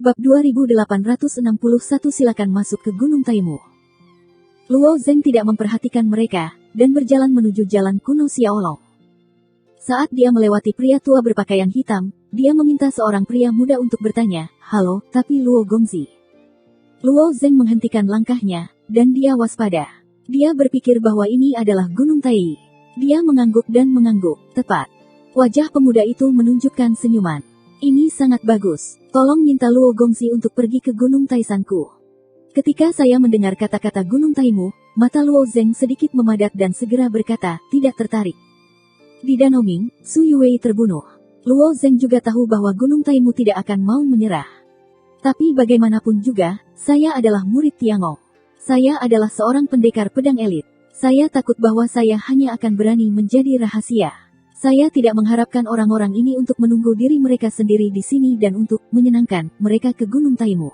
Bab 2861 Silakan masuk ke Gunung Taimu. Luo Zeng tidak memperhatikan mereka, dan berjalan menuju jalan kuno Xiaolong. Saat dia melewati pria tua berpakaian hitam, dia meminta seorang pria muda untuk bertanya, "Halo, tapi Luo Gongzi." Luo Zeng menghentikan langkahnya, dan dia waspada. Dia berpikir bahwa ini adalah Gunung Tai. Dia mengangguk dan mengangguk, tepat. Wajah pemuda itu menunjukkan senyuman. Ini sangat bagus. Tolong minta Luo Gongzi untuk pergi ke Gunung Taisanku. Ketika saya mendengar kata-kata Gunung Taimu, mata Luo Zeng sedikit memadat dan segera berkata, tidak tertarik. Di Danau Ming, Su Yuwei terbunuh. Luo Zeng juga tahu bahwa Gunung Taimu tidak akan mau menyerah. Tapi bagaimanapun juga, saya adalah murid Tiangong. Saya adalah seorang pendekar pedang elit. Saya takut bahwa saya hanya akan berani menjadi rahasia. Saya tidak mengharapkan orang-orang ini untuk menunggu diri mereka sendiri di sini dan untuk menyenangkan mereka ke Gunung Taimu.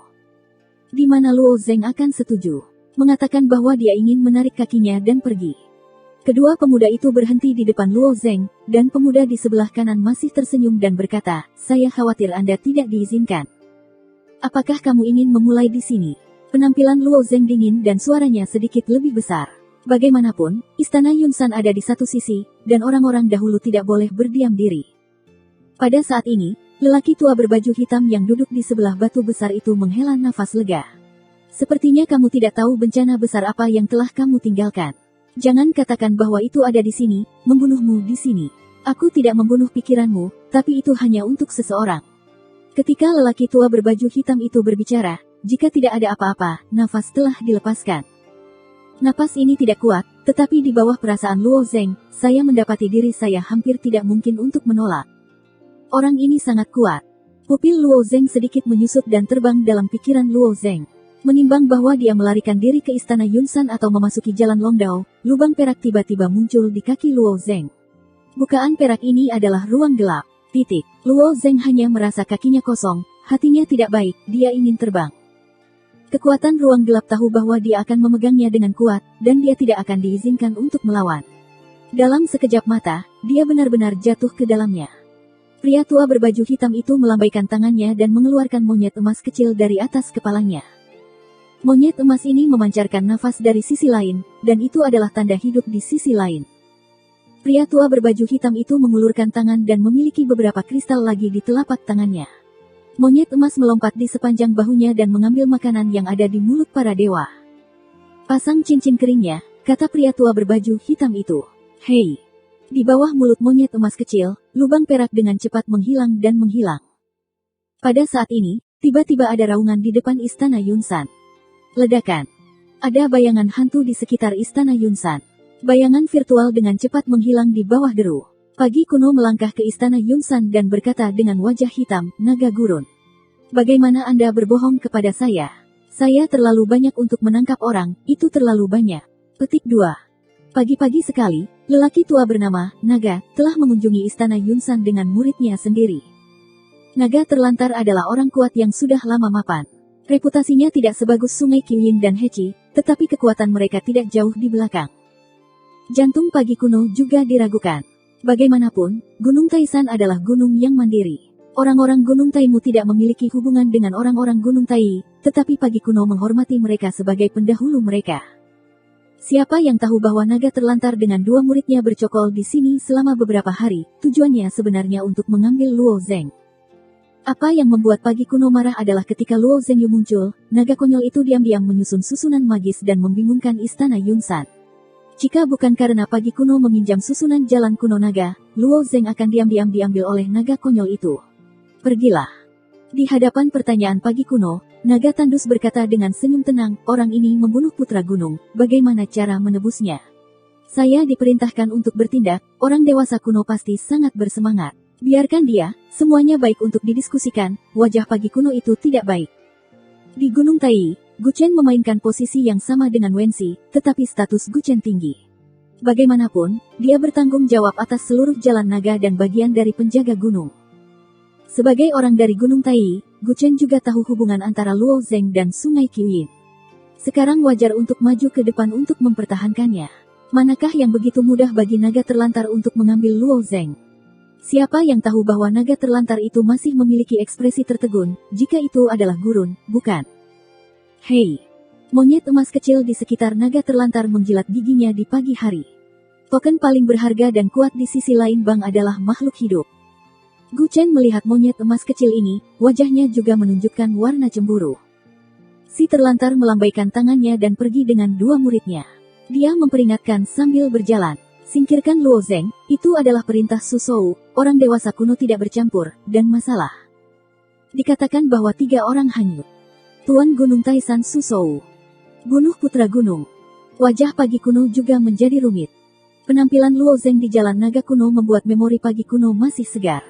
Di mana Luo Zeng akan setuju, mengatakan bahwa dia ingin menarik kakinya dan pergi. Kedua pemuda itu berhenti di depan Luo Zeng, dan pemuda di sebelah kanan masih tersenyum dan berkata, "Saya khawatir Anda tidak diizinkan. Apakah kamu ingin memulai di sini?" Penampilan Luo Zeng dingin dan suaranya sedikit lebih besar. Bagaimanapun, istana Yunsan ada di satu sisi, dan orang-orang dahulu tidak boleh berdiam diri. Pada saat ini, lelaki tua berbaju hitam yang duduk di sebelah batu besar itu menghela nafas lega. Sepertinya kamu tidak tahu bencana besar apa yang telah kamu tinggalkan. Jangan katakan bahwa itu ada di sini, membunuhmu di sini. Aku tidak membunuh pikiranmu, tapi itu hanya untuk seseorang. Ketika lelaki tua berbaju hitam itu berbicara, jika tidak ada apa-apa, nafas telah dilepaskan. Napas ini tidak kuat, tetapi di bawah perasaan Luo Zeng, saya mendapati diri saya hampir tidak mungkin untuk menolak. Orang ini sangat kuat. Pupil Luo Zeng sedikit menyusut dan terbang dalam pikiran Luo Zeng. Menimbang bahwa dia melarikan diri ke istana Yunsan atau memasuki jalan Longdao, lubang perak tiba-tiba muncul di kaki Luo Zeng. Bukaan perak ini adalah ruang gelap. Titik. Luo Zeng hanya merasa kakinya kosong, hatinya tidak baik, dia ingin terbang. Kekuatan ruang gelap tahu bahwa dia akan memegangnya dengan kuat, dan dia tidak akan diizinkan untuk melawan. Dalam sekejap mata, dia benar-benar jatuh ke dalamnya. Pria tua berbaju hitam itu melambaikan tangannya dan mengeluarkan monyet emas kecil dari atas kepalanya. Monyet emas ini memancarkan nafas dari sisi lain, dan itu adalah tanda hidup di sisi lain. Pria tua berbaju hitam itu mengulurkan tangan dan memiliki beberapa kristal lagi di telapak tangannya. Monyet emas melompat di sepanjang bahunya dan mengambil makanan yang ada di mulut para dewa. "Pasang cincin keringnya," kata pria tua berbaju hitam itu. "Hei!" Di bawah mulut monyet emas kecil, lubang perak dengan cepat menghilang dan menghilang. Pada saat ini, tiba-tiba ada raungan di depan istana Yunsan. Ledakan. Ada bayangan hantu di sekitar istana Yunsan. Bayangan virtual dengan cepat menghilang di bawah deru. Pagi kuno melangkah ke istana Yunsan dan berkata dengan wajah hitam, "Naga gurun. Bagaimana Anda berbohong kepada saya? Saya terlalu banyak untuk menangkap orang, itu terlalu banyak." Petik 2. Pagi-pagi sekali, lelaki tua bernama Naga telah mengunjungi istana Yunsan dengan muridnya sendiri. Naga terlantar adalah orang kuat yang sudah lama mapan. Reputasinya tidak sebagus Sungai Qiyin dan Hechi, tetapi kekuatan mereka tidak jauh di belakang. Jantung pagi kuno juga diragukan. Bagaimanapun, Gunung Taisan adalah gunung yang mandiri. Orang-orang Gunung Taimu tidak memiliki hubungan dengan orang-orang Gunung Tai, tetapi pagi kuno menghormati mereka sebagai pendahulu mereka. Siapa yang tahu bahwa naga terlantar dengan dua muridnya bercokol di sini selama beberapa hari, tujuannya sebenarnya untuk mengambil Luo Zeng. Apa yang membuat pagi kuno marah adalah ketika Luo Zeng muncul, naga konyol itu diam-diam menyusun susunan magis dan membingungkan istana Yunsan. Jika bukan karena pagi kuno meminjam susunan jalan kuno naga, Luo Zeng akan diam-diam diambil oleh naga konyol itu. "Pergilah." Di hadapan pertanyaan pagi kuno, naga tandus berkata dengan senyum tenang, "Orang ini membunuh putra gunung, bagaimana cara menebusnya? Saya diperintahkan untuk bertindak, orang dewasa kuno pasti sangat bersemangat. Biarkan dia, semuanya baik untuk didiskusikan." Wajah pagi kuno itu tidak baik. Di Gunung Tai, Guchen memainkan posisi yang sama dengan Wensi, tetapi status Guchen tinggi. Bagaimanapun, dia bertanggung jawab atas seluruh jalan naga dan bagian dari penjaga gunung. Sebagai orang dari Gunung Tai, Guchen juga tahu hubungan antara Luo Zeng dan Sungai Qiyin. Sekarang wajar untuk maju ke depan untuk mempertahankannya. Manakah yang begitu mudah bagi naga terlantar untuk mengambil Luo Zeng? Siapa yang tahu bahwa naga terlantar itu masih memiliki ekspresi tertegun, jika itu adalah gurun, bukan? Hei! Monyet emas kecil di sekitar naga terlantar menjilat giginya di pagi hari. Token paling berharga dan kuat di sisi lain Bang adalah makhluk hidup. Gu Chen melihat monyet emas kecil ini, wajahnya juga menunjukkan warna cemburu. Si terlantar melambaikan tangannya dan pergi dengan dua muridnya. Dia memperingatkan sambil berjalan. Singkirkan Luo Zeng, itu adalah perintah Su Shou, orang dewasa kuno tidak bercampur, dan masalah. Dikatakan bahwa 3 orang hanyut. Tuan Gunung Taisan Su Shou. Bunuh putra gunung. Wajah pagi kuno juga menjadi rumit. Penampilan Luo Zeng di jalan naga kuno membuat memori pagi kuno masih segar.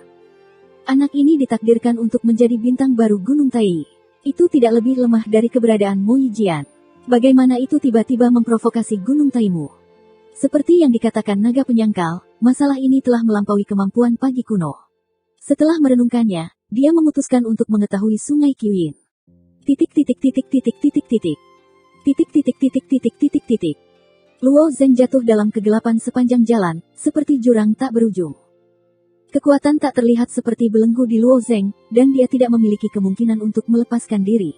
Anak ini ditakdirkan untuk menjadi bintang baru Gunung Tai. Itu tidak lebih lemah dari keberadaan Mo Yijian. Bagaimana itu tiba-tiba memprovokasi Gunung Taimu? Seperti yang dikatakan naga penyangkal, masalah ini telah melampaui kemampuan pagi kuno. Setelah merenungkannya, dia memutuskan untuk mengetahui Sungai Qiyin. Luo Zeng jatuh dalam kegelapan sepanjang jalan, seperti jurang tak berujung. Kekuatan tak terlihat seperti belenggu di Luo Zeng, dan dia tidak memiliki kemungkinan untuk melepaskan diri.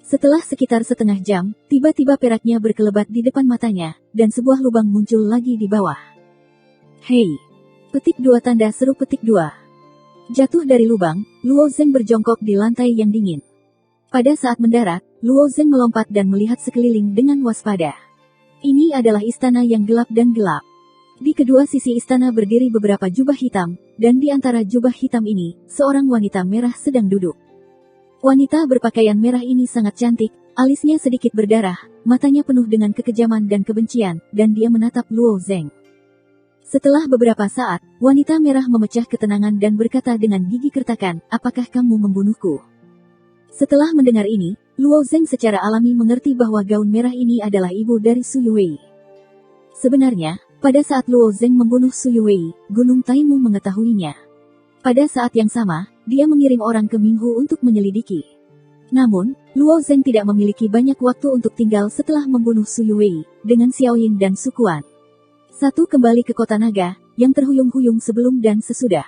Setelah sekitar setengah jam, tiba-tiba peraknya berkelebat di depan matanya, dan sebuah lubang muncul lagi di bawah. Hei! Petik 2 tanda seru petik 2. Jatuh dari lubang, Luo Zeng berjongkok di lantai yang dingin. Pada saat mendarat, Luo Zeng melompat dan melihat sekeliling dengan waspada. Ini adalah istana yang gelap dan gelap. Di kedua sisi istana berdiri beberapa jubah hitam, dan di antara jubah hitam ini, seorang wanita merah sedang duduk. Wanita berpakaian merah ini sangat cantik, alisnya sedikit berdarah, matanya penuh dengan kekejaman dan kebencian, dan dia menatap Luo Zeng. Setelah beberapa saat, wanita merah memecah ketenangan dan berkata dengan gigi kertakan, apakah kamu membunuhku? Setelah mendengar ini, Luo Zeng secara alami mengerti bahwa gaun merah ini adalah ibu dari Su Yuwei. Sebenarnya, pada saat Luo Zeng membunuh Su Yuwei, Gunung Taimu mengetahuinya. Pada saat yang sama, dia mengirim orang ke Minghu untuk menyelidiki. Namun, Luo Zeng tidak memiliki banyak waktu untuk tinggal setelah membunuh Su Yuwei, dengan Xiaoyin dan Su Quan. Satu kembali ke kota naga, yang terhuyung-huyung sebelum dan sesudah.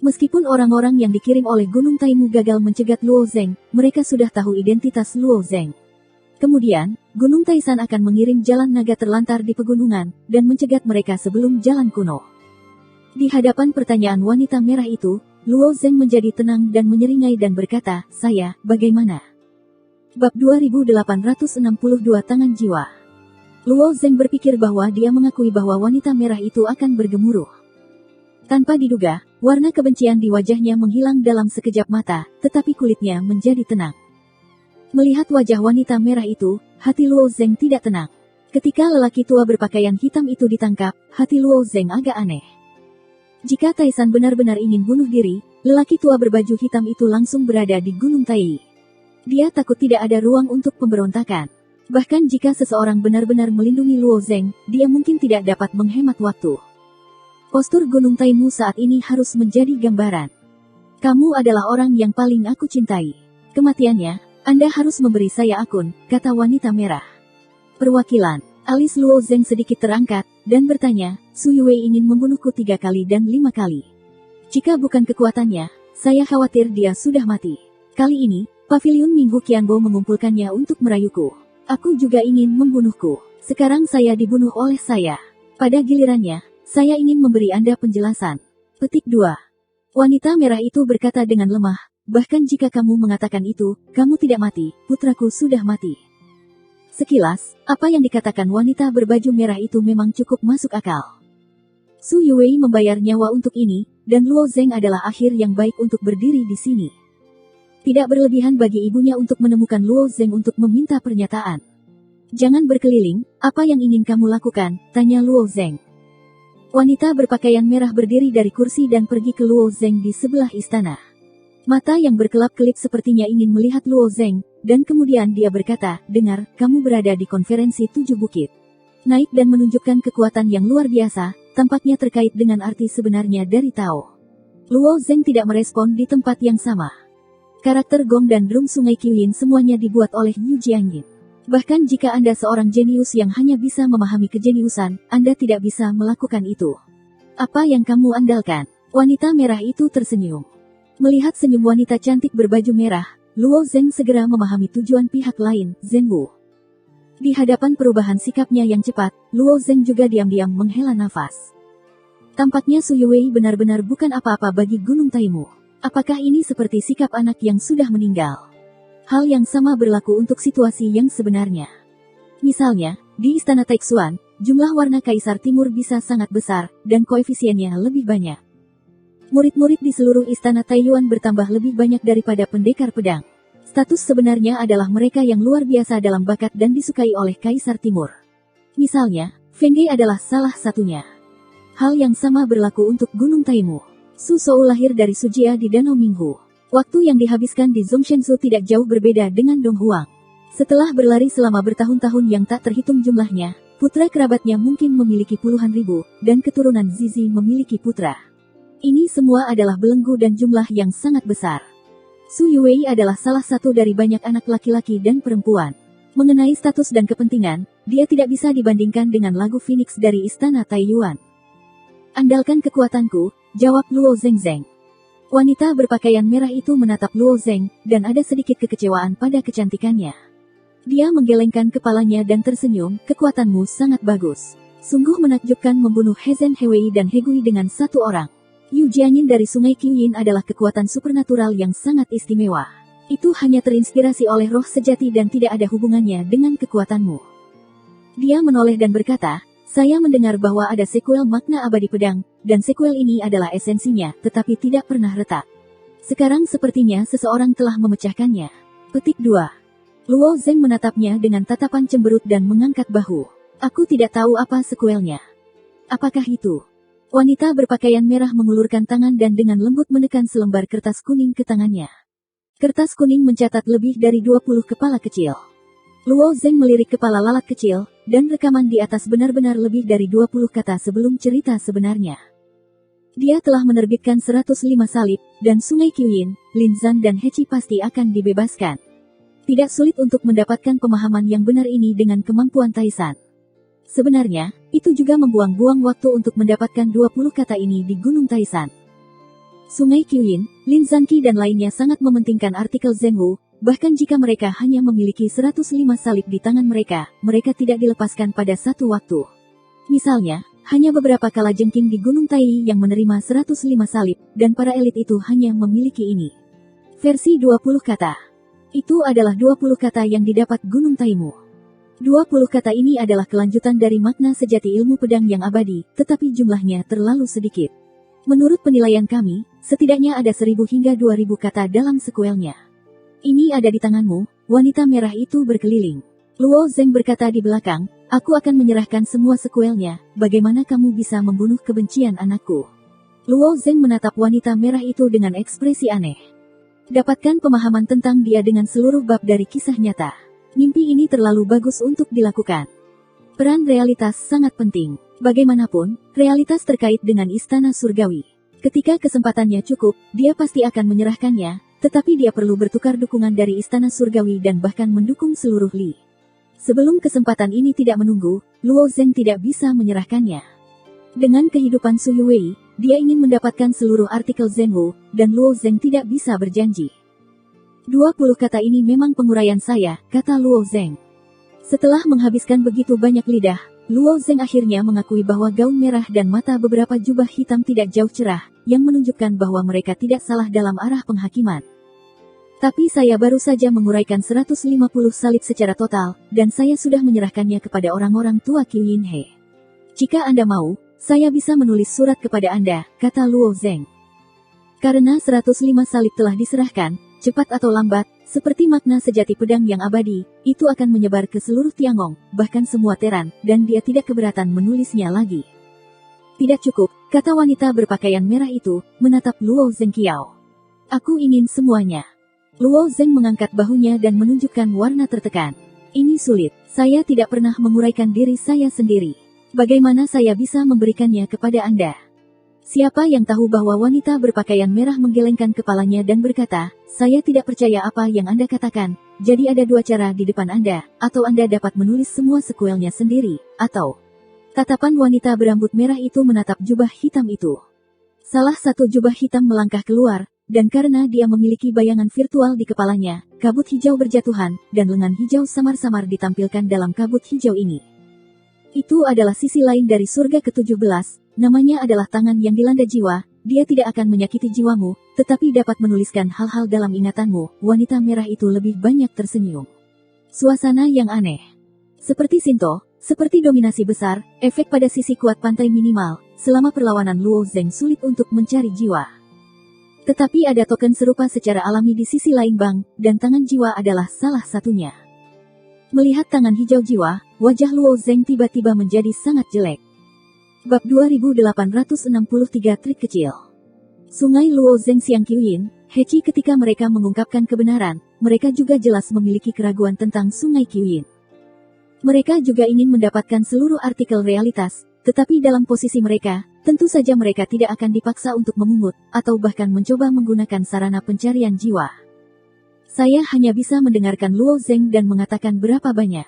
Meskipun orang-orang yang dikirim oleh Gunung Taimu gagal mencegat Luo Zeng, mereka sudah tahu identitas Luo Zeng. Kemudian, Gunung Taisan akan mengirim jalan naga terlantar di pegunungan, dan mencegat mereka sebelum jalan kuno. Di hadapan pertanyaan wanita merah itu, Luo Zeng menjadi tenang dan menyeringai dan berkata, saya, bagaimana? Bab 2862 Tangan Jiwa. Luo Zeng berpikir bahwa dia mengakui bahwa wanita merah itu akan bergemuruh. Tanpa diduga, warna kebencian di wajahnya menghilang dalam sekejap mata, tetapi kulitnya menjadi tenang. Melihat wajah wanita merah itu, hati Luo Zeng tidak tenang. Ketika lelaki tua berpakaian hitam itu ditangkap, hati Luo Zeng agak aneh. Jika Taisan benar-benar ingin bunuh diri, lelaki tua berbaju hitam itu langsung berada di Gunung Tai. Dia takut tidak ada ruang untuk pemberontakan. Bahkan jika seseorang benar-benar melindungi Luo Zeng, dia mungkin tidak dapat menghemat waktu. Postur Gunung Taimu saat ini harus menjadi gambaran. Kamu adalah orang yang paling aku cintai. Kematiannya, Anda harus memberi saya akun, kata wanita merah. Perwakilan, alis Luo Zeng sedikit terangkat, dan bertanya, Su Yuwei ingin membunuhku 3 kali dan 5 kali. Jika bukan kekuatannya, saya khawatir dia sudah mati. Kali ini, Paviliun Minghu Qianbo mengumpulkannya untuk merayuku. Aku juga ingin membunuhku. Sekarang saya dibunuh oleh saya. Pada gilirannya, saya ingin memberi Anda penjelasan. Petik 2. Wanita merah itu berkata dengan lemah, bahkan jika kamu mengatakan itu, kamu tidak mati, putraku sudah mati. Sekilas, apa yang dikatakan wanita berbaju merah itu memang cukup masuk akal. Su Yuwei membayar nyawa untuk ini, dan Luo Zeng adalah akhir yang baik untuk berdiri di sini. Tidak berlebihan bagi ibunya untuk menemukan Luo Zeng untuk meminta pernyataan. Jangan berkeliling, apa yang ingin kamu lakukan, tanya Luo Zeng. Wanita berpakaian merah berdiri dari kursi dan pergi ke Luo Zeng di sebelah istana. Mata yang berkelap-kelip sepertinya ingin melihat Luo Zeng, dan kemudian dia berkata, dengar, kamu berada di konferensi 7 bukit. Naik dan menunjukkan kekuatan yang luar biasa, tampaknya terkait dengan arti sebenarnya dari Tao. Luo Zeng tidak merespon di tempat yang sama. Karakter gong dan drum Sungai Qiyin semuanya dibuat oleh Yu Jiangyin. Bahkan jika Anda seorang jenius yang hanya bisa memahami kejeniusan, Anda tidak bisa melakukan itu. Apa yang kamu andalkan? Wanita merah itu tersenyum. Melihat senyum wanita cantik berbaju merah, Luo Zeng segera memahami tujuan pihak lain, Zeng Wu. Di hadapan perubahan sikapnya yang cepat, Luo Zeng juga diam-diam menghela nafas. Tampaknya Su Yuwei benar-benar bukan apa-apa bagi Gunung Taimu. Apakah ini seperti sikap anak yang sudah meninggal? Hal yang sama berlaku untuk situasi yang sebenarnya. Misalnya, di Istana Taixuan, jumlah warna Kaisar Timur bisa sangat besar, dan koefisiennya lebih banyak. Murid-murid di seluruh Istana Taiyuan bertambah lebih banyak daripada pendekar pedang. Status sebenarnya adalah mereka yang luar biasa dalam bakat dan disukai oleh Kaisar Timur. Misalnya, Feng Ge adalah salah satunya. Hal yang sama berlaku untuk Gunung Taimu. Su Shou lahir dari Sujia di Danau Minghu. Waktu yang dihabiskan di Zhongshensu tidak jauh berbeda dengan Dong Huang. Setelah berlari selama bertahun-tahun yang tak terhitung jumlahnya, putra kerabatnya mungkin memiliki puluhan ribu, dan keturunan Zizi memiliki putra. Ini semua adalah belenggu dan jumlah yang sangat besar. Su Yuwei adalah salah satu dari banyak anak laki-laki dan perempuan. Mengenai status dan kepentingan, dia tidak bisa dibandingkan dengan lagu Phoenix dari Istana Taiyuan. Andalkan kekuatanku, jawab Luo Zeng. Wanita berpakaian merah itu menatap Luo Zeng, dan ada sedikit kekecewaan pada kecantikannya. Dia menggelengkan kepalanya dan tersenyum, kekuatanmu sangat bagus. Sungguh menakjubkan membunuh He Zhen Hewei dan He Gui dengan satu orang. Yu Jianyin dari Sungai Qiyin adalah kekuatan supernatural yang sangat istimewa. Itu hanya terinspirasi oleh roh sejati dan tidak ada hubungannya dengan kekuatanmu. Dia menoleh dan berkata, saya mendengar bahwa ada sekuel makna abadi pedang, dan sekuel ini adalah esensinya, tetapi tidak pernah retak. Sekarang sepertinya seseorang telah memecahkannya. Petik 2. Luo Zeng menatapnya dengan tatapan cemberut dan mengangkat bahu. Aku tidak tahu apa sekuelnya. Apakah itu? Wanita berpakaian merah mengulurkan tangan dan dengan lembut menekan selembar kertas kuning ke tangannya. Kertas kuning mencatat lebih dari 20 kepala kecil. Luo Zeng melirik kepala lalat kecil, dan rekaman di atas benar-benar lebih dari 20 kata sebelum cerita sebenarnya. Dia telah menerbitkan 105 salib, dan Sungai Qiyin, Linzan dan Hechi pasti akan dibebaskan. Tidak sulit untuk mendapatkan pemahaman yang benar ini dengan kemampuan Taisan. Sebenarnya, itu juga membuang-buang waktu untuk mendapatkan 20 kata ini di Gunung Taisan. Sungai Qiyin, Lin Zanqi dan lainnya sangat mementingkan artikel Zeng Wu, bahkan jika mereka hanya memiliki 105 salib di tangan mereka, mereka tidak dilepaskan pada satu waktu. Misalnya, hanya beberapa kalajengking di Gunung Tai yang menerima 105 salib, dan para elit itu hanya memiliki ini. Versi 20 kata. Itu adalah 20 kata yang didapat Gunung Taimu. 20 kata ini adalah kelanjutan dari makna sejati ilmu pedang yang abadi, tetapi jumlahnya terlalu sedikit. Menurut penilaian kami, setidaknya ada 1000 hingga 2000 kata dalam sekuelnya. Ini ada di tanganmu, wanita merah itu berkeliling. Luo Zeng berkata di belakang, aku akan menyerahkan semua sekuelnya, bagaimana kamu bisa membunuh kebencian anakku? Luo Zeng menatap wanita merah itu dengan ekspresi aneh. Dapatkan pemahaman tentang dia dengan seluruh bab dari kisah nyata. Mimpi ini terlalu bagus untuk dilakukan. Peran realitas sangat penting. Bagaimanapun, realitas terkait dengan istana surgawi. Ketika kesempatannya cukup, dia pasti akan menyerahkannya, tetapi dia perlu bertukar dukungan dari istana surgawi dan bahkan mendukung seluruh Li. Sebelum kesempatan ini tidak menunggu, Luo Zeng tidak bisa menyerahkannya. Dengan kehidupan Su Yuwei, dia ingin mendapatkan seluruh artikel Zeng Wu, dan Luo Zeng tidak bisa berjanji. 20 kata ini memang penguraian saya, kata Luo Zeng. Setelah menghabiskan begitu banyak lidah, Luo Zeng akhirnya mengakui bahwa gaun merah dan mata beberapa jubah hitam tidak jauh cerah, yang menunjukkan bahwa mereka tidak salah dalam arah penghakiman. Tapi saya baru saja menguraikan 150 salib secara total, dan saya sudah menyerahkannya kepada orang-orang tua Qiyin He. Jika Anda mau, saya bisa menulis surat kepada Anda, kata Luo Zeng. Karena 105 salib telah diserahkan, cepat atau lambat, seperti makna sejati pedang yang abadi, itu akan menyebar ke seluruh Tiangong, bahkan semua teran, dan dia tidak keberatan menulisnya lagi. Tidak cukup, kata wanita berpakaian merah itu, menatap Luo Zeng Kiao. Aku ingin semuanya. Luo Zeng mengangkat bahunya dan menunjukkan warna tertekan. Ini sulit, saya tidak pernah menguraikan diri saya sendiri. Bagaimana saya bisa memberikannya kepada Anda? Siapa yang tahu bahwa wanita berpakaian merah menggelengkan kepalanya dan berkata, saya tidak percaya apa yang Anda katakan, jadi ada dua cara di depan Anda, atau Anda dapat menulis semua sekuelnya sendiri, atau... Tatapan wanita berambut merah itu menatap jubah hitam itu. Salah satu jubah hitam melangkah keluar, dan karena dia memiliki bayangan virtual di kepalanya, kabut hijau berjatuhan, dan lengan hijau samar-samar ditampilkan dalam kabut hijau ini. Itu adalah sisi lain dari surga ke-17, namanya adalah tangan yang dilanda jiwa. Dia tidak akan menyakiti jiwamu, tetapi dapat menuliskan hal-hal dalam ingatanmu. Wanita merah itu lebih banyak tersenyum. Suasana yang aneh. Seperti Shinto, seperti dominasi besar, efek pada sisi kuat pantai minimal. Selama perlawanan Luo Zeng sulit untuk mencari jiwa. Tetapi ada token serupa secara alami di sisi lain Bang, dan tangan jiwa adalah salah satunya. Melihat tangan hijau jiwa, wajah Luo Zeng tiba-tiba menjadi sangat jelek. Bab 2863 Trik Kecil. Sungai Luo Zeng Siang Qiuyin, Hechi ketika mereka mengungkapkan kebenaran, mereka juga jelas memiliki keraguan tentang Sungai Qiuyin. Mereka juga ingin mendapatkan seluruh artikel realitas, tetapi dalam posisi mereka, tentu saja mereka tidak akan dipaksa untuk memungut, atau bahkan mencoba menggunakan sarana pencarian jiwa. Saya hanya bisa mendengarkan Luo Zeng dan mengatakan berapa banyak.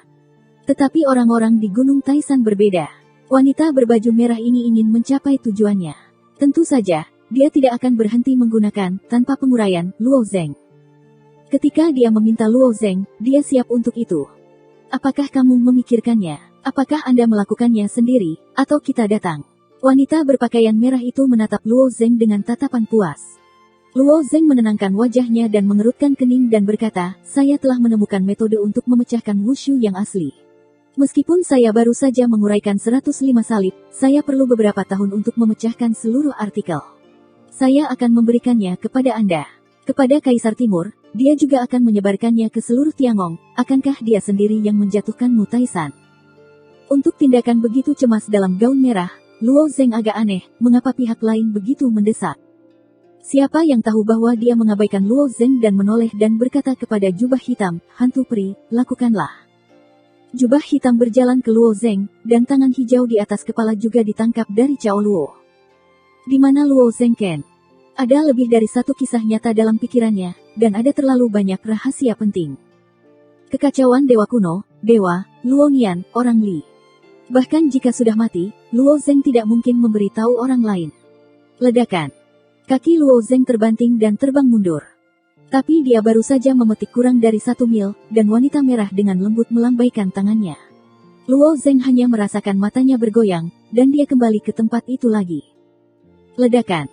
Tetapi orang-orang di Gunung Taisan berbeda. Wanita berbaju merah ini ingin mencapai tujuannya. Tentu saja, dia tidak akan berhenti menggunakan, tanpa penguraian, Luo Zeng. Ketika dia meminta Luo Zeng, dia siap untuk itu. Apakah kamu memikirkannya? Apakah Anda melakukannya sendiri, atau kita datang? Wanita berpakaian merah itu menatap Luo Zeng dengan tatapan puas. Luo Zeng menenangkan wajahnya dan mengerutkan kening dan berkata, saya telah menemukan metode untuk memecahkan wushu yang asli. Meskipun saya baru saja menguraikan 105 salib, saya perlu beberapa tahun untuk memecahkan seluruh artikel. Saya akan memberikannya kepada Anda. Kepada Kaisar Timur, dia juga akan menyebarkannya ke seluruh Tiangong. Akankah dia sendiri yang menjatuhkan Taisan? Untuk tindakan begitu cemas dalam gaun merah, Luo Zeng agak aneh, mengapa pihak lain begitu mendesak. Siapa yang tahu bahwa dia mengabaikan Luo Zeng dan menoleh dan berkata kepada jubah hitam, hantu peri, lakukanlah. Jubah hitam berjalan ke Luo Zeng, dan tangan hijau di atas kepala juga ditangkap dari Cao Luo. Di mana Luo Zeng Ken? Ada lebih dari satu kisah nyata dalam pikirannya, dan ada terlalu banyak rahasia penting. Kekacauan Dewa Kuno, Dewa, Luo Nian, orang Li. Bahkan jika sudah mati, Luo Zeng tidak mungkin memberitahu orang lain. Ledakan. Kaki Luo Zeng terbanting dan terbang mundur. Tapi dia baru saja memetik kurang dari 1 mil, dan wanita merah dengan lembut melambaikan tangannya. Luo Zeng hanya merasakan matanya bergoyang, dan dia kembali ke tempat itu lagi. Ledakan.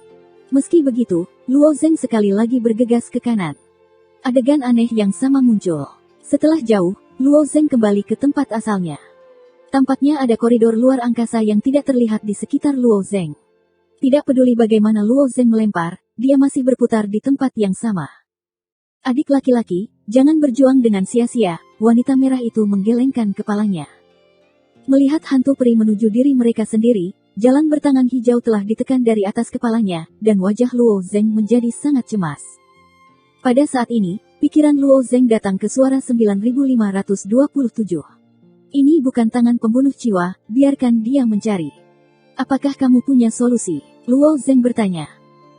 Meski begitu, Luo Zeng sekali lagi bergegas ke kanan. Adegan aneh yang sama muncul. Setelah jauh, Luo Zeng kembali ke tempat asalnya. Tampaknya ada koridor luar angkasa yang tidak terlihat di sekitar Luo Zeng. Tidak peduli bagaimana Luo Zeng melempar, dia masih berputar di tempat yang sama. Adik laki-laki, jangan berjuang dengan sia-sia, wanita merah itu menggelengkan kepalanya. Melihat hantu peri menuju diri mereka sendiri, jalan bertangan hijau telah ditekan dari atas kepalanya, dan wajah Luo Zeng menjadi sangat cemas. Pada saat ini, pikiran Luo Zeng datang ke suara 9527. Ini bukan tangan pembunuh jiwa, biarkan dia mencari. Apakah kamu punya solusi? Luo Zeng bertanya.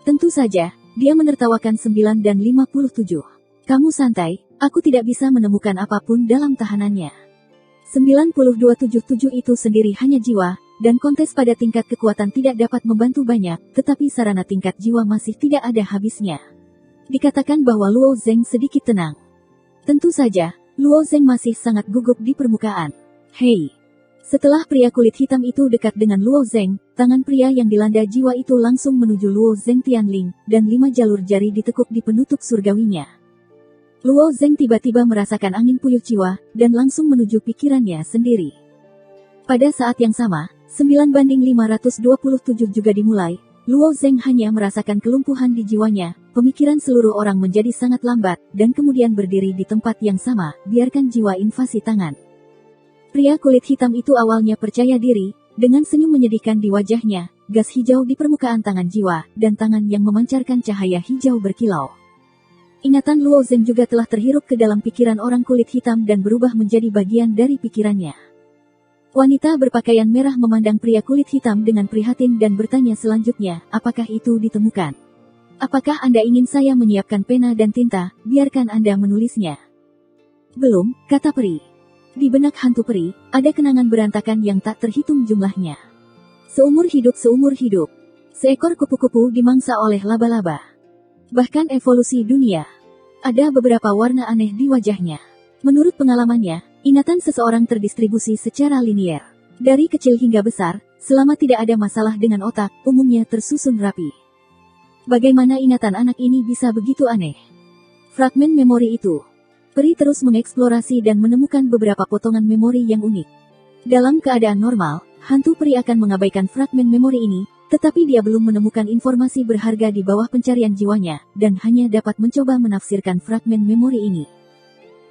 Tentu saja, dia menertawakan 9 dan 57. Kamu santai, aku tidak bisa menemukan apapun dalam tahanannya. 9277 itu sendiri hanya jiwa, dan kontes pada tingkat kekuatan tidak dapat membantu banyak, tetapi sarana tingkat jiwa masih tidak ada habisnya. Dikatakan bahwa Luo Zeng sedikit tenang. Tentu saja, Luo Zeng masih sangat gugup di permukaan. Hei! Setelah pria kulit hitam itu dekat dengan Luo Zeng, tangan pria yang dilanda jiwa itu langsung menuju Luo Zeng Tianling, dan 5 jalur jari ditekuk di penutup surgawinya. Luo Zeng tiba-tiba merasakan angin puyuh jiwa, dan langsung menuju pikirannya sendiri. Pada saat yang sama, 9/527 juga dimulai. Luo Zeng hanya merasakan kelumpuhan di jiwanya, pemikiran seluruh orang menjadi sangat lambat, dan kemudian berdiri di tempat yang sama, biarkan jiwa invasi tangan. Pria kulit hitam itu awalnya percaya diri, dengan senyum menyedihkan di wajahnya, gas hijau di permukaan tangan jiwa, dan tangan yang memancarkan cahaya hijau berkilau. Ingatan Luo Zeng juga telah terhirup ke dalam pikiran orang kulit hitam dan berubah menjadi bagian dari pikirannya. Wanita berpakaian merah memandang pria kulit hitam dengan prihatin dan bertanya selanjutnya, apakah itu ditemukan? Apakah Anda ingin saya menyiapkan pena dan tinta, biarkan Anda menulisnya? Belum, kata peri. Di benak hantu peri, ada kenangan berantakan yang tak terhitung jumlahnya. Seumur hidup. Seekor kupu-kupu dimangsa oleh laba-laba. Bahkan evolusi dunia. Ada beberapa warna aneh di wajahnya. Menurut pengalamannya, ingatan seseorang terdistribusi secara linier. Dari kecil hingga besar, selama tidak ada masalah dengan otak, umumnya tersusun rapi. Bagaimana ingatan anak ini bisa begitu aneh? Fragmen memori itu. Peri terus mengeksplorasi dan menemukan beberapa potongan memori yang unik. Dalam keadaan normal, hantu peri akan mengabaikan fragmen memori ini, tetapi dia belum menemukan informasi berharga di bawah pencarian jiwanya, dan hanya dapat mencoba menafsirkan fragmen memori ini.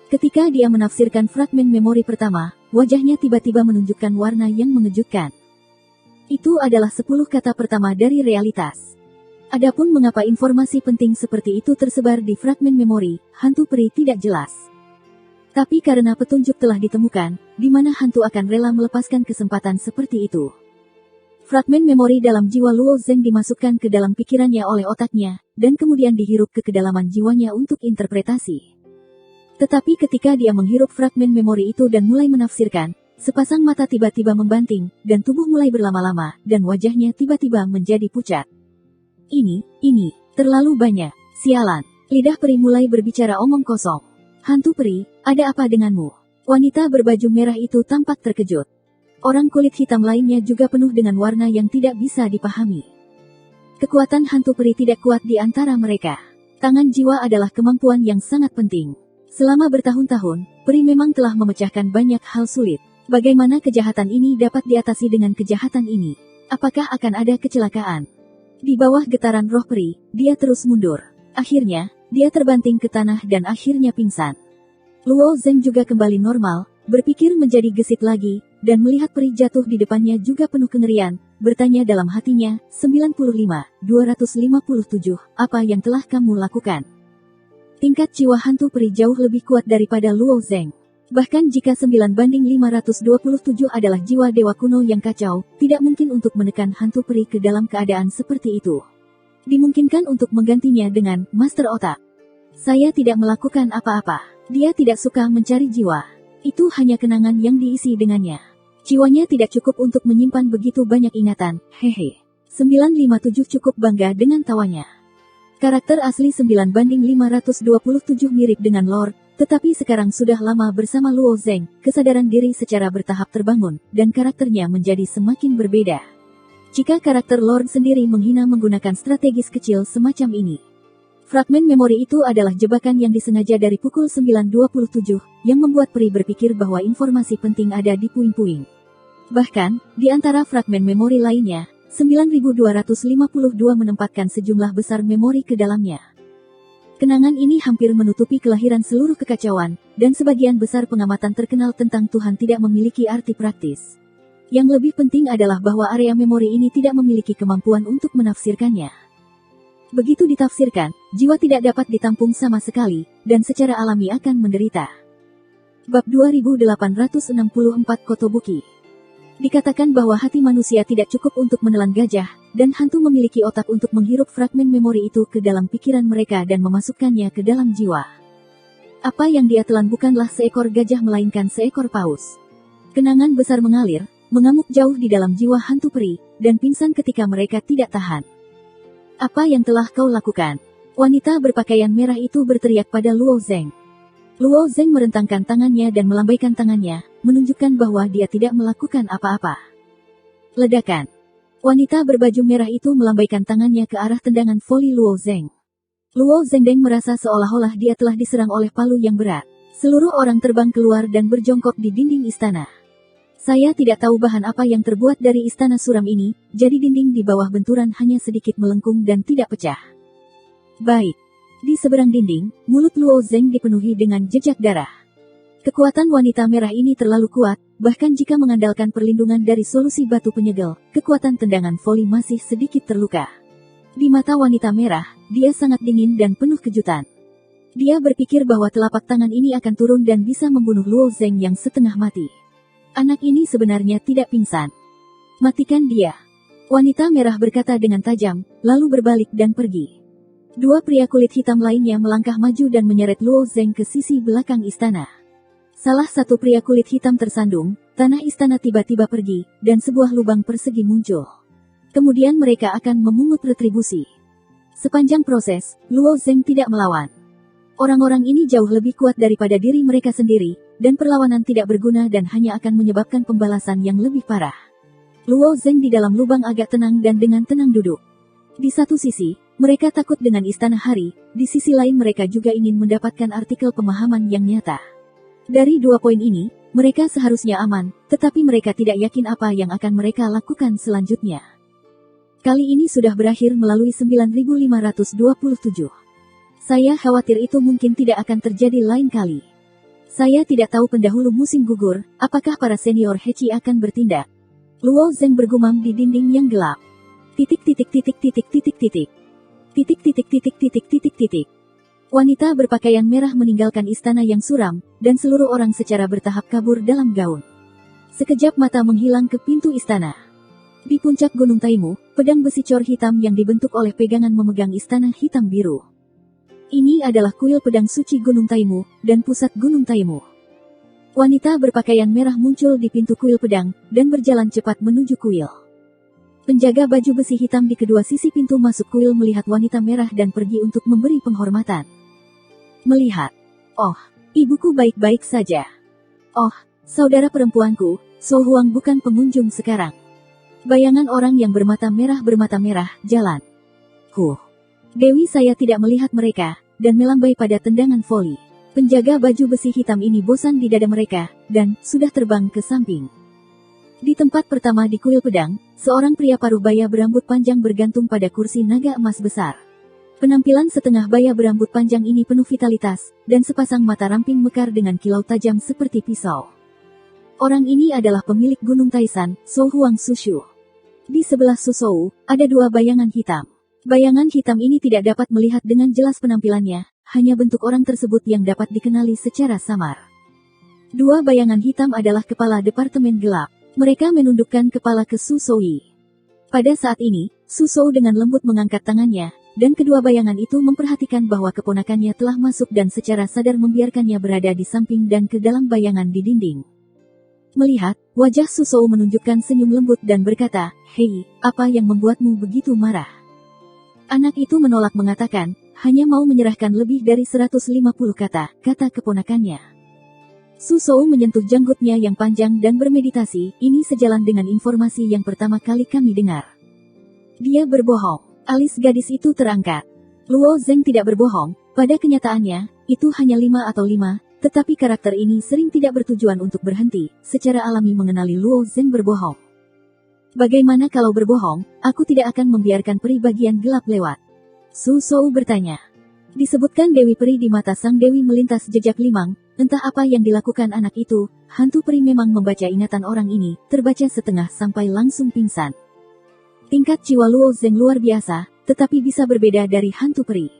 Ketika dia menafsirkan fragmen memori pertama, wajahnya tiba-tiba menunjukkan warna yang mengejutkan. Itu adalah 10 kata pertama dari realitas. Adapun mengapa informasi penting seperti itu tersebar di fragmen memori, hantu peri tidak jelas. Tapi karena petunjuk telah ditemukan, di mana hantu akan rela melepaskan kesempatan seperti itu. Fragmen memori dalam jiwa Luo Zeng dimasukkan ke dalam pikirannya oleh otaknya, dan kemudian dihirup ke kedalaman jiwanya untuk interpretasi. Tetapi ketika dia menghirup fragmen memori itu dan mulai menafsirkan, sepasang mata tiba-tiba membanting, dan tubuh mulai berlama-lama, dan wajahnya tiba-tiba menjadi pucat. Ini, terlalu banyak, sialan. Lidah peri mulai berbicara omong kosong. Hantu peri, ada apa denganmu? Wanita berbaju merah itu tampak terkejut. Orang kulit hitam lainnya juga penuh dengan warna yang tidak bisa dipahami. Kekuatan hantu peri tidak kuat di antara mereka. Tangan jiwa adalah kemampuan yang sangat penting. Selama bertahun-tahun, peri memang telah memecahkan banyak hal sulit. Bagaimana kejahatan ini dapat diatasi dengan kejahatan ini? Apakah akan ada kecelakaan? Di bawah getaran roh peri, dia terus mundur. Akhirnya, dia terbanting ke tanah dan akhirnya pingsan. Luo Zeng juga kembali normal, berpikir menjadi gesit lagi, dan melihat peri jatuh di depannya juga penuh kengerian, bertanya dalam hatinya, 95-257, apa yang telah kamu lakukan? Tingkat jiwa hantu peri jauh lebih kuat daripada Luo Zeng. Bahkan jika 9/527 adalah jiwa dewa kuno yang kacau, tidak mungkin untuk menekan hantu peri ke dalam keadaan seperti itu. Dimungkinkan untuk menggantinya dengan Master Otak. Saya tidak melakukan apa-apa. Dia tidak suka mencari jiwa. Itu hanya kenangan yang diisi dengannya. Jiwanya tidak cukup untuk menyimpan begitu banyak ingatan, hehe. 957 cukup bangga dengan tawanya. Karakter asli 9/527 mirip dengan Lord, tetapi sekarang sudah lama bersama Luo Zeng, kesadaran diri secara bertahap terbangun, dan karakternya menjadi semakin berbeda. Jika karakter Lord sendiri menghina menggunakan strategis kecil semacam ini. Fragmen memori itu adalah jebakan yang disengaja dari pukul 9.27, yang membuat peri berpikir bahwa informasi penting ada di puing-puing. Bahkan, di antara fragmen memori lainnya, 9.252 menempatkan sejumlah besar memori ke dalamnya. Kenangan ini hampir menutupi kelahiran seluruh kekacauan, dan sebagian besar pengamatan terkenal tentang Tuhan tidak memiliki arti praktis. Yang lebih penting adalah bahwa area memori ini tidak memiliki kemampuan untuk menafsirkannya. Begitu ditafsirkan, jiwa tidak dapat ditampung sama sekali, dan secara alami akan menderita. Bab 2864 Kotobuki. Dikatakan bahwa hati manusia tidak cukup untuk menelan gajah, dan hantu memiliki otak untuk menghirup fragmen memori itu ke dalam pikiran mereka dan memasukkannya ke dalam jiwa. Apa yang dia telan bukanlah seekor gajah melainkan seekor paus. Kenangan besar mengalir, mengamuk jauh di dalam jiwa hantu peri, dan pingsan ketika mereka tidak tahan. Apa yang telah kau lakukan? Wanita berpakaian merah itu berteriak pada Luo Zeng. Luo Zeng merentangkan tangannya dan melambaikan tangannya, menunjukkan bahwa dia tidak melakukan apa-apa. Ledakan. Wanita berbaju merah itu melambaikan tangannya ke arah tendangan voli Luo Zeng. Luo Zeng merasa seolah-olah dia telah diserang oleh palu yang berat. Seluruh orang terbang keluar dan berjongkok di dinding istana. Saya tidak tahu bahan apa yang terbuat dari istana suram ini, jadi dinding di bawah benturan hanya sedikit melengkung dan tidak pecah. Baik. Di seberang dinding, mulut Luo Zeng dipenuhi dengan jejak darah. Kekuatan wanita merah ini terlalu kuat, bahkan jika mengandalkan perlindungan dari solusi batu penyegel, kekuatan tendangan voli masih sedikit terluka. Di mata wanita merah, dia sangat dingin dan penuh kejutan. Dia berpikir bahwa telapak tangan ini akan turun dan bisa membunuh Luo Zeng yang setengah mati. Anak ini sebenarnya tidak pingsan. Matikan dia. Wanita merah berkata dengan tajam, lalu berbalik dan pergi. Dua pria kulit hitam lainnya melangkah maju dan menyeret Luo Zeng ke sisi belakang istana. Salah satu pria kulit hitam tersandung, tanah istana tiba-tiba pergi, dan sebuah lubang persegi muncul. Kemudian mereka akan memungut retribusi. Sepanjang proses, Luo Zeng tidak melawan. Orang-orang ini jauh lebih kuat daripada diri mereka sendiri, dan perlawanan tidak berguna dan hanya akan menyebabkan pembalasan yang lebih parah. Luo Zeng di dalam lubang agak tenang dan dengan tenang duduk. Di satu sisi, mereka takut dengan Istana Hari, di sisi lain mereka juga ingin mendapatkan artikel pemahaman yang nyata. Dari dua poin ini, mereka seharusnya aman, tetapi mereka tidak yakin apa yang akan mereka lakukan selanjutnya. Kali ini sudah berakhir melalui 9527. Saya khawatir itu mungkin tidak akan terjadi lain kali. Saya tidak tahu pendahulu musim gugur, apakah para senior Hechi akan bertindak. Luo Zeng bergumam di dinding yang gelap. Wanita berpakaian merah meninggalkan istana yang suram, dan seluruh orang secara bertahap kabur dalam gaun. Sekejap mata menghilang ke pintu istana. Di puncak Gunung Taimu, pedang besi cor hitam yang dibentuk oleh pegangan memegang istana hitam biru. Ini adalah kuil pedang suci Gunung Taimu, dan pusat Gunung Taimu. Wanita berpakaian merah muncul di pintu kuil pedang, dan berjalan cepat menuju kuil. Penjaga baju besi hitam di kedua sisi pintu masuk kuil melihat wanita merah dan pergi untuk memberi penghormatan. Melihat, oh, ibuku baik-baik saja. Oh, saudara perempuanku, So Huang bukan pengunjung sekarang. Bayangan orang yang bermata merah, jalan. Dewi saya tidak melihat mereka, dan melambai pada tendangan voli. Penjaga baju besi hitam ini bosan di dada mereka, dan sudah terbang ke samping. Di tempat pertama di kuil pedang, seorang pria paruh baya berambut panjang bergantung pada kursi naga emas besar. Penampilan setengah baya berambut panjang ini penuh vitalitas, dan sepasang mata ramping mekar dengan kilau tajam seperti pisau. Orang ini adalah pemilik Gunung Taisan, So Huang Sushu. Di sebelah Susou, ada dua bayangan hitam. Bayangan hitam ini tidak dapat melihat dengan jelas penampilannya, hanya bentuk orang tersebut yang dapat dikenali secara samar. Dua bayangan hitam adalah kepala Departemen Gelap. Mereka menundukkan kepala ke Su Souyi. Pada saat ini, Su Sou dengan lembut mengangkat tangannya, dan kedua bayangan itu memperhatikan bahwa keponakannya telah masuk dan secara sadar membiarkannya berada di samping dan ke dalam bayangan di dinding. Melihat, wajah Su Sou menunjukkan senyum lembut dan berkata, "Hei, apa yang membuatmu begitu marah?" Anak itu menolak mengatakan, hanya mau menyerahkan lebih dari 150 kata keponakannya. Su Sou menyentuh janggutnya yang panjang dan bermeditasi, ini sejalan dengan informasi yang pertama kali kami dengar. Dia berbohong. Alis gadis itu terangkat. Luo Zeng tidak berbohong, pada kenyataannya, itu hanya 5 atau 5, tetapi karakter ini sering tidak bertujuan untuk berhenti, secara alami mengenali Luo Zeng berbohong. Bagaimana kalau berbohong, aku tidak akan membiarkan peri bagian gelap lewat. Su Sou bertanya. Disebutkan Dewi Peri di mata sang Dewi melintas jejak limang, entah apa yang dilakukan anak itu, hantu peri memang membaca ingatan orang ini, terbaca setengah sampai langsung pingsan. Tingkat jiwa Luo Zeng luar biasa, tetapi bisa berbeda dari hantu peri.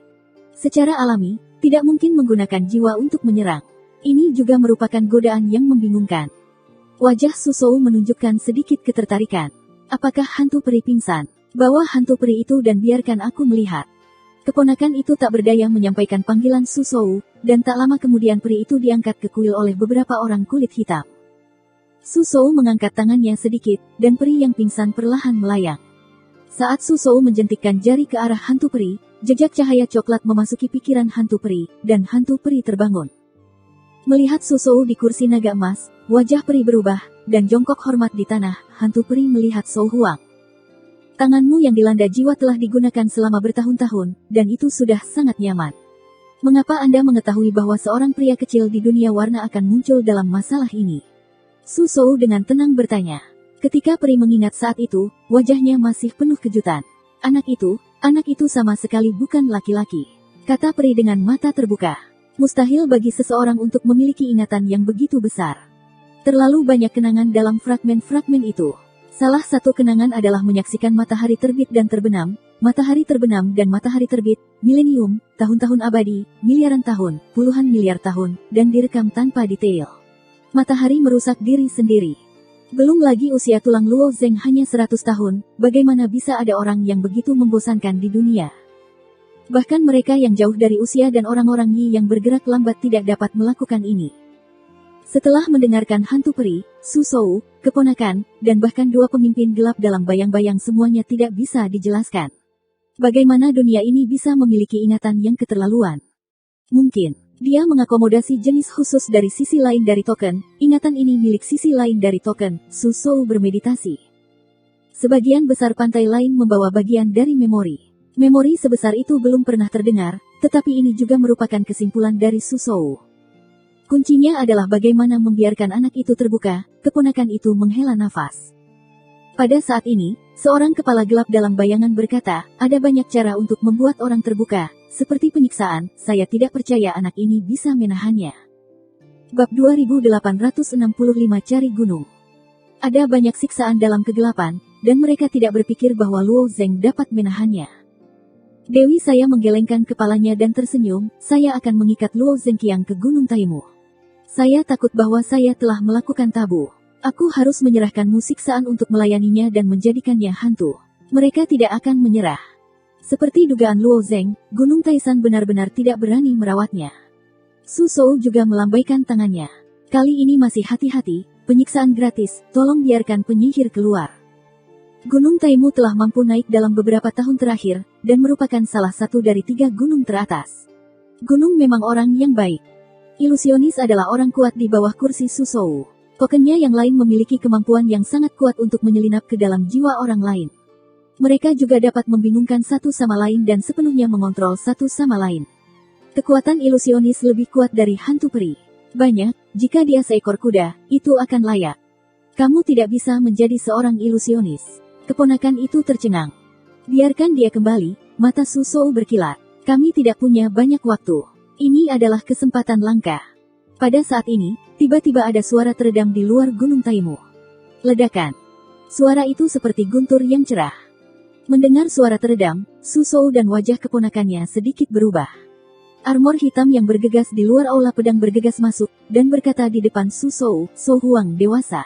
Secara alami, tidak mungkin menggunakan jiwa untuk menyerang. Ini juga merupakan godaan yang membingungkan. Wajah Su Sou menunjukkan sedikit ketertarikan. Apakah hantu peri pingsan? Bawa hantu peri itu dan biarkan aku melihat. Keponakan itu tak berdaya menyampaikan panggilan Su Sou, dan tak lama kemudian peri itu diangkat ke kuil oleh beberapa orang kulit hitam. Su Sou mengangkat tangannya sedikit, dan peri yang pingsan perlahan melayang. Saat Su Sou menjentikkan jari ke arah hantu peri, jejak cahaya coklat memasuki pikiran hantu peri, dan hantu peri terbangun. Melihat Su Sou di kursi naga emas, wajah peri berubah, dan jongkok hormat di tanah, hantu peri melihat So Huang. Tanganmu yang dilanda jiwa telah digunakan selama bertahun-tahun, dan itu sudah sangat nyaman. Mengapa Anda mengetahui bahwa seorang pria kecil di dunia warna akan muncul dalam masalah ini? Su Sou dengan tenang bertanya. Ketika peri mengingat saat itu, wajahnya masih penuh kejutan. Anak itu sama sekali bukan laki-laki. Kata peri dengan mata terbuka. Mustahil bagi seseorang untuk memiliki ingatan yang begitu besar. Terlalu banyak kenangan dalam fragmen-fragmen itu. Salah satu kenangan adalah menyaksikan matahari terbit dan terbenam, matahari terbenam dan matahari terbit, milenium, tahun-tahun abadi, miliaran tahun, puluhan miliar tahun, dan direkam tanpa detail. Matahari merusak diri sendiri. Belum lagi usia tulang Luo Zeng hanya 100 tahun, bagaimana bisa ada orang yang begitu membosankan di dunia? Bahkan mereka yang jauh dari usia dan orang-orang Yi yang bergerak lambat tidak dapat melakukan ini. Setelah mendengarkan hantu peri, Su Shou, keponakan, dan bahkan dua pemimpin gelap dalam bayang-bayang semuanya tidak bisa dijelaskan. Bagaimana dunia ini bisa memiliki ingatan yang keterlaluan? Mungkin, dia mengakomodasi jenis khusus dari sisi lain dari token, ingatan ini milik sisi lain dari token, Su Shou bermeditasi. Sebagian besar pantai lain membawa bagian dari memori. Memori sebesar itu belum pernah terdengar, tetapi ini juga merupakan kesimpulan dari Su Shou. Kuncinya adalah bagaimana membiarkan anak itu terbuka, keponakan itu menghela nafas. Pada saat ini, seorang kepala gelap dalam bayangan berkata, ada banyak cara untuk membuat orang terbuka, seperti penyiksaan, saya tidak percaya anak ini bisa menahannya. Bab 2865 Cari Gunung. Ada banyak siksaan dalam kegelapan, dan mereka tidak berpikir bahwa Luo Zeng dapat menahannya. Dewi saya menggelengkan kepalanya dan tersenyum, saya akan mengikat Luo Zengqiang ke Gunung Taimu. Saya takut bahwa saya telah melakukan tabu. Aku harus menyerahkanmu siksaan untuk melayaninya dan menjadikannya hantu. Mereka tidak akan menyerah. Seperti dugaan Luo Zeng, Gunung Taisan benar-benar tidak berani merawatnya. Su Shou juga melambaikan tangannya. Kali ini masih hati-hati, penyiksaan gratis, tolong biarkan penyihir keluar. Gunung Taimu telah mampu naik dalam beberapa tahun terakhir, dan merupakan salah satu dari 3 gunung teratas. Gunung memang orang yang baik. Ilusionis adalah orang kuat di bawah kursi Su Shou. Tokennya yang lain memiliki kemampuan yang sangat kuat untuk menyelinap ke dalam jiwa orang lain. Mereka juga dapat membingungkan satu sama lain dan sepenuhnya mengontrol satu sama lain. Kekuatan ilusionis lebih kuat dari hantu peri. Banyak, jika dia seekor kuda, itu akan layak. Kamu tidak bisa menjadi seorang ilusionis. Keponakan itu tercengang. Biarkan dia kembali, mata Su Shou berkilat. Kami tidak punya banyak waktu. Ini adalah kesempatan langka. Pada saat ini, tiba-tiba ada suara teredam di luar Gunung Taimu. Ledakan. Suara itu seperti guntur yang cerah. Mendengar suara teredam, Su Shou dan wajah keponakannya sedikit berubah. Armor hitam yang bergegas di luar aula pedang bergegas masuk, dan berkata di depan Su Shou, So Huang dewasa.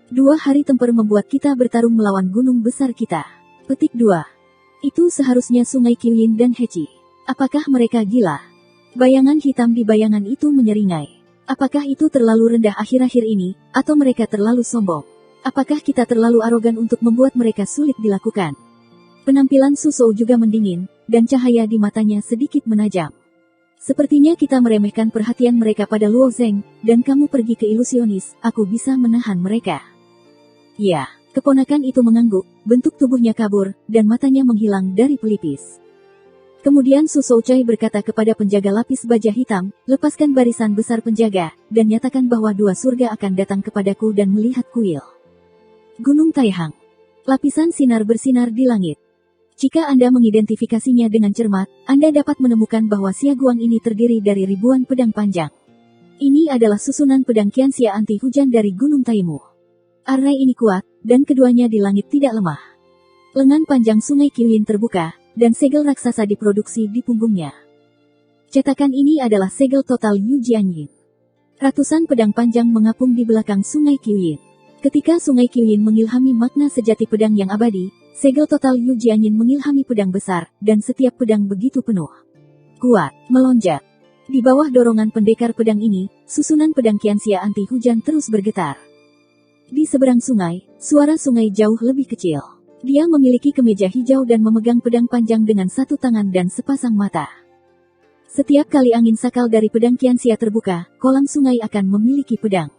2 hari tempur membuat kita bertarung melawan gunung besar kita. Petik 2. Itu seharusnya Sungai Qiyin dan Hechi. Apakah mereka gila? Bayangan hitam di bayangan itu menyeringai. Apakah itu terlalu rendah akhir-akhir ini, atau mereka terlalu sombong? Apakah kita terlalu arogan untuk membuat mereka sulit dilakukan? Penampilan Su Shou juga mendingin, dan cahaya di matanya sedikit menajam. Sepertinya kita meremehkan perhatian mereka pada Luo Zeng, dan kamu pergi ke ilusionis, aku bisa menahan mereka. Ya, keponakan itu mengangguk, bentuk tubuhnya kabur, dan matanya menghilang dari pelipis. Kemudian Su Shou berkata kepada penjaga lapis baja hitam, lepaskan barisan besar penjaga, dan nyatakan bahwa 2 surga akan datang kepadaku dan melihat kuil. Gunung Taihang. Lapisan sinar bersinar di langit. Jika Anda mengidentifikasinya dengan cermat, Anda dapat menemukan bahwa Xiaguang ini terdiri dari ribuan pedang panjang. Ini adalah susunan pedang Qianxia anti hujan dari Gunung Taimu. Array ini kuat, dan keduanya di langit tidak lemah. Lengan panjang Sungai Qiyin terbuka, dan segel raksasa diproduksi di punggungnya. Cetakan ini adalah segel total Yu Jianyin. Ratusan pedang panjang mengapung di belakang Sungai Qiyin. Ketika Sungai Qiyin mengilhami makna sejati pedang yang abadi, segel total Yu Jianyin mengilhami pedang besar, dan setiap pedang begitu penuh. Kuat, melonjak. Di bawah dorongan pendekar pedang ini, susunan pedang Qianxia anti hujan terus bergetar. Di seberang sungai, suara sungai jauh lebih kecil. Dia memiliki kemeja hijau dan memegang pedang panjang dengan satu tangan dan sepasang mata. Setiap kali angin sakal dari pedang Qianxia terbuka, kolam sungai akan memiliki pedang.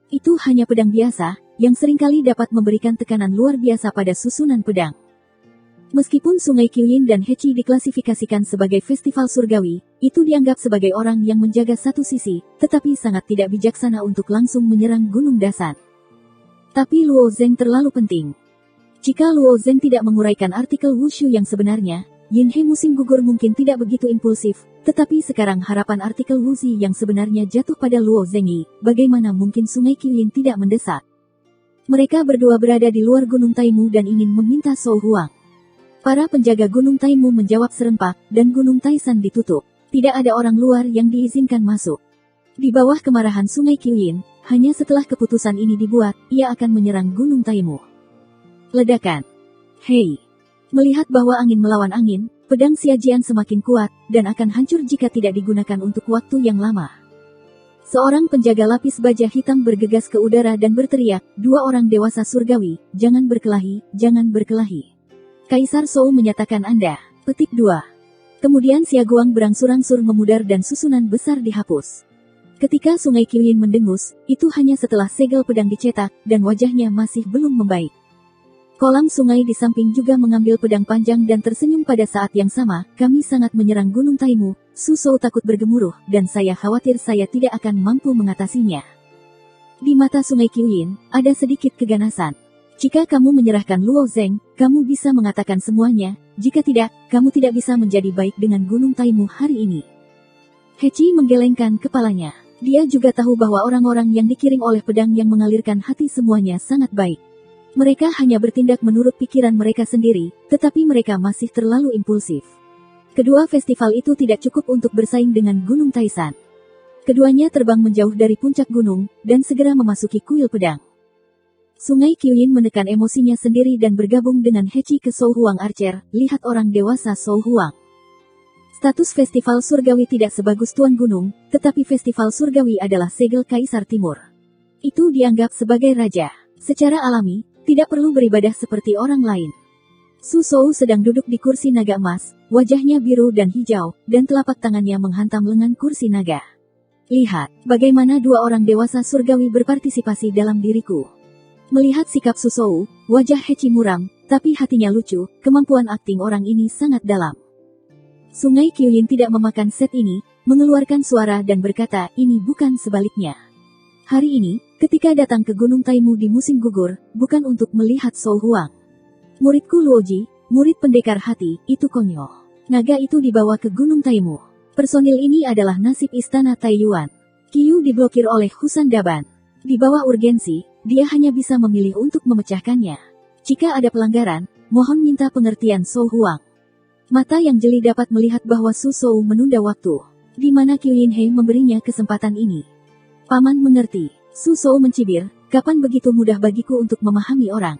Itu hanya pedang biasa, yang seringkali dapat memberikan tekanan luar biasa pada susunan pedang. Meskipun Sungai Qiyin dan Hechi diklasifikasikan sebagai festival surgawi, itu dianggap sebagai orang yang menjaga satu sisi, tetapi sangat tidak bijaksana untuk langsung menyerang Gunung Dasan. Tapi Luo Zeng terlalu penting. Jika Luo Zeng tidak menguraikan artikel Wushu yang sebenarnya, Yin He musim gugur mungkin tidak begitu impulsif, tetapi sekarang harapan artikel Wuzi yang sebenarnya jatuh pada Luo Zengyi, bagaimana mungkin Sungai Qiyin tidak mendesak? Mereka berdua berada di luar Gunung Taimu dan ingin meminta So Huang. Para penjaga Gunung Taimu menjawab serempak, dan Gunung Taisan ditutup. Tidak ada orang luar yang diizinkan masuk. Di bawah kemarahan Sungai Qiyin, hanya setelah keputusan ini dibuat, ia akan menyerang Gunung Taimu. Ledakan. Hei. Melihat bahwa angin melawan angin, pedang Xia Jian semakin kuat, dan akan hancur jika tidak digunakan untuk waktu yang lama. Seorang penjaga lapis baja hitam bergegas ke udara dan berteriak, "Dua orang dewasa surgawi, jangan berkelahi, jangan berkelahi. Kaisar Zhou menyatakan Anda." Petik 2. Kemudian Xia Guang berangsur-angsur memudar dan susunan besar dihapus. Ketika Sungai Qiyin mendengus, itu hanya setelah segel pedang dicetak, dan wajahnya masih belum membaik. Kolam sungai di samping juga mengambil pedang panjang dan tersenyum pada saat yang sama, "Kami sangat menyerang Gunung Taimu, Su Zhou takut bergemuruh, dan saya khawatir saya tidak akan mampu mengatasinya." Di mata Sungai Qiyin, ada sedikit keganasan. "Jika kamu menyerahkan Luo Zeng, kamu bisa mengatakan semuanya, jika tidak, kamu tidak bisa menjadi baik dengan Gunung Taimu hari ini." Hechi menggelengkan kepalanya. Dia juga tahu bahwa orang-orang yang dikiring oleh pedang yang mengalirkan hati semuanya sangat baik. Mereka hanya bertindak menurut pikiran mereka sendiri, tetapi mereka masih terlalu impulsif. Kedua festival itu tidak cukup untuk bersaing dengan Gunung Taishan. Keduanya terbang menjauh dari puncak gunung, dan segera memasuki kuil pedang. Sungai Qiyin menekan emosinya sendiri dan bergabung dengan Hechi ke Zhou Huang Archer, lihat orang dewasa Zhou Huang. Status festival surgawi tidak sebagus Tuan Gunung, tetapi festival surgawi adalah segel Kaisar Timur. Itu dianggap sebagai raja. Secara alami, tidak perlu beribadah seperti orang lain. Su Zhou sedang duduk di kursi naga emas, wajahnya biru dan hijau, dan telapak tangannya menghantam lengan kursi naga. "Lihat, bagaimana dua orang dewasa surgawi berpartisipasi dalam diriku." Melihat sikap Su Zhou, wajah Hechi muram, tapi hatinya lucu, kemampuan akting orang ini sangat dalam. Sungai Qiyin tidak memakan set ini, mengeluarkan suara dan berkata, "Ini bukan sebaliknya. Hari ini, ketika datang ke Gunung Taimu di musim gugur, bukan untuk melihat Zhou Huang. Muridku Luoji, murid pendekar hati, itu konyol. Naga itu dibawa ke Gunung Taimu. Personil ini adalah nasib istana Taiyuan. Qiyu diblokir oleh Husan Daban. Di bawah urgensi, dia hanya bisa memilih untuk memecahkannya. Jika ada pelanggaran, mohon minta pengertian Zhou Huang." Mata yang jeli dapat melihat bahwa Su Zhou menunda waktu. Di mana Qiyin He memberinya kesempatan ini. "Paman mengerti." Su Zhou mencibir, "Kapan begitu mudah bagiku untuk memahami orang?"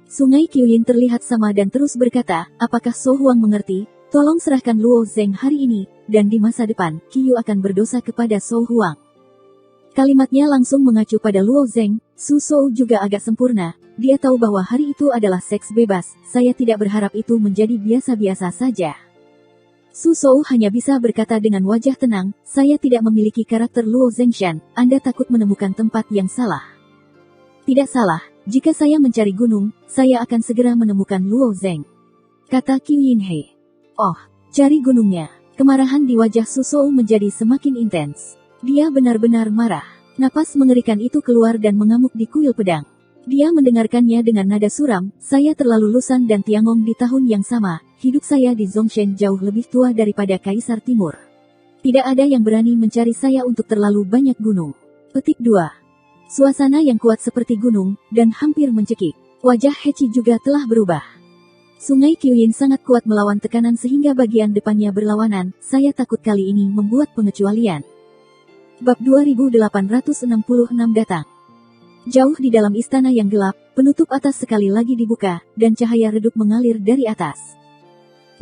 Sungai Qiyin terlihat sama dan terus berkata, "Apakah Zhou Huang mengerti? Tolong serahkan Luo Zeng hari ini, dan di masa depan, Qiyu akan berdosa kepada Zhou Huang." Kalimatnya langsung mengacu pada Luo Zeng. Su Zhou juga agak sempurna, dia tahu bahwa hari itu adalah seks bebas, saya tidak berharap itu menjadi biasa-biasa saja. Su Zhou hanya bisa berkata dengan wajah tenang, "Saya tidak memiliki karakter Luo Zengshan, Anda takut menemukan tempat yang salah." "Tidak salah, jika saya mencari gunung, saya akan segera menemukan Luo Zeng," kata Qiyin He. "Oh, cari gunungnya." Kemarahan di wajah Su Zhou menjadi semakin intens. Dia benar-benar marah. Napas mengerikan itu keluar dan mengamuk di kuil pedang. Dia mendengarkannya dengan nada suram, "Saya terlalu Lusan dan Tiangong di tahun yang sama, hidup saya di Zongshen jauh lebih tua daripada Kaisar Timur. Tidak ada yang berani mencari saya untuk terlalu banyak gunung." Petik 2. Suasana yang kuat seperti gunung, dan hampir mencekik. Wajah Hechi juga telah berubah. Sungai Qiyin sangat kuat melawan tekanan sehingga bagian depannya berlawanan, saya takut kali ini membuat pengecualian. Bab 2866 datang. Jauh di dalam istana yang gelap, penutup atas sekali lagi dibuka, dan cahaya redup mengalir dari atas.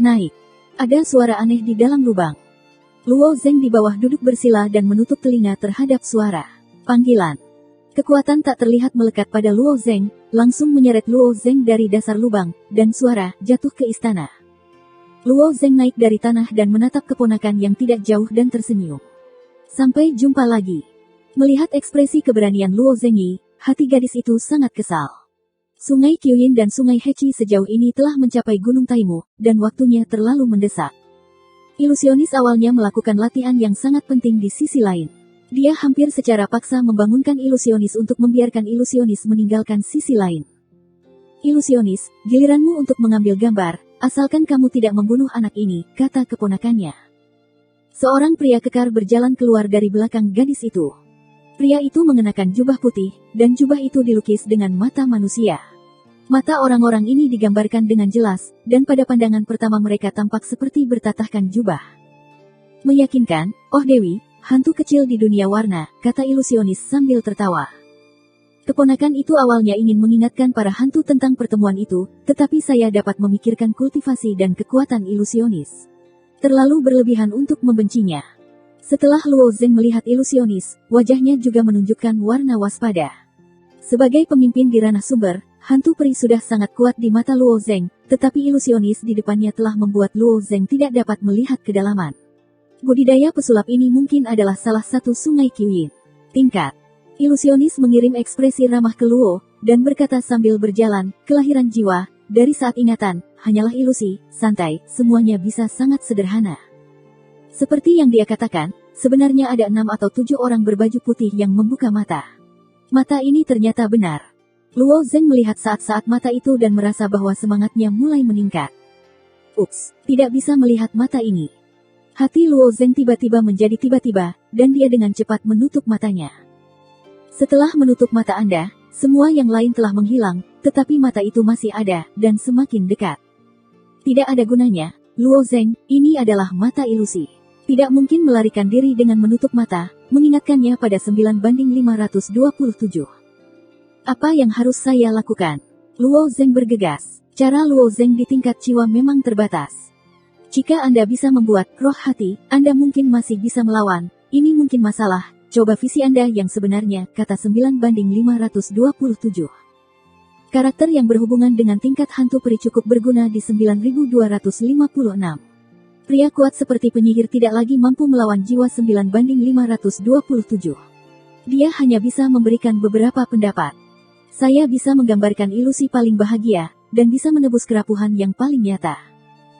Naik. Ada suara aneh di dalam lubang. Luo Zeng di bawah duduk bersila dan menutup telinga terhadap suara panggilan. Kekuatan tak terlihat melekat pada Luo Zeng, langsung menyeret Luo Zeng dari dasar lubang, dan suara jatuh ke istana. Luo Zeng naik dari tanah dan menatap keponakan yang tidak jauh dan tersenyum. "Sampai jumpa lagi." Melihat ekspresi keberanian Luo Zengyi, hati gadis itu sangat kesal. Sungai Qiyin dan Sungai Hechi sejauh ini telah mencapai Gunung Taimu, dan waktunya terlalu mendesak. Ilusionis awalnya melakukan latihan yang sangat penting di sisi lain. Dia hampir secara paksa membangunkan ilusionis untuk membiarkan ilusionis meninggalkan sisi lain. "Ilusionis, giliranmu untuk mengambil gambar, asalkan kamu tidak membunuh anak ini," kata keponakannya. Seorang pria kekar berjalan keluar dari belakang gadis itu. Pria itu mengenakan jubah putih, dan jubah itu dilukis dengan mata manusia. Mata orang-orang ini digambarkan dengan jelas, dan pada pandangan pertama mereka tampak seperti bertatahkan jubah. "Meyakinkan, oh Dewi, hantu kecil di dunia warna," kata ilusionis sambil tertawa. Keponakan itu awalnya ingin mengingatkan para hantu tentang pertemuan itu, tetapi saya dapat memikirkan kultivasi dan kekuatan ilusionis. Terlalu berlebihan untuk membencinya. Setelah Luo Zeng melihat ilusionis, wajahnya juga menunjukkan warna waspada. Sebagai pemimpin di ranah sumber, hantu peri sudah sangat kuat di mata Luo Zeng, tetapi ilusionis di depannya telah membuat Luo Zeng tidak dapat melihat kedalaman. Budidaya pesulap ini mungkin adalah salah satu sungai Qiyin. Tingkat. Ilusionis mengirim ekspresi ramah ke Luo, dan berkata sambil berjalan, kelahiran jiwa, dari saat ingatan, hanyalah ilusi, santai, semuanya bisa sangat sederhana. Seperti yang dia katakan, sebenarnya ada 6 atau 7 orang berbaju putih yang membuka mata. Mata ini ternyata benar. Luo Zeng melihat saat-saat mata itu dan merasa bahwa semangatnya mulai meningkat. Ups, tidak bisa melihat mata ini. Hati Luo Zeng tiba-tiba menjadi tiba-tiba, dan dia dengan cepat menutup matanya. Setelah menutup mata Anda, semua yang lain telah menghilang, tetapi mata itu masih ada, dan semakin dekat. Tidak ada gunanya, Luo Zeng, ini adalah mata ilusi. Tidak mungkin melarikan diri dengan menutup mata, mengingatkannya pada 9/527. Apa yang harus saya lakukan? Luo Zeng bergegas. Cara Luo Zeng di tingkat jiwa memang terbatas. Jika Anda bisa membuat roh hati, Anda mungkin masih bisa melawan. Ini mungkin masalah. Coba visi Anda yang sebenarnya, kata 9/527. Karakter yang berhubungan dengan tingkat hantu peri cukup berguna di 9256. Pria kuat seperti penyihir tidak lagi mampu melawan jiwa 9/527. Dia hanya bisa memberikan beberapa pendapat. Saya bisa menggambarkan ilusi paling bahagia, dan bisa menebus kerapuhan yang paling nyata.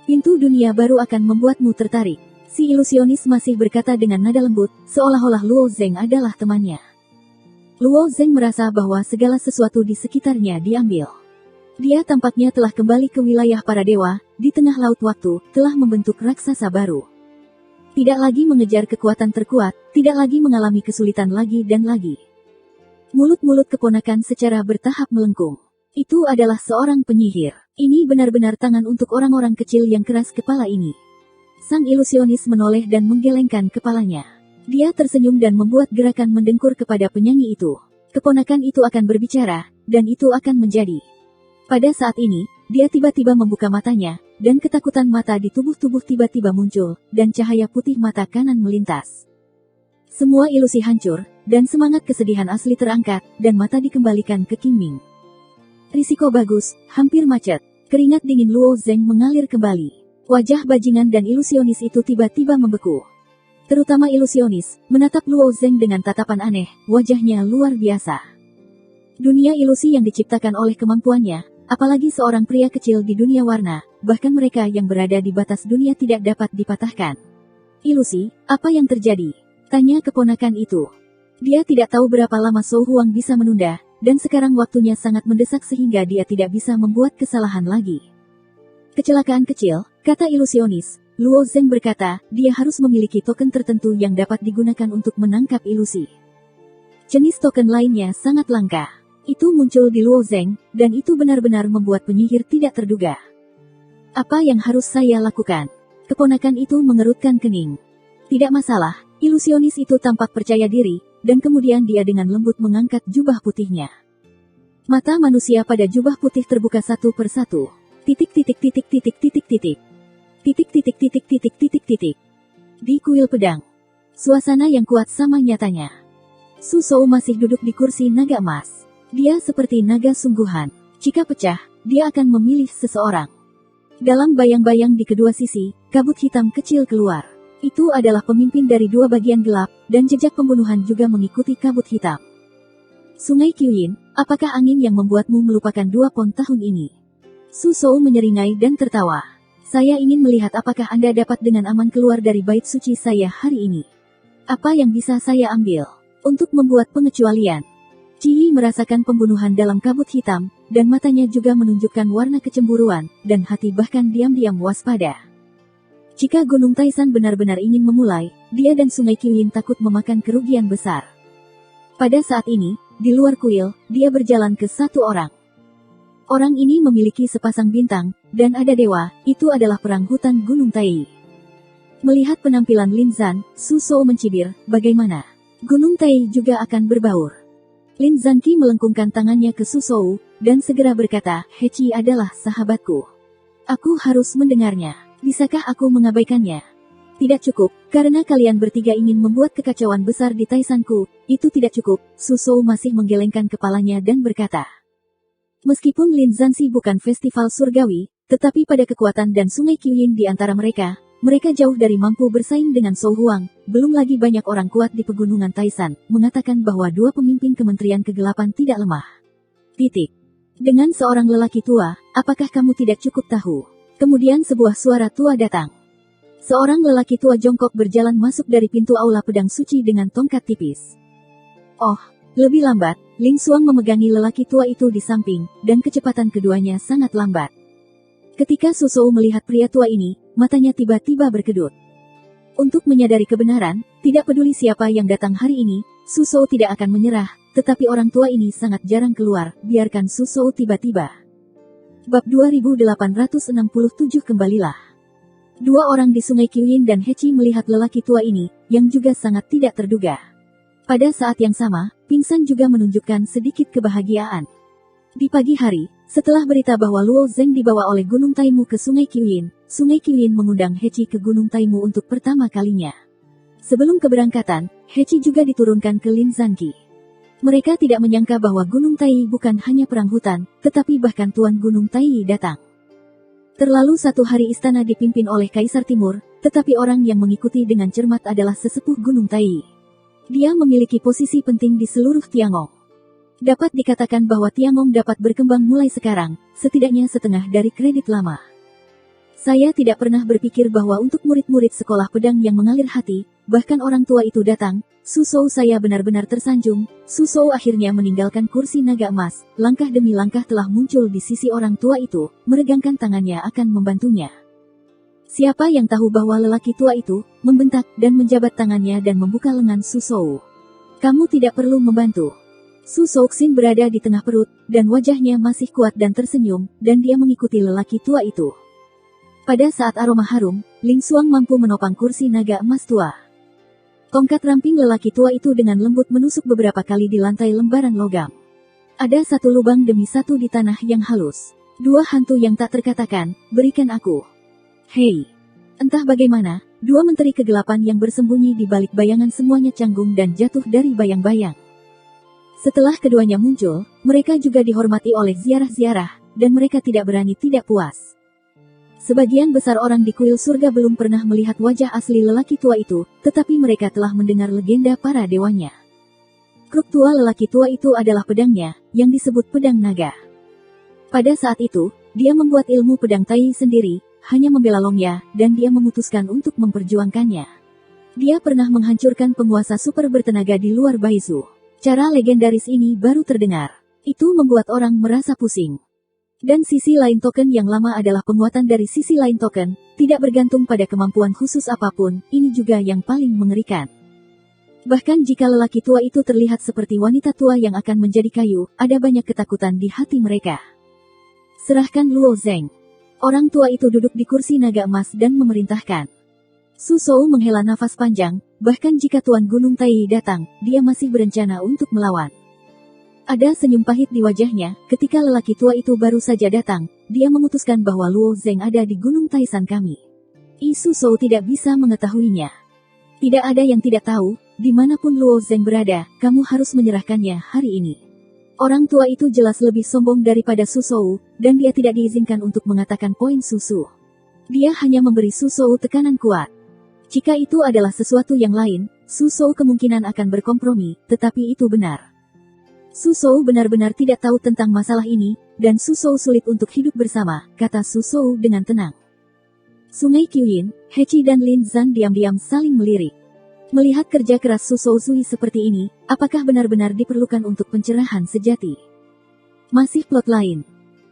Pintu dunia baru akan membuatmu tertarik. Si ilusionis masih berkata dengan nada lembut, seolah-olah Luo Zeng adalah temannya. Luo Zeng merasa bahwa segala sesuatu di sekitarnya diambil. Dia tampaknya telah kembali ke wilayah para dewa, di tengah laut waktu, telah membentuk raksasa baru. Tidak lagi mengejar kekuatan terkuat, tidak lagi mengalami kesulitan lagi dan lagi. Mulut-mulut keponakan secara bertahap melengkung. Itu adalah seorang penyihir. Ini benar-benar tangan untuk orang-orang kecil yang keras kepala ini. Sang ilusionis menoleh dan menggelengkan kepalanya. Dia tersenyum dan membuat gerakan mendengkur kepada penyanyi itu. Keponakan itu akan berbicara, dan itu akan menjadi. Pada saat ini, dia tiba-tiba membuka matanya, dan ketakutan mata di tubuh-tubuh tiba-tiba muncul, dan cahaya putih mata kanan melintas. Semua ilusi hancur, dan semangat kesedihan asli terangkat, dan mata dikembalikan ke Qing Ming. Risiko bagus, hampir macet. Keringat dingin Luo Zeng mengalir kembali. Wajah bajingan dan ilusionis itu tiba-tiba membeku. Terutama ilusionis, menatap Luo Zeng dengan tatapan aneh, wajahnya luar biasa. Dunia ilusi yang diciptakan oleh kemampuannya, apalagi seorang pria kecil di dunia warna, bahkan mereka yang berada di batas dunia tidak dapat dipatahkan. Ilusi, apa yang terjadi? Tanya keponakan itu. Dia tidak tahu berapa lama Zhou Huang bisa menunda, dan sekarang waktunya sangat mendesak sehingga dia tidak bisa membuat kesalahan lagi. Kecelakaan kecil, kata ilusionis. Luo Zeng berkata, dia harus memiliki token tertentu yang dapat digunakan untuk menangkap ilusi. Jenis token lainnya sangat langka. Itu muncul di Luo Zeng, dan itu benar-benar membuat penyihir tidak terduga. Apa yang harus saya lakukan? Keponakan itu mengerutkan kening. Tidak masalah, ilusionis itu tampak percaya diri, dan kemudian dia dengan lembut mengangkat jubah putihnya. Mata manusia pada jubah putih terbuka satu persatu. Titik titik titik titik titik titik. Titik titik titik titik titik titik. Di kuil pedang. Suasana yang kuat sama nyatanya. Su Shou masih duduk di kursi naga emas. Dia seperti naga sungguhan. Jika pecah, dia akan memilih seseorang. Dalam bayang-bayang di kedua sisi, kabut hitam kecil keluar. Itu adalah pemimpin dari dua bagian gelap, dan jejak pembunuhan juga mengikuti kabut hitam. Sungai Qiyin, apakah angin yang membuatmu melupakan 2 pon tahun ini? Su Shou menyeringai dan tertawa. Saya ingin melihat apakah Anda dapat dengan aman keluar dari bait suci saya hari ini. Apa yang bisa saya ambil untuk membuat pengecualian? Ji merasakan pembunuhan dalam kabut hitam, dan matanya juga menunjukkan warna kecemburuan, dan hati bahkan diam-diam waspada. Jika Gunung Taisan benar-benar ingin memulai, dia dan Sungai Qiyin takut memakan kerugian besar. Pada saat ini, di luar kuil, dia berjalan ke satu orang. Orang ini memiliki sepasang bintang, dan ada dewa, itu adalah perang hutan Gunung Tai. Melihat penampilan Lin Zan, Su Shou mencibir, bagaimana? Gunung Tai juga akan berbaur. Lin Zangqi melengkungkan tangannya ke Su Shou, dan segera berkata, Heci adalah sahabatku. Aku harus mendengarnya. Bisakah aku mengabaikannya? Tidak cukup, karena kalian bertiga ingin membuat kekacauan besar di Taisanku. Itu tidak cukup. Su Shou masih menggelengkan kepalanya dan berkata. Meskipun Lin Zanxi bukan festival surgawi, tetapi pada kekuatan dan Sungai Qiyin di antara mereka jauh dari mampu bersaing dengan Zhou Huang. Belum lagi banyak orang kuat di pegunungan Taisan, mengatakan bahwa dua pemimpin Kementerian Kegelapan tidak lemah. Titik. Dengan seorang lelaki tua, apakah kamu tidak cukup tahu? Kemudian sebuah suara tua datang. Seorang lelaki tua jongkok berjalan masuk dari pintu aula pedang suci dengan tongkat tipis. Oh, lebih lambat, Ling Xuang memegangi lelaki tua itu di samping, dan kecepatan keduanya sangat lambat. Ketika Su Shou melihat pria tua ini, matanya tiba-tiba berkedut. Untuk menyadari kebenaran, tidak peduli siapa yang datang hari ini, Su Shou tidak akan menyerah, tetapi orang tua ini sangat jarang keluar, biarkan Su Shou tiba-tiba. Bab 2867 kembalilah. Dua orang di Sungai Qiyin dan Heci melihat lelaki tua ini, yang juga sangat tidak terduga. Pada saat yang sama, Pingsan juga menunjukkan sedikit kebahagiaan. Di pagi hari, setelah berita bahwa Luo Zeng dibawa oleh Gunung Taimu ke Sungai Qiyin mengundang Heci ke Gunung Taimu untuk pertama kalinya. Sebelum keberangkatan, Heci juga diturunkan ke Lin Zanqi. Mereka tidak menyangka bahwa Gunung Tai bukan hanya perang hutan, tetapi bahkan Tuan Gunung Tai datang. Terlalu satu hari istana dipimpin oleh Kaisar Timur, tetapi orang yang mengikuti dengan cermat adalah sesepuh Gunung Tai. Dia memiliki posisi penting di seluruh Tiangong. Dapat dikatakan bahwa Tiangong dapat berkembang mulai sekarang, setidaknya setengah dari kredit lama. Saya tidak pernah berpikir bahwa untuk murid-murid sekolah pedang yang mengalir hati, bahkan orang tua itu datang. Su Shou, saya benar-benar tersanjung. Su Shou akhirnya meninggalkan kursi naga emas, langkah demi langkah telah muncul di sisi orang tua itu, meregangkan tangannya akan membantunya. Siapa yang tahu bahwa lelaki tua itu, membentak dan menjabat tangannya dan membuka lengan Su Shou. Kamu tidak perlu membantu. Su Shouxin berada di tengah perut, dan wajahnya masih kuat dan tersenyum, dan dia mengikuti lelaki tua itu. Pada saat aroma harum, Ling Xuang mampu menopang kursi naga emas tua. Tongkat ramping lelaki tua itu dengan lembut menusuk beberapa kali di lantai lembaran logam. Ada satu lubang demi satu di tanah yang halus. Dua hantu yang tak terkatakan, berikan aku. Hei! Entah bagaimana, dua menteri kegelapan yang bersembunyi di balik bayangan semuanya canggung dan jatuh dari bayang-bayang. Setelah keduanya muncul, mereka juga dihormati oleh ziarah-ziarah, dan mereka tidak berani tidak puas. Sebagian besar orang di kuil surga belum pernah melihat wajah asli lelaki tua itu, tetapi mereka telah mendengar legenda para dewanya. Kruk tua lelaki tua itu adalah pedangnya, yang disebut pedang naga. Pada saat itu, dia membuat ilmu pedang Tai sendiri, hanya membela Longya, dan dia memutuskan untuk memperjuangkannya. Dia pernah menghancurkan penguasa super bertenaga di luar Baizu. Cara legendaris ini baru terdengar. Itu membuat orang merasa pusing. Dan sisi lain token yang lama adalah penguatan dari sisi lain token, tidak bergantung pada kemampuan khusus apapun, ini juga yang paling mengerikan. Bahkan jika lelaki tua itu terlihat seperti wanita tua yang akan menjadi kayu, ada banyak ketakutan di hati mereka. Serahkan Luo Zeng. Orang tua itu duduk di kursi naga emas dan memerintahkan. Su Shou menghela nafas panjang, bahkan jika Tuan Gunung Tai datang, dia masih berencana untuk melawan. Ada senyum pahit di wajahnya, ketika lelaki tua itu baru saja datang, dia memutuskan bahwa Luo Zeng ada di Gunung Taisan kami. Su Shou tidak bisa mengetahuinya. Tidak ada yang tidak tahu, dimanapun Luo Zeng berada, kamu harus menyerahkannya hari ini. Orang tua itu jelas lebih sombong daripada Su Shou, dan dia tidak diizinkan untuk mengatakan poin susu. Dia hanya memberi Su Shou tekanan kuat. Jika itu adalah sesuatu yang lain, Su Shou kemungkinan akan berkompromi, tetapi itu benar. Su Shou benar-benar tidak tahu tentang masalah ini, dan Su Shou sulit untuk hidup bersama, kata Su Shou dengan tenang. Sungai Qiyin, Heci dan Lin Zan diam-diam saling melirik. Melihat kerja keras Su Shou Zui seperti ini, apakah benar-benar diperlukan untuk pencerahan sejati? Masih plot lain.